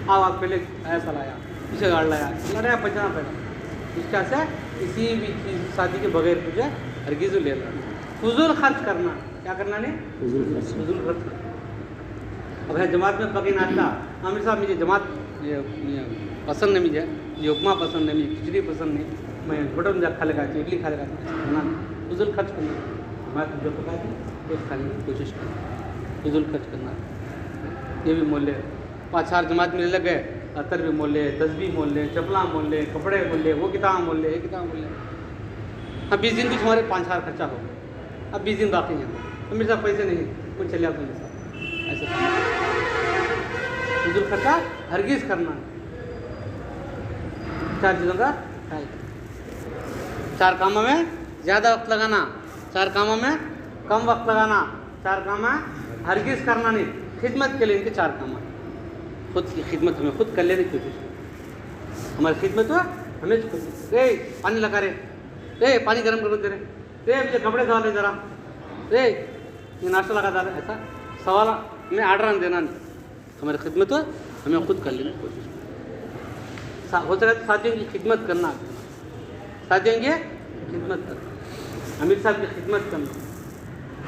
आप पहले ऐसा लाया पीछे गाड़ लाया लड़ाया बचना पड़ा। इसका से किसी भी चीज़ शादी के बगैर तुझे हरगिज़ ले ला। फजूल खर्च करना, क्या करना नहीं, फजूल खर्च करना। अब है जमात में पकी नाश्ता, आमिर साहब मुझे जमात ये पसंद नहीं, मुझे ये उपमा पसंद नहीं, मुझे खिचड़ी पसंद नहीं, मैं बटर जा खा लेगा, इडली खा लेगा, खाना फजूल खर्च करना। मैं जो पका तो खाने की कोशिश करना, फजूल खर्च करना। ये भी मोल ले 5-4 जमात में लग गए, अतर भी मोल ले, तस्बीह मोल ले, चपला मोल ले, कपड़े मोल ले, वो किताब मोल ले, ये किताब मोल ले। अब 20 दिन कुछ हमारे 5-4 खर्चा हो, अब 20 दिन बाकी हैं, तो मेरे साथ पैसे नहीं, कुछ चले आप मेरे साथ, ऐसा फजूल खर्चा हरगिज़ करना। 4 चीज़ों का ख्याल, 4 कामों में ज़्यादा वक्त लगाना, 4 कामों में कम वक्त लगाना, 4 काम हरगिज़ करना नहीं। खिदमत के लिए इनके 4 काम, खुद की खिदमत हमें खुद कर लेने की कोशिश करें। हमारी खिदमत हो हमें खुद, रे पानी लगा रे पानी गर्म कर दे रे मुझे कपड़े धो ले जरा, रे ये नाश्ता लगा दे, ऐसा सवाल में आर्डर देना नहीं। हमारी खिदमत हो हमें खुद कर लेने की कोशिश करें। हो सके तो साथियों की खिदमत करना, साथियों की खिदमत करना, अमीर साहब की खिदमत करना,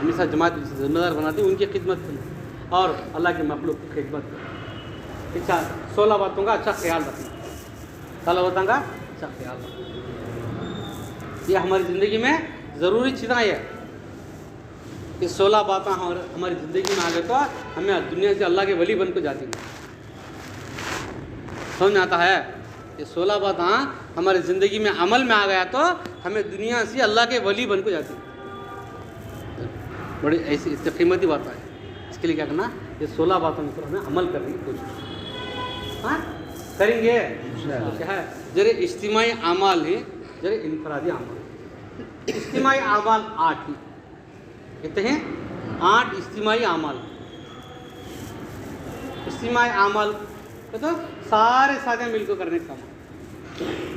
अमीर साहब जमात जिम्मेदार बनाते हैं उनकी खिदमत करना, और अल्लाह के मखलूक की खिदमत करना। अच्छा 16 बातों का अच्छा ख्याल रखना, 16 बातों का अच्छा ख्याल रखना। ये हमारी ज़िंदगी में ज़रूरी चीज़ें है। ये 16 बातें हमारी ज़िंदगी में आ गए तो हमें दुनिया से अल्लाह के वली बन को जाती है। समझ में आता है? ये 16 बातें हमारी ज़िंदगी में अमल में आ गया तो हमें दुनिया से अल्लाह के वली बन को जाती है। बड़ी ऐसी कीमती बात है। इसके लिए क्या करना, ये 16 बातों में हमें अमल करने की कोशिश करेंगे। क्या है, जरे इज्तिमाई आमाल है, जरे इनफरादी आमाल। इज्तिमाई आमाल 8 ही कहते हैं, 8 इज्तिमाई आमाल। इज्तिमाई आमाल का तो सारे साथ मिलकर करने का काम,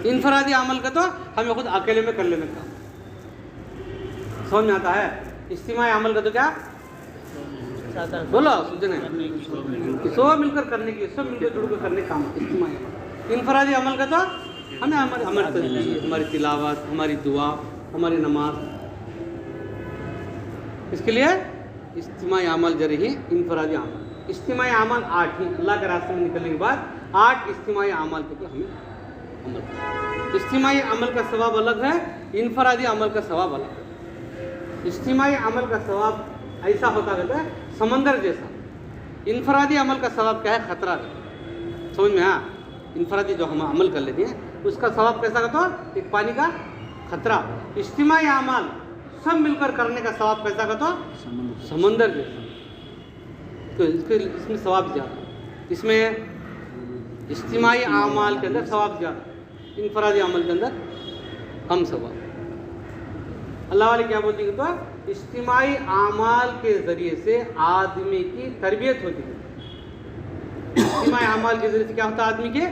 इनफरादी अमल का तो हमें खुद अकेले में कर लेने का काम। समझ में आता है? इज्तिमाई अमल का तो क्या बोलो, सुनते सब मिलकर करने की, सब मिलकर जुड़कर करने का काम इज्तिमाई अमल। इनफरादी अमल का तो हमें हमारी तस्बीह, हमारी तिलावत, हमारी दुआ, हमारी नमाज, इसके लिए इज्तिमाई अमल जरिए ही इनफरादी अमल। इज्तिमाई अमल 8 ही, अल्लाह के रास्ते में निकलने के बाद 8 इज्तिमाई अमल के हमें अमल करना। इज्तिमाई अमल का सवाब अलग है, इनफरादी अमल का सवाब अलग है। इज्तिमाई अमल का सवाब ऐसा होता रहता है समंदर जैसा। इनफरादी अमल का सवाब क्या है, खतरा है। समझ में? हाँ, इनफरादी जो हम अमल कर लेते हैं उसका सवाब कैसा करता है, एक पानी का खतरा। इज्तिमाई अमल सब मिलकर करने का सवाब कैसा करता, समंदर जैसा। तो इसमें सवाब ज़्यादा, इसमें इज्तिमाई अमाल के अंदर सवाब ज़्यादा, इनफरादी अमल के अंदर कम सवाब। अल्लाह वाले क्या बोलते हैं, तो इज्तिमाई अमाल के ज़रिए से आदमी की तरबियत होती है। इज्तिमाई अमाल के ज़रिए से क्या होता है, आदमी के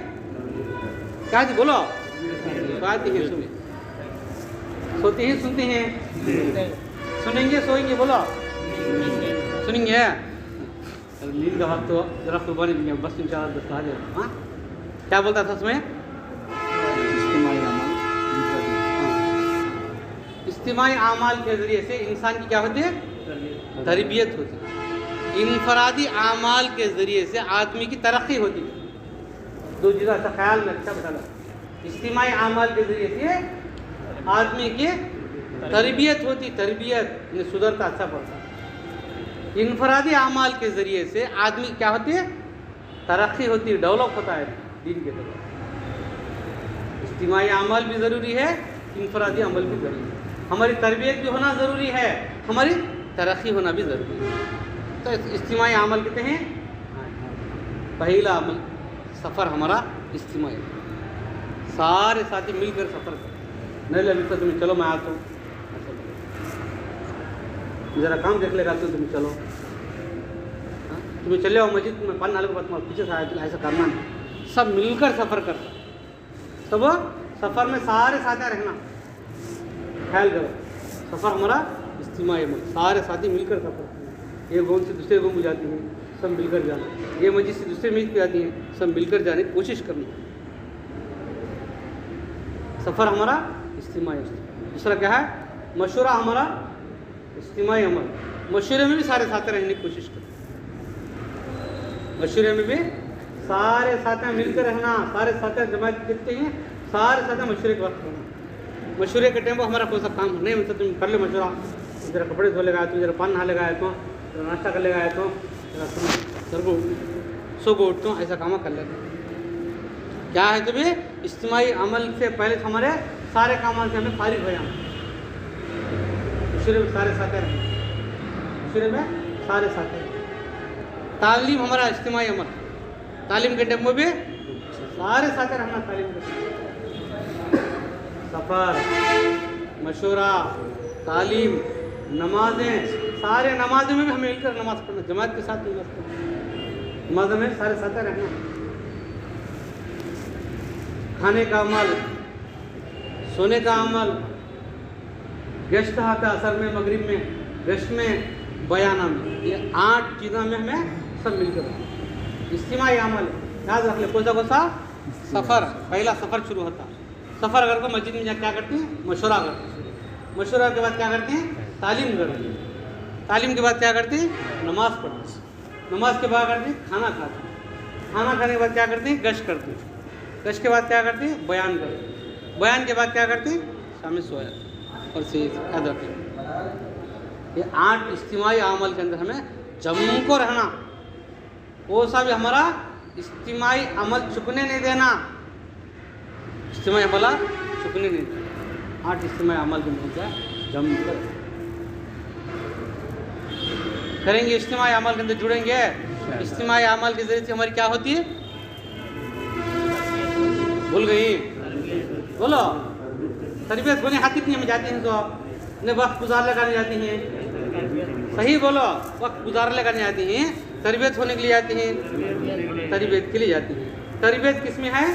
क्या है, बोलो, बात ही सुने, सोते हैं सुनते हैं, सुनेंगे सोएंगे, बोलो सुनेंगे। नींद का वक्त तो जरा कुर्बानी देंगे, बस इंशाअल्लाह 10 आ जाए। हाँ, क्या बोलता था उसमें, इज्तिमाई अमाल के ज़रिए से इंसान की क्या होती है, तरबियत होती है। इनफरादी अमाल के ज़रिए से आदमी की तरक्की होती है। दो चीज़ अच्छा ख्याल में अच्छा बताना। इज्तिमाई अमाल के ज़रिए से आदमी की तरबियत होती, तरबियत सुधरता, अच्छा पड़ता। इनफरादी अमाल के ज़रिए से आदमी क्या होती है, तरक्की होती है, डेवलप होता है दीन के तरफ। इज्तिमाई अमाल भी ज़रूरी है, इनफरादी अमल भी ज़रूरी है। हमारी तरबियत भी होना ज़रूरी है, हमारी तरक्की होना भी ज़रूरी है। तो इज्तिमाई अमल कहते हैं, पहला अमल सफ़र हमारा इज्तिमाई, सारे साथी मिलकर सफ़र करें। नहीं लगता तुम्हें चलो मैं आता हूँ, ज़रा काम देख लेगा तो तुम्हें चलो, तुम्हें चले आओ मस्जिद में पानी नाले के बाद पीछे से आया, ऐसा करना नहीं। सब मिलकर सफ़र करता, सब सफ़र में सारे साथी रहना, ख्याल करो। सफ़र हमारा इज्तिमाई अमल, सारे साथी मिलकर सफ़र, एक गाँव से दूसरे गाँव में जाती है, सब मिलकर जाना। ये मस्जिद से दूसरी मस्जिद पे आती हैं, सब मिलकर जाने की कोशिश करना। सफ़र हमारा इज्तिमाई। दूसरा क्या है? मशवरा हमारा इज्तिमाई अमल। मशवरे में भी सारे साथ रहने की कोशिश करें। मशवरे में भी सारे साथ मिलकर रहना, सारे साथ जमात जितने हैं सारे साथ मशवरे के वक्त रहना। मशवरे के टाइम पर हमारा कोई सा काम नहीं होता, तुम कर ले मशवरा, तुम जरा कपड़े धो लेगा, तुम जरा पान नहा लेगा, तो नाश्ता कर लेगा, तो सर को सो को उठते हो, ऐसा काम कर लेते। क्या है? तो भी इज्तिमाई अमल से पहले हमारे सारे काम से हमें फारिग हो जाना। मशवरे में सारे साथ रहना, मशवरे में सारे साथ रहना। तालीम हमारा इज्तिमाई अमल। तालीम के टाइम में भी सारे साथ रहना। तालीम के सफ़र, मशवरा, तालीम, नमाजें, सारे नमाज़ों में भी हमें मिलकर नमाज़ पढ़ना, जमात के साथ नमाज़ पढ़ना। नमाज़ों में सारे साथ रहना। खाने का अमल, सोने का अमल, गश्त आता असर में, मगरिब में, गश्त में, बयाना में, ये 8 चीज़ों में हमें सब मिलकर इज्तिमाई अमल। याद रख ले। कोसा सफ़र, पहला सफ़र शुरू होता। सफ़र अगर को मस्जिद में जा क्या करती हैं? मशवरा करती हैं। मशवरा के बाद क्या करती हैं? तालीम करती हैं। तालीम के बाद क्या करती हैं? नमाज़ पढ़ती हैं। नमाज के बाद करती हैं खाना खाती हैं। खाना खाने के बाद क्या करती हैं? गश्त करती हैं। गश्त के बाद क्या करती हैं? बयान करती हैं। बयान के बाद क्या करती हैं? शाम में सोया और से याद रखें। ये 8 इज्तिमाई अमल के अंदर हमें जम को रहना। वो सा भी हमारा इज्तिमाई अमल चुकने नहीं देना। इज्तिमाई अमल चुकने नहीं देना। 8 इज्तिमाई अमल के अंदर जम कर करेंगे। इज्तिमाई अमल के अंदर जुड़ेंगे। इज्तिमाई अमल के जरिए से हमारी क्या होती है? भूल गई? बोलो। तरबियत होने हाथी नहीं में जाती हैं, तो ने वक्त गुजार लगाने जाती हैं। सही बोलो। वक्त गुजार लगाने जाती हैं, तरबियत होने के लिए जाती हैं, तरबियत के लिए जाती हैं। तरबियत किस में है?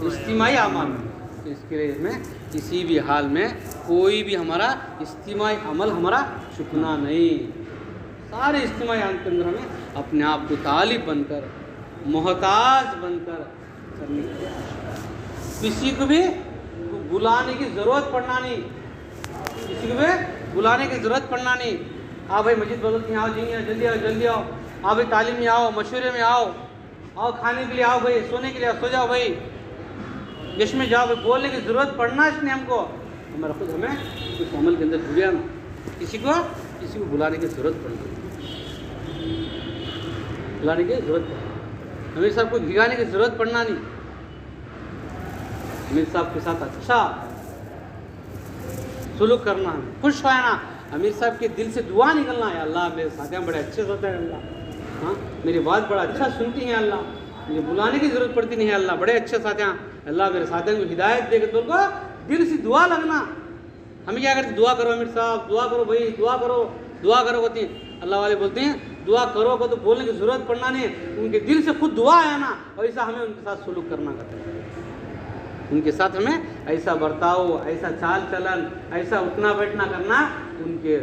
इज्तिमाई अमल। इसके लिए में किसी भी हाल में कोई भी हमारा इज्तिमाई अमल हमारा चुकना नहीं। सारे इज्तिमाई अमल के अंदर हमें अपने आप को तालिब बनकर, मोहताज बनकर करने की। किसी को भी बुलाने की ज़रूरत पड़ना नहीं। किसी को भी बुलाने की ज़रूरत पड़ना नहीं। आओ भाई मस्जिद बदलती हैं, आओ जी, जल्दी आओ, जल्दी आओ। आओ भाई तालीम में आओ, मशवरे में आओ, आओ खाने के लिए आओ भाई, सोने के लिए सो जाओ भाई, जश्न में जाओ भाई। बोलने की ज़रूरत पड़ना इसने हमको। हमारा खुद हमें उस अमल के अंदर जुड़े ना। किसी को बुलाने की ज़रूरत पड़ना, बुलाने की ज़रूरत पड़ना। अमीर साहब को भिगाने की ज़रूरत पड़ना नहीं। अमीर साहब के साथ अच्छा सुलूक करना है, खुश होना। अमीर साहब के दिल से दुआ निकलना है, अल्लाह मेरे साथियाँ बड़े अच्छे होते हैं, अल्लाह हाँ मेरी बात बड़ा अच्छा सुनती हैं, अल्लाह मुझे बुलाने की ज़रूरत पड़ती नहीं है, अल्लाह बड़े अच्छे साथियाँ, अल्लाह मेरे साथियों को हिदायत दे के तो उनको दिल से दुआ लगना। हमें क्या करते? दुआ करो अमीर साहब, दुआ करो भाई, दुआ करो, दुआ करो होती हैं। अल्लाह वाले बोलते हैं दुआ करो को तो बोलने की ज़रूरत पड़ना नहीं, उनके दिल से खुद दुआ आया ना। और ऐसा हमें उनके साथ सुलूक करना करता है। उनके साथ हमें ऐसा बर्ताव, ऐसा चाल चलन, ऐसा उठना बैठना करना, उनके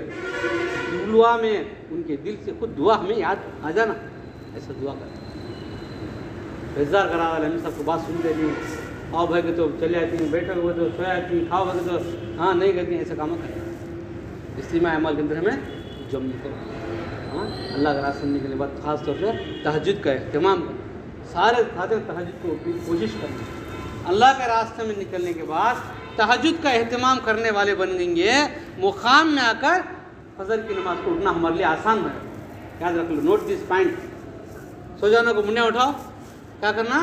दुआ में, उनके दिल से खुद दुआ हमें याद आ जाना। ऐसा दुआ करना, बेजार करा वाले हम सबको बात सुनते नहीं। आओ भाई के तो चले आती हैं, बैठे हुए तो सोया आती हैं, खाओ भाई तो हाँ नहीं करती हैं, ऐसा काम करना। इज्तिमाई अमल के अंदर हमें जम करो। हाँ अल्लाह का रास्ता निकलने के बाद ख़ास तौर से तहज्जुद का अहतमाम करना। सारे खाते तहज्जुद को कोशिश करना। अल्लाह के रास्ते में निकलने के बाद तहज्जुद का अहतमाम करने वाले बन गएंगे। मुकाम में आकर फजर की नमाज को उठना हमारे लिए आसान है। याद रख लो, नोट दिस पॉइंट। सो जाने को मुन्ने उठाओ, क्या करना?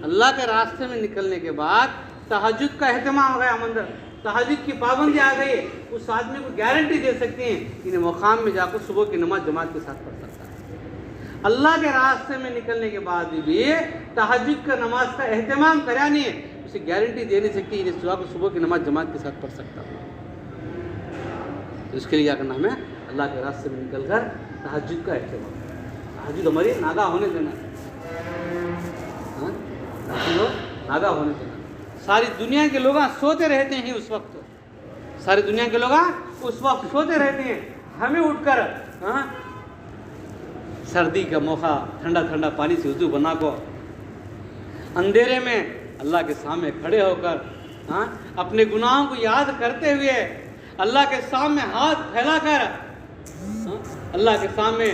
अल्लाह के रास्ते में निकलने के बाद तहज्जुद का अहतमाम हो गया हम अंदर, तहज्जुद की पाबंदी आ गई। उस आदमी को गारंटी दे सकते हैं कि मुकाम में जाकर सुबह की नमाज जमात के साथ पढ़ सकता है। अल्लाह के रास्ते में निकलने के बाद भी तहज्जुद का नमाज का एहतमाम करा नहीं है, उसे गारंटी दे नहीं सकती इस सुबह की नमाज जमात के साथ पढ़ सकता हूँ। तो इसके लिए क्या करना हमें? अल्लाह के रास्ते में निकल कर तहज्जुद का एहतमाम, तहज्जुद हमारी नागा होने देना, नागा होने देना। सारी दुनिया के लोग सोते रहते हैं उस वक्त, सारी दुनिया के लोग उस वक्त सोते रहते हैं। हमें उठकर सर्दी का मौका ठंडा ठंडा पानी से वज़ू बना को अंधेरे में अल्लाह के सामने खड़े होकर हाँ अपने गुनाहों को याद करते हुए अल्लाह के सामने हाथ फैलाकर अल्लाह के सामने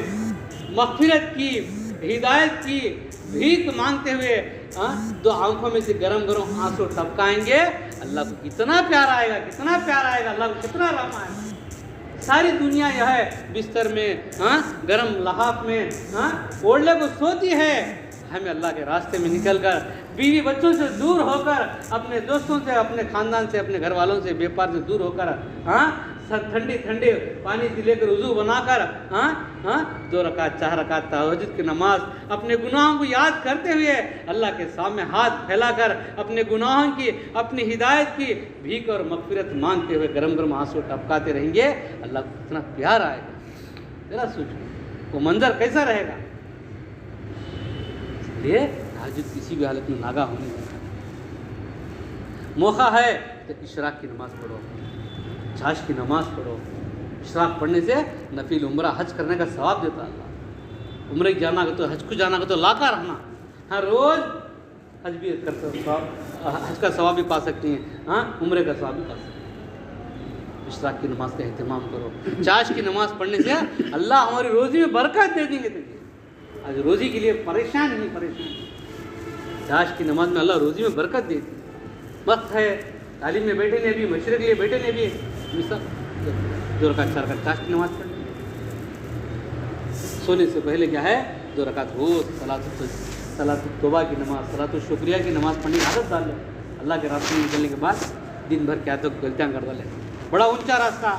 मग़फ़िरत की हिदायत की भीख मांगते हुए दो आंखों में से गरम गरम आंसू टपकाएंगे। अल्लाह को कितना प्यार आएगा, कितना प्यार आएगा, अल्लाह को कितना रहम आएगा। सारी दुनिया यह है बिस्तर में गरम लहाफ में ओढ़ले को सोती है, हमें अल्लाह के रास्ते में निकलकर बीवी बच्चों से दूर होकर अपने दोस्तों से, अपने ख़ानदान से, अपने घर वालों से, व्यापार से दूर होकर ठंडी ठंडे पानी से लेकर वज़ू बनाकर 2 रकात 4 रकात तहज्जुद की नमाज अपने गुनाहों को याद करते हुए अल्लाह के सामने हाथ फैलाकर अपने गुनाहों की, अपनी हिदायत की भीख और मग़फ़िरत मांगते हुए गरम गरम आंसू टपकाते रहेंगे। अल्लाह को कितना प्यार आएगा, ज़रा सोचो वो मंजर कैसा रहेगा। इसलिए तहज्जुद किसी भी हालत में नागा होने देना। मौका है तो इशराक की नमाज़ पढ़ो, छाछ की नमाज़ पढ़ो। इशराक पढ़ने से नफिल उम्रा हज करने का सवाब देता है अल्लाह। उम्र की जाना का तो हज को जाना का तो लाका रहना, हाँ रोज़ हज भी कर सकते, हज का सवाब भी पा सकती हैं, हाँ उम्र का सवाब भी पा सकती हैं। इशराक की नमाज़ का एहतमाम करो। छाछ की नमाज़ पढ़ने से अल्लाह हमारी रोज़ी में बरकत दे देंगे। तुझे आज रोज़ी के लिए परेशान नहीं, परेशान छाछ की नमाज़ में अल्लाह रोज़ी में बरकत दे दी। वक्त है तालीम में बैठे ने भी, मशरक़ लिए बैठे ने भी 2 रकात 4 रकात छाछ की नमाज़ पढ़। सोने से पहले क्या है 2 रकात रोज़ सलातुत तौबा की नमाज़, सलातुत शुक्रिया की नमाज़ पढ़ने की आदत डाल ले। अल्लाह के रास्ते में निकलने के बाद दिन भर क्या तो गलतियाँ कर डाले। बड़ा ऊंचा रास्ता,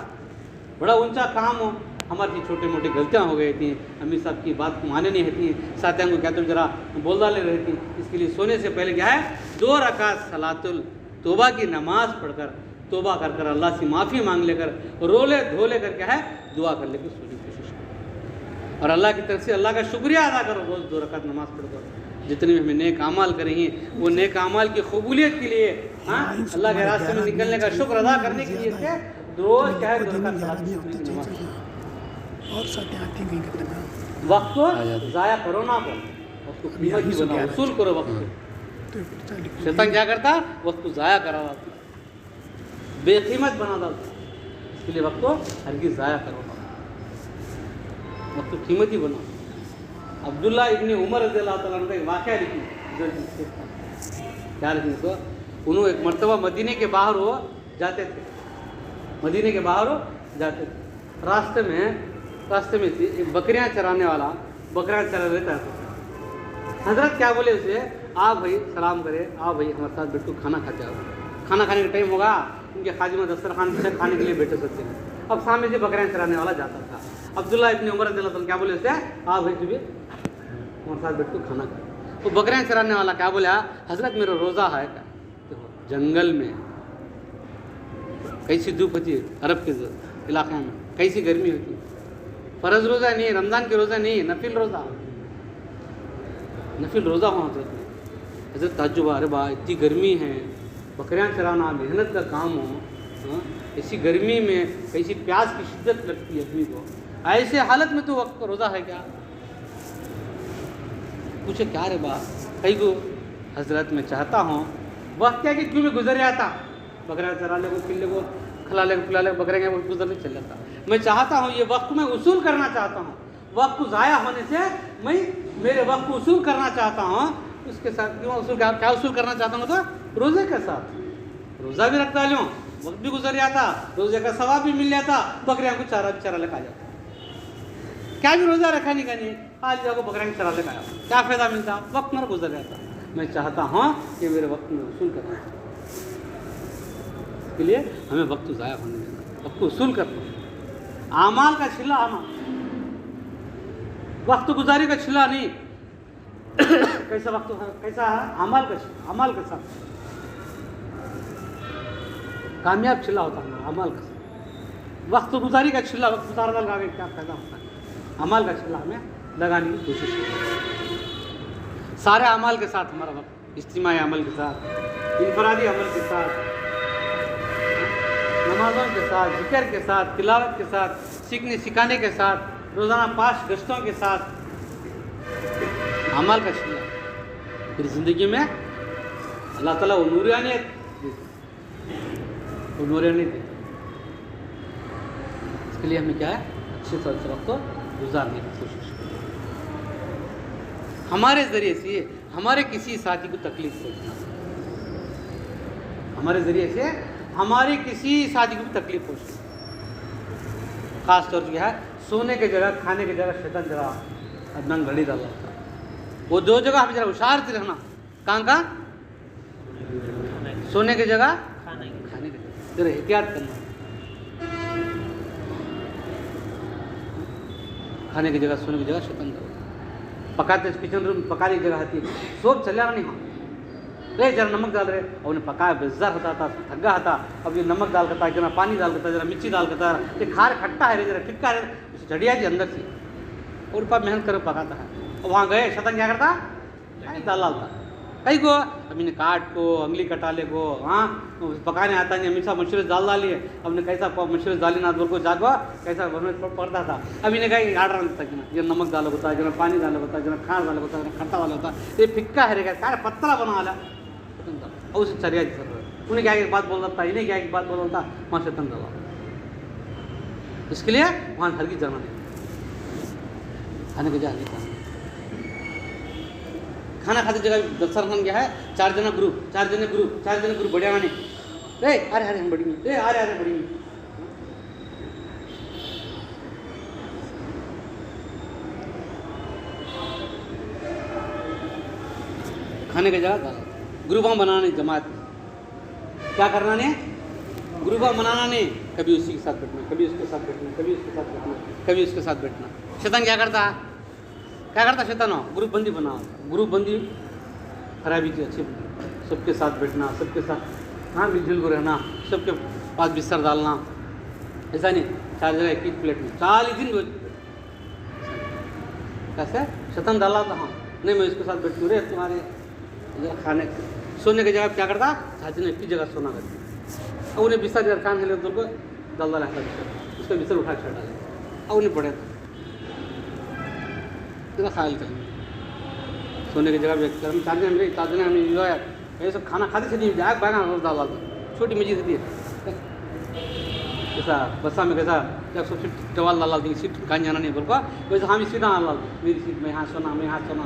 बड़ा ऊंचा काम हो, हमारी छोटी मोटी गलतियाँ हो गई थी, अमीर साहब की बात माने नहीं रहती, साथियों को क्या तुम जरा बोल डाले रहती। इसके लिए सोने से पहले क्या है 2 रकात सलातुल तौबा की नमाज़ पढ़कर तौबा कर कर अल्लाह से माफ़ी मांग लेकर रोले धोले कर क्या है दुआ कर लेकर सोने की कोशिश करो और अल्लाह की तरफ से अल्लाह का शुक्रिया अदा करो। रोज़ 2 रकात नमाज़ पढ़कर जितने भी हमें नेक अमाल करेंगे वो नेक अमाल की कबूलियत के लिए अल्लाह के रास्ते में निकलने का शुक्र अदा करने के लिए रोज़ क्या है 2 रकात नमाज़ वक्त को ज़ाया करो ना, वक्त को कीमती बनाओ, वसूल करो वक्त को। शैतान क्या करता वक्त को ज़ाया करा देता, बेकीमत बना देता। इसके लिए वक्त को हरगिज़ ज़ाया करो, वक्त को कीमती बनाओ। अब्दुल्ला इब्न उमर रज़ियल्लाहु तआला अन्हु का एक वाक़या लिखी, क्या लिखी तो उन्होंने एक मरतबा मदीने के बाहर वो जाते थे, मदीने के बाहर वो जाते थे। रास्ते में एक बकरियाँ चराने वाला बकरियाँ चरा रहता था। हजरत क्या बोले उसे, आप भाई सलाम करे, आप भाई हमारे साथ बैठो खाना खाते आओ। खाना खाने का टाइम होगा, उनके खाजिमा दस्तरखान से खाने के लिए बैठे सकते हैं। अब सामने से बकरियाँ चराने वाला जाता था। अब्दुल्ला इब्न उमर रज़ियल्लाहु अन्हु क्या बोले उसे, आप भाई तुझे हमारे साथ बैठो खाना खा। तो बकरियाँ चराने वाला क्या बोला, हजरत मेरा रोज़ा है क्या। देखो जंगल में कैसी धूप होती है, अरब के इलाके में कैसी गर्मी होती है। फ़र्ज़ रोज़ा नहीं, रमज़ान के रोज़ा नहीं, नफिल रोज़ा हुआ हजरत ताज्जुब, अरे बा इतनी गर्मी है, बकरियाँ चराना मेहनत का काम हो, ऐसी गर्मी में कैसी प्यास की शिद्दत लगती है आदमी को, ऐसे हालत में तो वक्त का रोज़ा है क्या। पूछे क्या रे बा, कहीं को हजरत मैं चाहता हूँ वक्त क्या कि क्यों में गुजर जाता, बकरियाँ चरा ले को किले को खिला ले पिला ले बकरियाँ गुजर नहीं चल जाता। मैं चाहता हूँ ये वक्त में उसूल करना चाहता हूँ, वक्त को ज़ाया होने से मैं मेरे वक्त को उसूल करना चाहता हूँ। उसके साथ क्यों उसूल, क्या उसूल करना चाहता हूँ तो रोज़े के साथ रोज़ा भी रखता लूँ, वक्त भी गुजर जाता, रोज़े का सवाब भी मिल जाता, बकरियाँ को चारा लेकर जाता। क्या भी रोज़ा रखा नहीं करनी, आज जाओ बकरियाँ चरा लेकर आया, क्या फ़ायदा मिलता, वक्त मेरा गुजर जाता। मैं चाहता हूँ कि मेरे वक्त में उसूल करना, इसके लिए हमें वक्त ज़ाया होने देना, वक्त को उसूल करना। आमाल का छिला आना, वक्त गुजारी का छिला नहीं। कैसा वक्त कैसा है, अमल का साथ कामयाब छिला होता है, अमल का साथ। वक्त गुजारी का छिला, वक्त गुजारा लगा के क्या फायदा होता है, अमल का छिला हमें लगाने की कोशिश करें। सारे अमल के साथ हमारा वक्त, इज्तिमाई अमल के साथ, इनफरादी अमल के साथ, नमाज़ों के साथ, जिक्र के साथ, तिलावत के साथ, सीखने सिखाने के साथ, रोज़ाना 5 गश्तों के साथ, अमाल का शिला फिर ज़िंदगी में अल्लाह ताला वो नूरानियत देते, वो नूरानियत देते। इसके लिए हमें क्या है, अच्छे से अच्छे वक्त को गुजारने की कोशिश करें। हमारे ज़रिए से हमारे किसी साथी को तकलीफ पहुँचना, हमारे ज़रिए से हमारे किसी साथी को भी तकलीफ पहुँचना, ख़ास तौर पर क्या है, सोने की जगह खाने की जगह शैतान जरा अपना घड़ी डाला होता है। वो दो जगह हमें जरा होशियार से रहना। कहाँ कहाँ? सोने की जगह खाने की जगह जरा एहतियात करना। खाने की जगह सोने की जगह शैतान डाला, पकाते किचन रूम पकाने की जगह आती है, सब चला नहीं। हाँ रे जरा नमक डाल रहे, और उन्हें पकाया बेजार होता था, थग्गा था, अब ये नमक डाल करता, जरा पानी डाल करता, जरा मिर्ची डाल करता, ये खार खट्टा है रे, जरा फिक्का है, चढ़िया जी अंदर से, और पाप मेहनत कर पकाता है। और वहाँ गए शैतान क्या करता, दाल डालता कहीं को, अब इन्हें काट को अंगली कटा ले को, हाँ पकाने आता नहीं, हमेशा मशरूम दाल डाली है, अब ने कैसा मशरूम डाली ना बोल को जागो कैसा पड़ता था। अब इन्हें कहीं आर्डर आता कि जरा नमक डालो होता है, जरा पानी डालो होता है, जरा खार डालो होता है, जरा खट्टा वाला होता है, ये फिक्का है रे, क्या पत्तला बना ला और उसे चरिया जी सर उन्हें क्या एक बात बोल रहा था, इन्हें क्या एक बात बोल रहा था, वहाँ शैतान डाला। इसके लिए वहाँ हर की जाना नहीं, खाने की जगह खाना खाते जगह दस्तरखान क्या है, चार जने ग्रुप बढ़िया नहीं, अरे अरे हम बड़ी में, अरे बड़ी में, खाने की जगह डाला। ग्रुपा बनाने जमात क्या करना नहीं, ग्रुपा बनाना नहीं, कभी उसी के साथ बैठना, कभी उसके साथ बैठना, कभी उसके साथ बैठना, कभी उसके साथ बैठना। शैतान क्या करता शैतान हो ग्रुप बंदी बनाओ, ग्रुप बंदी खराबी की अच्छी, सबके साथ बैठना, सबके साथ हाँ मिलजुल को रहना, सबके पास बिस्तर डालना, ऐसा नहीं 4 जगह एक ही प्लेट में 40 दिन कैसे शैतान डाला था। हाँ नहीं मैं इसके साथ बैठूँ रे तुम्हारे खाने सोने की जगह क्या करता, छाती ने एक ही जगह सोना करता, और उन्हें बिस्तर जगह कान हेले तो डाल डाला उसका बिस्तर उठा छड़ डाले, और उन्हें पड़े था ख्याल कर सोने की जगह भी चार्जर हमें जो है ये सब खाना खाते थे बैग बैगा रोज डाल डालता, छोटी मजीद थी ऐसा बसा में कैसा जब सब सीट टवाल डाल डालती, सीट कहीं जाना नहीं बोल पा वैसे हम सीट डाल डालते, मेरी सीट में यहाँ सोना, मैं यहाँ सोना।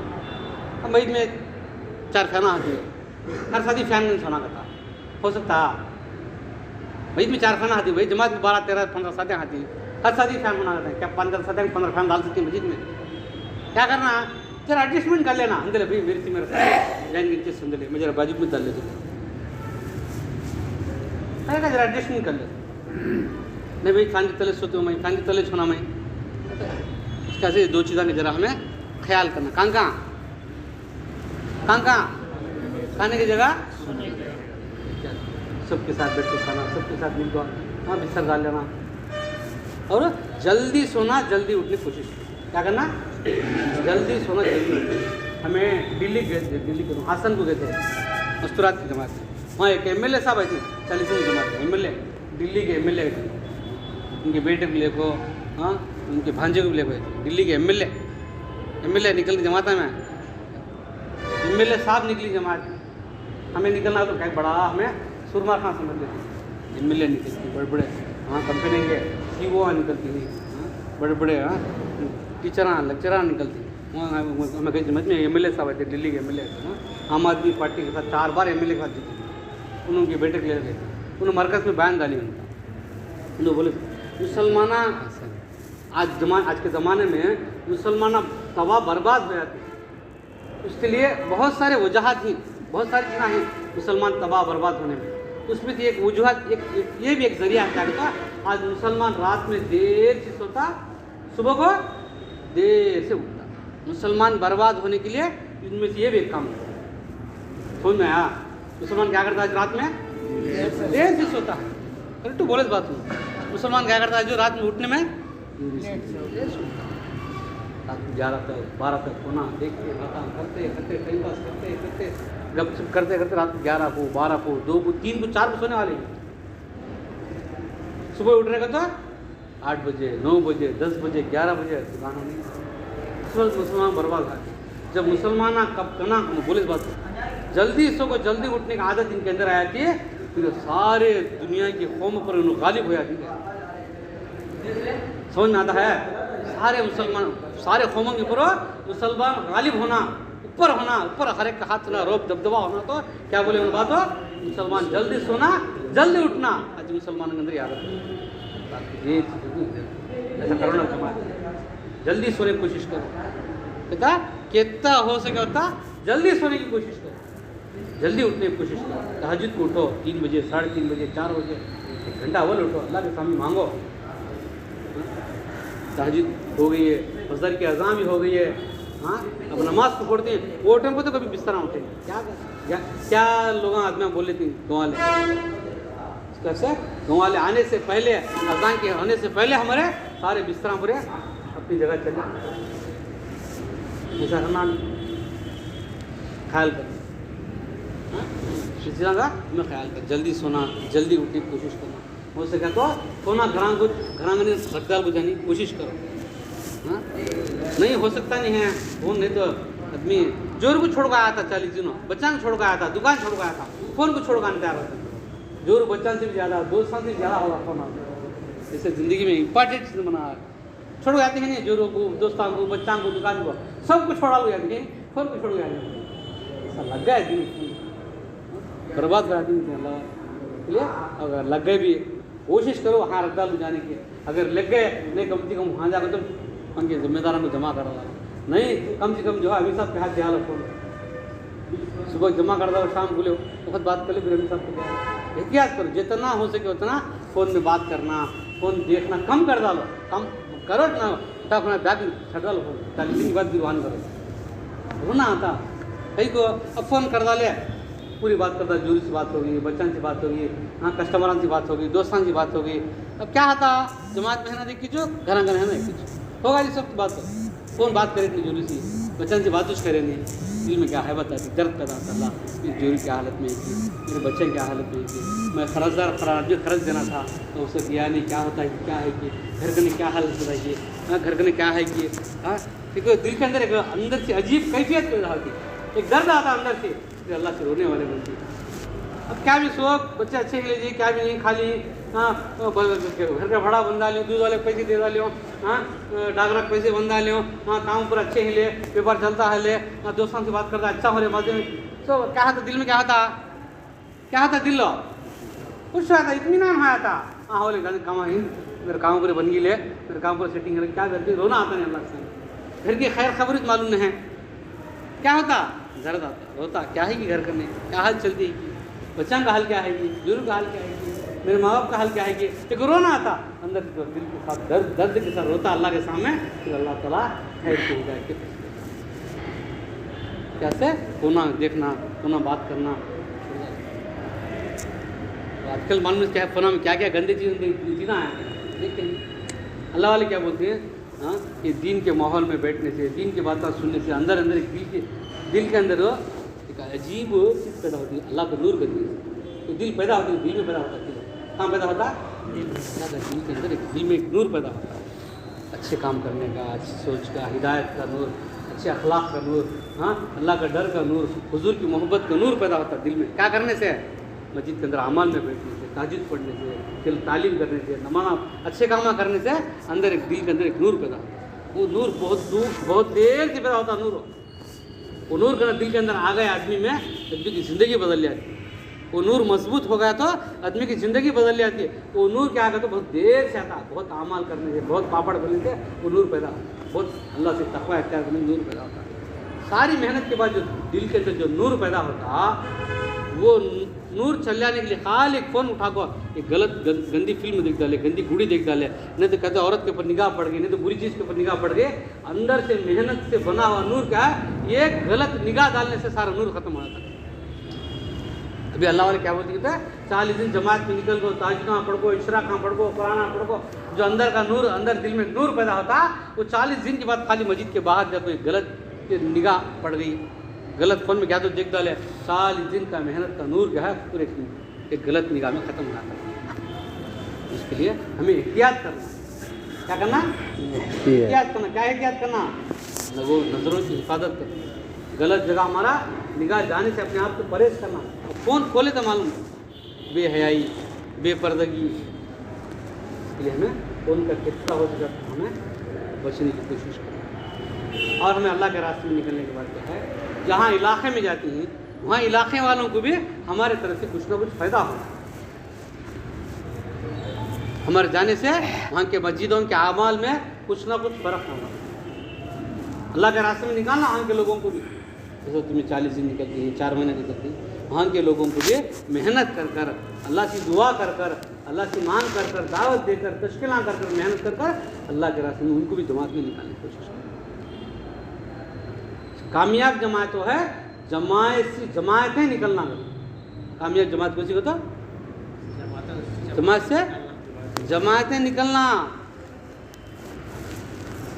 अब मई में 4 फैन आती है, हर शादी फैन नहीं सोना करता हो सकता, मई में 4 फैन आती है भाई, जमात में 12, 13, 15 शादियाँ आती है, हर शादी फैन बना करते हैं, क्या 15 शादियाँ 15 फैन डाल सकते हैं मस्जिद में। क्या करना जरा एडजस्टमेंट कर लेना, अंदर भाई मेरी मेरे जाएंगे नीचे सुन ले, मैं जरा बाजू में डाल ले जरा एडजस्टमेंट कर ले, नहीं भाई फैन के तले सोते हो, मैं फैन के तले छोना मैं, कैसे 2 चीज़ों का जरा हमें ख्याल करना। कहाँ खाने की जगह सबके साथ बैठ के खाना, सबके साथ मिल कर हाँ बिस्तर डाल लेना, और जल्दी सोना जल्दी उठने की कोशिश करना। क्या करना, जल्दी सोना जल्दी उठना। हमें दिल्ली गए थे, दिल्ली के हासन को गए थे मस्तूरात की जमात में, वहाँ एक MLA साहब आए थे 40 जमात के MLA, दिल्ली के MLA थे, उनके बेटे को लेको हाँ उनके भांजे को लेको दिल्ली के MLA निकल के जमात में, MLA साहब निकली जमात, हमें निकलना तो क्या बड़ा हमें सुरमा खां समझ लेते, MLA निकलती बड़े बड़े हाँ कंपनी के CEO निकलती थी, बड़े बड़े हाँ टीचर लेक्चर निकलती, वहाँ हमें कहीं समझ में MLA साहब आए थे, दिल्ली के MLA थे, आम आदमी पार्टी के साथ 4 बार MLA के साथ जीते, उनके बेटे के ले गए, उन्होंने मरकज़ में बयान डाली, उन्होंने बोले मुसलमाना आज के ज़माने में मुसलमान तबाह बर्बाद हो जाते, उसके लिए बहुत सारे वजूहात थी, बहुत सारी चीज़ें हैं मुसलमान तबाह बर्बाद होने में, उसमें थी एक वजूहत, ये भी एक जरिया है क्या, आज मुसलमान रात में देर से सोता, सुबह को देर से उठता, मुसलमान बर्बाद होने के लिए इनमें से ये भी एक काम है। समझ में आया, मुसलमान क्या करता है रात में देर से सोता है, करेक्ट तो बोले बात हूँ, मुसलमान क्या करता है जो रात में उठने में रात में 11 तक 12 तक सोना, देखते करते टाइम पास करते गपशप करते रात में 11 को 12 को 2 को 3 को 4 को सोने वाले, सुबह उठने का तो 8 बजे 9 बजे 10 बजे 11 बजे दुकान होनी, मुसलमान बर्बाद है। जब मुसलमान कब कना बोले इस बात को, जल्दी सो को जल्दी उठने की आदत इनके अंदर आया कि फिर सारे दुनिया की कौम पर उन्हें गालिब हो जाती है। समझ में आता है? सारे मुसलमान सारे कौमों के ऊपर मुसलमान गालिब होना, ऊपर होना, ऊपर हर एक का हाथ ना रोब दबदबा होना। तो क्या बोले उन बात हो, मुसलमान जल्दी सोना जल्दी उठना। आज मुसलमान के अंदर आदत है ये ऐसा करो ना, जमात जल्दी सोने की कोशिश करो। कहता कितना हो सके उतना जल्दी सोने की कोशिश करो, जल्दी उठने की कोशिश करो। तहज्जुद को उठो 3 बजे, 3:30 बजे, 4 बजे, 1 घंटा अव्वल उठो, अल्लाह के सामने मांगो। तहज्जुद हो गई है, फजर की अज़ान भी हो गई है। हाँ, अब नमाज को पढ़ते हैं वो टाइम को तो कभी बिस्तर उठे क्या लोग आदमी बोल लेते हैं गाँव वाले, कैसे गाँव वाले आने से पहले, अज़ान के होने से पहले हमारे सारे बिस्तर पूरे अपनी जगह चले। ऐसा करना ख्याल कर, इस तरह का मैं ख्याल कर, जल्दी सोना जल्दी उठने की कोशिश करना। हो सके तो सोना घरांगने रखदाल बुझाने की कोशिश करो। हाँ, नहीं हो सकता नहीं है फोन, नहीं तो आदमी जोर को छोड़ के आया था 40 दिनों, बच्चा को छोड़ के आया था, दुकान छोड़ के आया था, फोन को छोड़ के आने तैयार होता। जोर बच्चा से भी ज़्यादा, दोस्तों से भी ज़्यादा होगा फोन। जैसे ज़िंदगी में इंपॉर्टेंट चीज़ बना छोड़ जाते हैं नहीं, जोरों को, दोस्तों को, बच्चा को, दुकान को, सबको छोड़ा लो जाते हैं, फोन को छोड़ जाते हैं। ऐसा लग गया दिन बर्बाद करा दिन अल्लाह। अगर लग गए भी कोशिश करो हाँ रद्दा ले जाने की, अगर लग गए नहीं कम से कम वहाँ जाकर तुम उनके जिम्मेदारों को जमा करा ला, नहीं कम से कम जो है अमीर साहब के हाथ दिया लो फोन, सुबह जमा कर दो, शाम को लो बहुत बात कर लो, फिर अमीर साहब को दिया। एहतियात करो, जितना हो सके उतना फ़ोन में बात करना, फ़ोन देखना कम कर डालो, कम करो ना, उठा अपना बैग छट डालो फोन, 40 दिन के बाद गिरवान करो। रोना आता कहीं को अब फ़ोन कर डाले, पूरी बात करता, जूरी से बात होगी, बच्चन से बात होगी, हाँ कस्टमर से बात होगी, दोस्तों से बात होगी। अब क्या आता जमात में है ना, देखी जो घर है ना कुछ होगा जी सब बात हो, कौन बात करे इतनी जूरी सी, बच्चन से बात कुछ करे नहीं, दिल में क्या है बताती, दर्द पैदा होता अल्लाह मेरी जूरी क्या हालत में थी, मेरे बच्चे क्या हालत में थी, मैं खराज देना था तो उसे दिया नहीं, क्या होता है क्या है कि घर करने क्या हालत बताइए, हाँ घर करने क्या है कि हाँ देखो दिल के अंदर एक अंदर से अजीब कैफियत पैदा होती, एक दर्द आता अंदर से, फिर अल्लाह से रोने वाले बनती। अब क्या भी शौक बच्चे अच्छे के लिए क्या भी नहीं, खाली हाँ घर का भाड़ा बंदा लो, दूध वाले पैसे दे डालो, हाँ डागरा पैसे बंदा लो, हाँ काम पर अच्छे ही ले, व्यापार चलता है ले, हाँ दोस्तों से बात करता अच्छा हो रहे मजे में, तो क्या था दिल में क्या था दिल लो खुश आता, इत्मीनान आया था, हाँ हो ले काम ही मेरे काम पूरे बन गई ले, मेरे काम पर सेटिंग कर क्या करती, रोना आता नहीं अल्लाह से, घर की खैर खबर मालूम नहीं है, क्या होता दर्द आता, रोता क्या है कि घर करने क्या हाल चलती है, बच्चा का हाल क्या है कि, बुजुर्ग का हाल क्या है कि, मेरे माँ बाप का हाल क्या है कि, एक रोना आता अंदर से, दिल के साथ दर्द के साथ रोता अल्लाह के सामने, फिर अल्लाह ताला खैर को होगा कि कैसे होना देखना होना बात करना। आजकल मालूम क्या है फोना में क्या क्या गंदी चीज़ जीना है, देखते हैं अल्लाह वाले क्या बोलते हैं, हाँ ये दीन के माहौल में बैठने से, दीन की बातें सुनने से अंदर अंदर एक दिल के अंदर एक अजीब चीज़ पैदा होती है, अल्लाह को नूर करती है, तो दिल पैदा होती है, दिल में पैदा होता है, कहाँ पैदा होता है दिल के अंदर, एक दिल में एक नूर पैदा होता है, अच्छे काम करने का, अच्छी सोच का, हिदायत का नूर, अच्छे अखलाक का नूर, हाँ अल्लाह का डर का नूर, हुजूर की मोहब्बत का नूर पैदा होता है दिल में। क्या करने से? मस्जिद के अंदर अमाल में बैठने से, ताजुद पढ़ने से, दिल तालीम करने से, नमाज अच्छे काम करने से अंदर एक दिल के अंदर एक नूर पैदा होता है। वो नूर बहुत देर से पैदा होता है नूर, वो नूर का दिल के अंदर आ गया आदमी में, आदमी की ज़िंदगी बदल जाती है। वो नूर मजबूत हो गया तो आदमी की ज़िंदगी बदल जाती है। वो नूर क्या आता तो बहुत देर से आता, बहुत अमाल करने से, बहुत पापड़ बनने से वो नूर पैदा होता, बहुत अल्लाह से तक़वा इख्तियार करने से नूर पैदा होता है। सारी मेहनत के बाद जो दिल के अंदर जो नूर पैदा होता, वो नूर चल जाने के लिए खाली एक फ़ोन उठा को एक गंदी फिल्म देख डाले, गंदी गुड़ी देख डाले, नहीं तो कहते औरत के ऊपर निगाह पड़ गई, नहीं तो बुरी चीज़ के ऊपर निगाह पड़ गई। अंदर से मेहनत से बना हुआ नूर क्या है, ये गलत निगाह डालने से सारा नूर खत्म हो जाता है। अभी अल्लाह वाले क्या बोलते हैं, 40 दिन जमात में निकल गो, ताजुद कहाँ पढ़ गो, इशराक कहाँ पढ़ गो, कुरान पढ़ गो, जो अंदर का नूर, अंदर दिल में नूर पैदा होता, वो 40 दिन के बाद खाली मस्जिद के बाहर जब कोई गलत निगाह पड़ गई, गलत फ़ोन में क्या तो देख डाले, 40 दिन का मेहनत का नूर जो है पूरे एक गलत निगाह में ख़त्म हो जाता है। इसके लिए हमें एहतियात करना, क्या करना, एहतियात करना, क्या एहतियात करना, वो नज़रों की हिफाजत करना, गलत जगह हमारा निगाह जाने से अपने आप को परहेज करना। और फ़ोन खोले तो मालूम बेहयाई, बेपर्दगी, इसलिए हमें फ़ोन का कितना हो सके हमें बचने की कोशिश करना। और हमें अल्लाह के रास्ते में निकलने के बाद क्या है, जहाँ इलाके में जाती हैं वहाँ इलाके वालों को भी हमारे तरफ से कुछ ना कुछ फ़ायदा हो। हमारे जाने से वहाँ के मस्जिदों के आमाल में कुछ ना कुछ फ़र्क होगा। अल्लाह के रास्ते में निकालना वहाँ के लोगों को भी, जैसे तुम्हें 40 दिन निकलती है, 4 महीने निकलती है, वहाँ के लोगों को भी मेहनत कर कर, अल्लाह की दुआ कर कर, अल्लाह की मान कर कर, दावत देकर, तश्कीलां कर कर, मेहनत कर कर अल्लाह के रास्ते में उनको भी जमात में निकालने की कोशिश करें। कामयाब जमात तो है जमायतें निकलना है। कामयाब जमात कौन सी होता? जमात से जमायतें निकलना।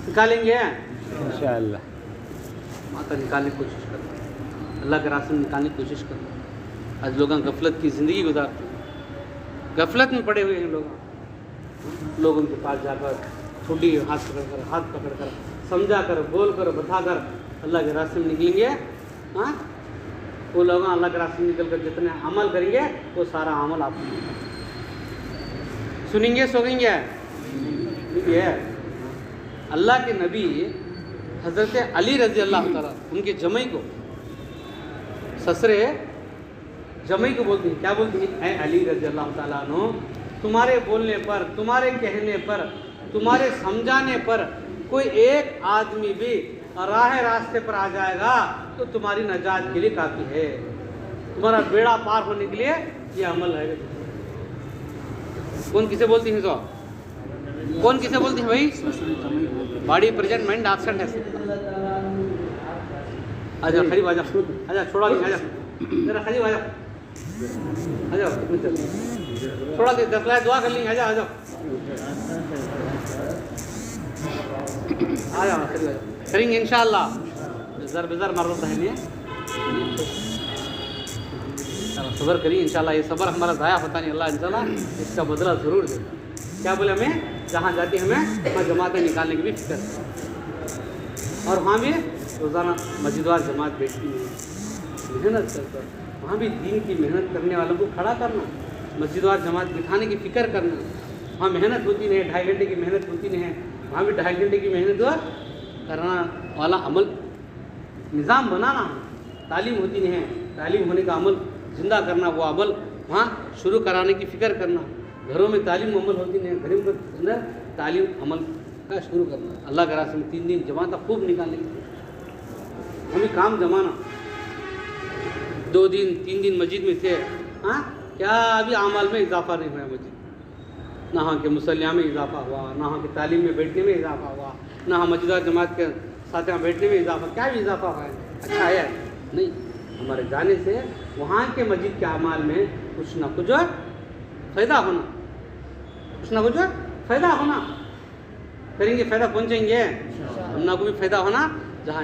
निकालेंगे इंशाअल्लाह। माता निकालने की कोशिश करना, अल्लाह के रास्ते में निकालने की कोशिश करना। आज लोग गफलत की ज़िंदगी गुजारते हैं, गफलत में पड़े हुए हैं लोग। लोगों के पास जाकर छोटी हाथ पकड़ कर समझा कर, बोल कर, बता कर अल्लाह के रास्ते में निकलेंगे। हाँ, वो लोग अल्लाह के रास्ते में निकल कर जितने अमल करेंगे वो सारा अमल आप सुनेंगे, सोएंगे। ये अल्लाह के नबी हज़रत अली रज़ी अल्लाह ताला उनके जमई को, ससरे जमई को बोलती हैं, क्या बोलती हैं? ऐ अली रज़ी अल्लाह ताला अन्हु, तुम्हारे बोलने पर, तुम्हारे कहने पर, तुम्हारे समझाने पर कोई एक आदमी भी राह रास्ते पर आ जाएगा तो तुम्हारी नजात के लिए काफ़ी है। तुम्हारा बेड़ा पार होने के लिए ये अमल है। कौन किसे बोलती है? तो कौन किसे बोलती है भाई? बॉडी प्रेजेंट माइंड एब्सेंट है। आजा करीब आजा, आजा छोड़ा नहीं, आजा जरा करीब आजा, आजा थोड़ा देर 10 लाख दुआ कर लेंगे। आजा आजा आजा करीब आजा, करेंगे इंशाअल्लाह। ज़र बेज़र मर्द है, सब्र करिए इंशाअल्लाह। ये सब्र हमारा ज़ाया होता नहीं, अल्लाह इंशाअल्लाह इसका बदला ज़रूर देगा। क्या बोले? हमें जहाँ जाती हमें वहाँ जमातें निकालने की भी फिक्र है। और वहाँ भी रोज़ाना मस्जिदवार जमात बैठती है, मेहनत करकर वहाँ भी दीन की मेहनत करने वालों को खड़ा करना, मस्जिदवार जमात बिठाने की फ़िक्र करना। वहाँ मेहनत होती नहीं है, 2.5 घंटे की मेहनत होती नहीं है, वहाँ भी 2.5 घंटे की मेहनत करना वाला अमल निज़ाम बनाना। तालीम होती नहीं है, तालीम होने का अमल ज़िंदा करना, वो अमल वहाँ शुरू कराने की फ़िक्र करना। घरों में तालीम अमल होती नहीं है, घरों के अंदर तालीम अमल का शुरू करना। अल्लाह के रास्ते में 3 दिन जमात खूब निकालने की कोशिश, हमें काम जमाना। 2 दिन 3 दिन मस्जिद में थे, हाँ क्या अभी अमाल में इजाफा नहीं हुआ मस्जिद, ना वहाँ के मुसल्लिया में इजाफा हुआ, ना वहाँ के तालीम में बैठने में इजाफा हुआ, ना हम मस्जिद जमात के साथ यहाँ बैठने में इजाफा, क्या भी इजाफा हुआ है? अच्छा है नहीं। हमारे जाने से वहाँ के मस्जिद के अमाल में कुछ ना कुछ फ़ायदा होना, कुछ ना कुछ फ़ायदा होना। करेंगे फ़ायदा पहुँचेंगे, हमना को भी फ़ायदा होना। जहाँ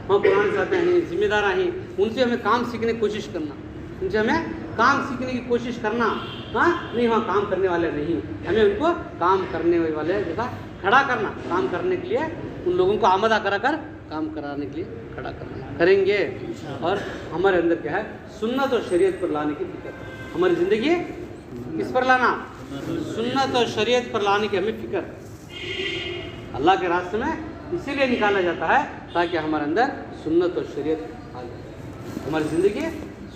वहाँ पुराने साथी हैं, जिम्मेदार हैं, उनसे हमें काम सीखने की कोशिश करना, उनसे हमें काम सीखने की कोशिश करना। हाँ नहीं, वहाँ काम करने वाले नहीं, हमें उनको काम करने वाले जैसा खड़ा करना, काम करने के लिए उन लोगों को आमदा करा कर काम कराने के लिए खड़ा करना। करेंगे और हमारे अंदर क्या है? सुन्नत और शरीयत पर लाने की फिक्र। हमारी ज़िंदगी किस पर लाना? सुन्नत और शरीयत पर लाने की हमें फिक्र। अल्लाह के रास्ते में इसीलिए निकाला जाता है ताकि हमारे अंदर सुन्नत और शरीयत आ जाए, हमारी ज़िंदगी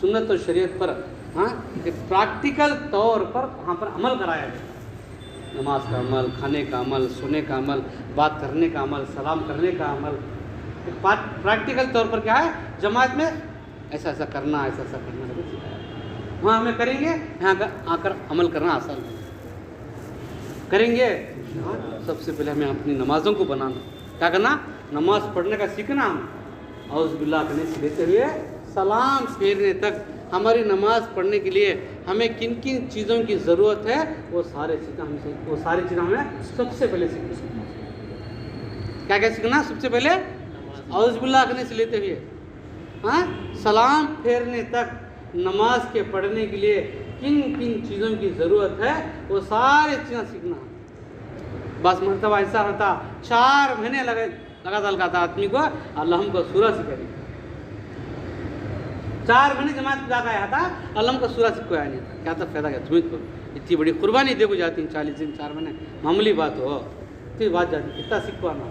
सुन्नत और शरीयत पर, हाँ एक प्रैक्टिकल तौर पर वहाँ पर अमल कराया जाए। नमाज का अमल, खाने का अमल, सोने का अमल, बात करने का अमल, सलाम करने का अमल, प्रैक्टिकल तौर पर क्या है? जमात में ऐसा ऐसा करना, ऐसा ऐसा करना है, वहाँ हमें करेंगे, यहाँ आकर अमल करना आसान है। करेंगे हाँ, सबसे पहले हमें अपनी नमाज़ों को बनाना, क्या करना? नमाज पढ़ने का सीखना। हम औज़ बिल्लाह करने से लेते हुए सलाम फेरने तक हमारी नमाज पढ़ने के लिए हमें किन किन चीज़ों की ज़रूरत है, वो सारी चीज़ें हमें सबसे पहले सीखना। क्या क्या सीखना? सबसे पहले औज़ बिल्लाह करने से लेते हुए हाँ सलाम फेरने तक नमाज के पढ़ने के लिए किन किन चीज़ों की ज़रूरत है, वो सारी चीज़ें सीखना। बस मरतबा ऐसा होता 4 महीने लगे लगाता आदमी को अल्लाह हमको सूरह सिखाई 4 महीने जमात में जाकर आया था, अल्लाह हमको सूरह सिखाया नहीं था। क्या था फायदा, क्या तुम्हें को इतनी बड़ी कुर्बानी देखो जाती 40 दिन 4 महीने मामूली बात हो, इतनी बात जाती, कितना सिखवाना,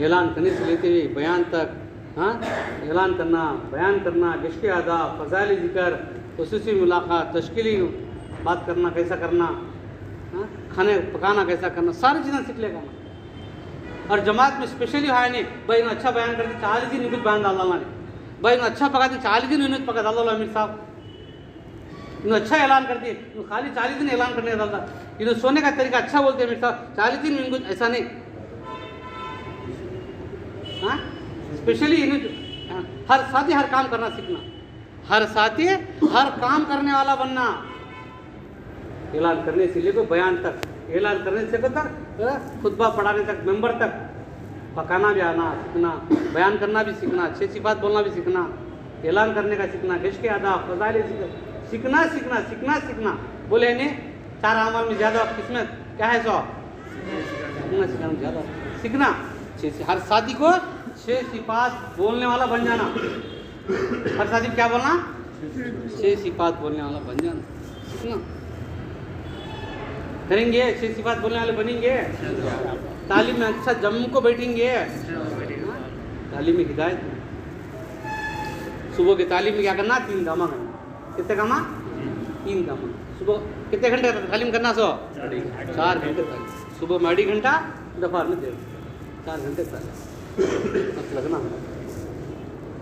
ऐलान करने से लेते हुए बयान तक, हाँ, ऐलान करना, बयान करना, किसके आदाब, फ़ज़ाइल ज़िक्र, खुसूसी मुलाकात, तश्कीली बात करना कैसा करना, हाँ, खाने पकाना कैसा करना, सारी चीज़ें सीख लेगा ना। और जमात में स्पेशली है नहीं भाई इन्हें अच्छा बयान करते 40 दिन कुछ बयान डाल डालना नहीं, भाई इन्हें अच्छा पकाते 40 दिन इन्हें पका डाल डालो अमीर साहब, इन्हें अच्छा ऐलान करती है खाली 40 दिन ऐलान करने डालता, इन्हें सोने का तरीका अच्छा बोलते हैं अमीर साहब 40 दिन इनको ऐसा नहीं, हाँ, स्पेशली इन्हें हर साथी हर काम करना सीखना, हर साथी हर काम करने वाला बनना, ऐलान करने से लेकर बयान तक, ऐलान करने से तक खुतबा पढ़ाने तक, मेंबर तक, पकाना भी आना सीखना, बयान करना भी सीखना, अच्छी अच्छी बात बोलना भी सीखना, ऐलान करने का सीखना, किश के आदाब, फ़ज़ाइल सीखना सीखना सीखना सीखना। बोले नहीं 4 अमाल में ज़्यादा किस्मत क्या है, 100 सीखना सीखना ज़्यादा सीखना। हर साथी को 6 सिफात बोलने वाला बन जाना, हर साथी को क्या बोलना, 6 सिफात बोलने वाला बन जाना सीखना। करेंगे 6 सिफात बोलने वाले बनेंगे, तालीम में अच्छा जम को बैठेंगे, तालीम में हिदायत, सुबह की तालीम में क्या करना, 3 कामा करना, कितने कामा, 3 कामा। सुबह कितने घंटे तालीम करना, 4 घंटे तालीम, सुबह में 2.5 घंटा, दोपहर में 4 घंटे तालीम मत लगना।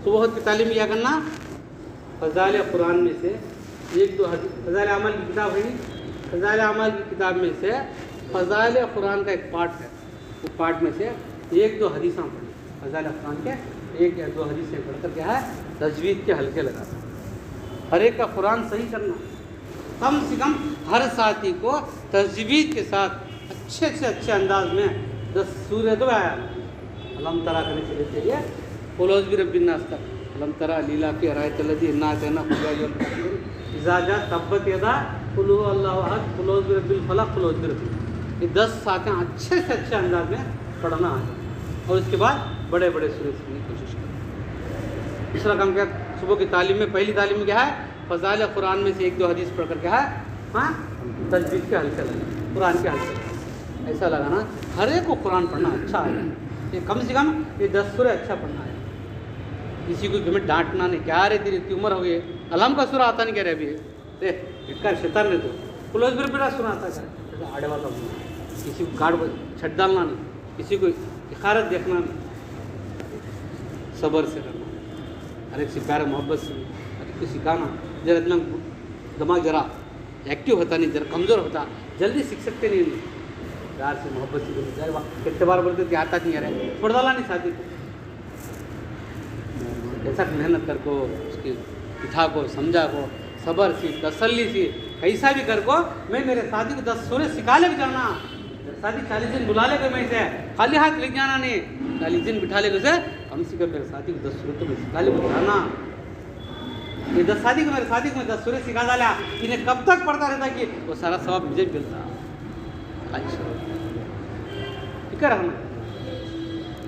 सुबह की तालीम में क्या करना, फ़ज़ाइल कुरान में से 1-2 फ़ज़ाइल अमल की किताब है, फ़ज़ाइल अमल की किताब में से फ़ज़ाइल कुरान का एक पार्ट है, वो पार्ट में से 1-2 हदीसें पढ़ी, फ़ज़ाइल कुरान के 1 या 2 हदीसें पढ़कर क्या है, तजवीद के हल्के लगाना, हर एक का कुरान सही करना, कम से कम हर साथी को तजवीद के साथ अच्छे से अच्छे अंदाज में 10 सूरह तो आया अलम तरा करने से लेते लिए क़ुल भी रब्बिन नास तक, अलम तरा लीला की रायतल्लज़ी इन्ना अतैना इज़ाजा तब्बत यदा क़ुल हुवल्लाहु अहद क़ुल भी रब्बिल फलक क़ुल भी रब्बिल, ये 10 साथें अच्छे से अच्छे अंदाज में पढ़ना है, और उसके बाद बड़े बड़े सूरह सीखने की कोशिश करें। दूसरा काम क्या, सुबह की तालीम में पहली तालीम में क्या है, फ़ज़ाइल कुरान में से 1-2 हदीस पढ़कर क्या है, हाँ, तजवीद के हल्के लगाना, कुरान के हल्के ऐसा लगाना, हर एक को कुरान पढ़ना अच्छा है, ये कम से कम ये 10 सूरह अच्छा पढ़ना है। किसी को हमें डांटना नहीं, क्या रे तेरी इतनी उम्र हो गई, अलम का सूरह आता नहीं कह रहे अभी, इतना शैतान ने तो क्लोज भी मेरा सुना आता है, आड़े वाला बोलना, किसी को गाड़ छट डालना नहीं, किसी को इखारत देखना नहीं, सब्र से करना, हर एक से प्यार मोहब्बत से, हर एक को सिखाना। जरा इतना दिमाग जरा एक्टिव होता नहीं, जरा कमज़ोर होता, जल्दी सीख सकते नहीं, प्यार से मोहब्बत से बोलते जाए, कितने बार बोलते कि आता नहीं है, छोड़ डाला नहीं साथी को, ऐसा मेहनत कर को, उसकी पिठा को समझा को, सब्र सी, तसल्ली सी, कैसा भी कर को, मैं मेरे साथी को 10 सूरह सिखा ले जाना, साथी 40 दिन बुला लेगा, मैं से खाली हाथ ले जाना नहीं, 40 दिन बिठा लेगा उसे, कम से कम मेरे साथी को 10 सूरह तो मैं सिखा ले बुलाना, ये 10 साथी को मेरे साथी को मैं 10 सूरह सिखा डाला, इन्हें कब तक पढ़ता रहता कि वो सारा सवाब मुझे मिलता। अच्छा ठीक है, रहना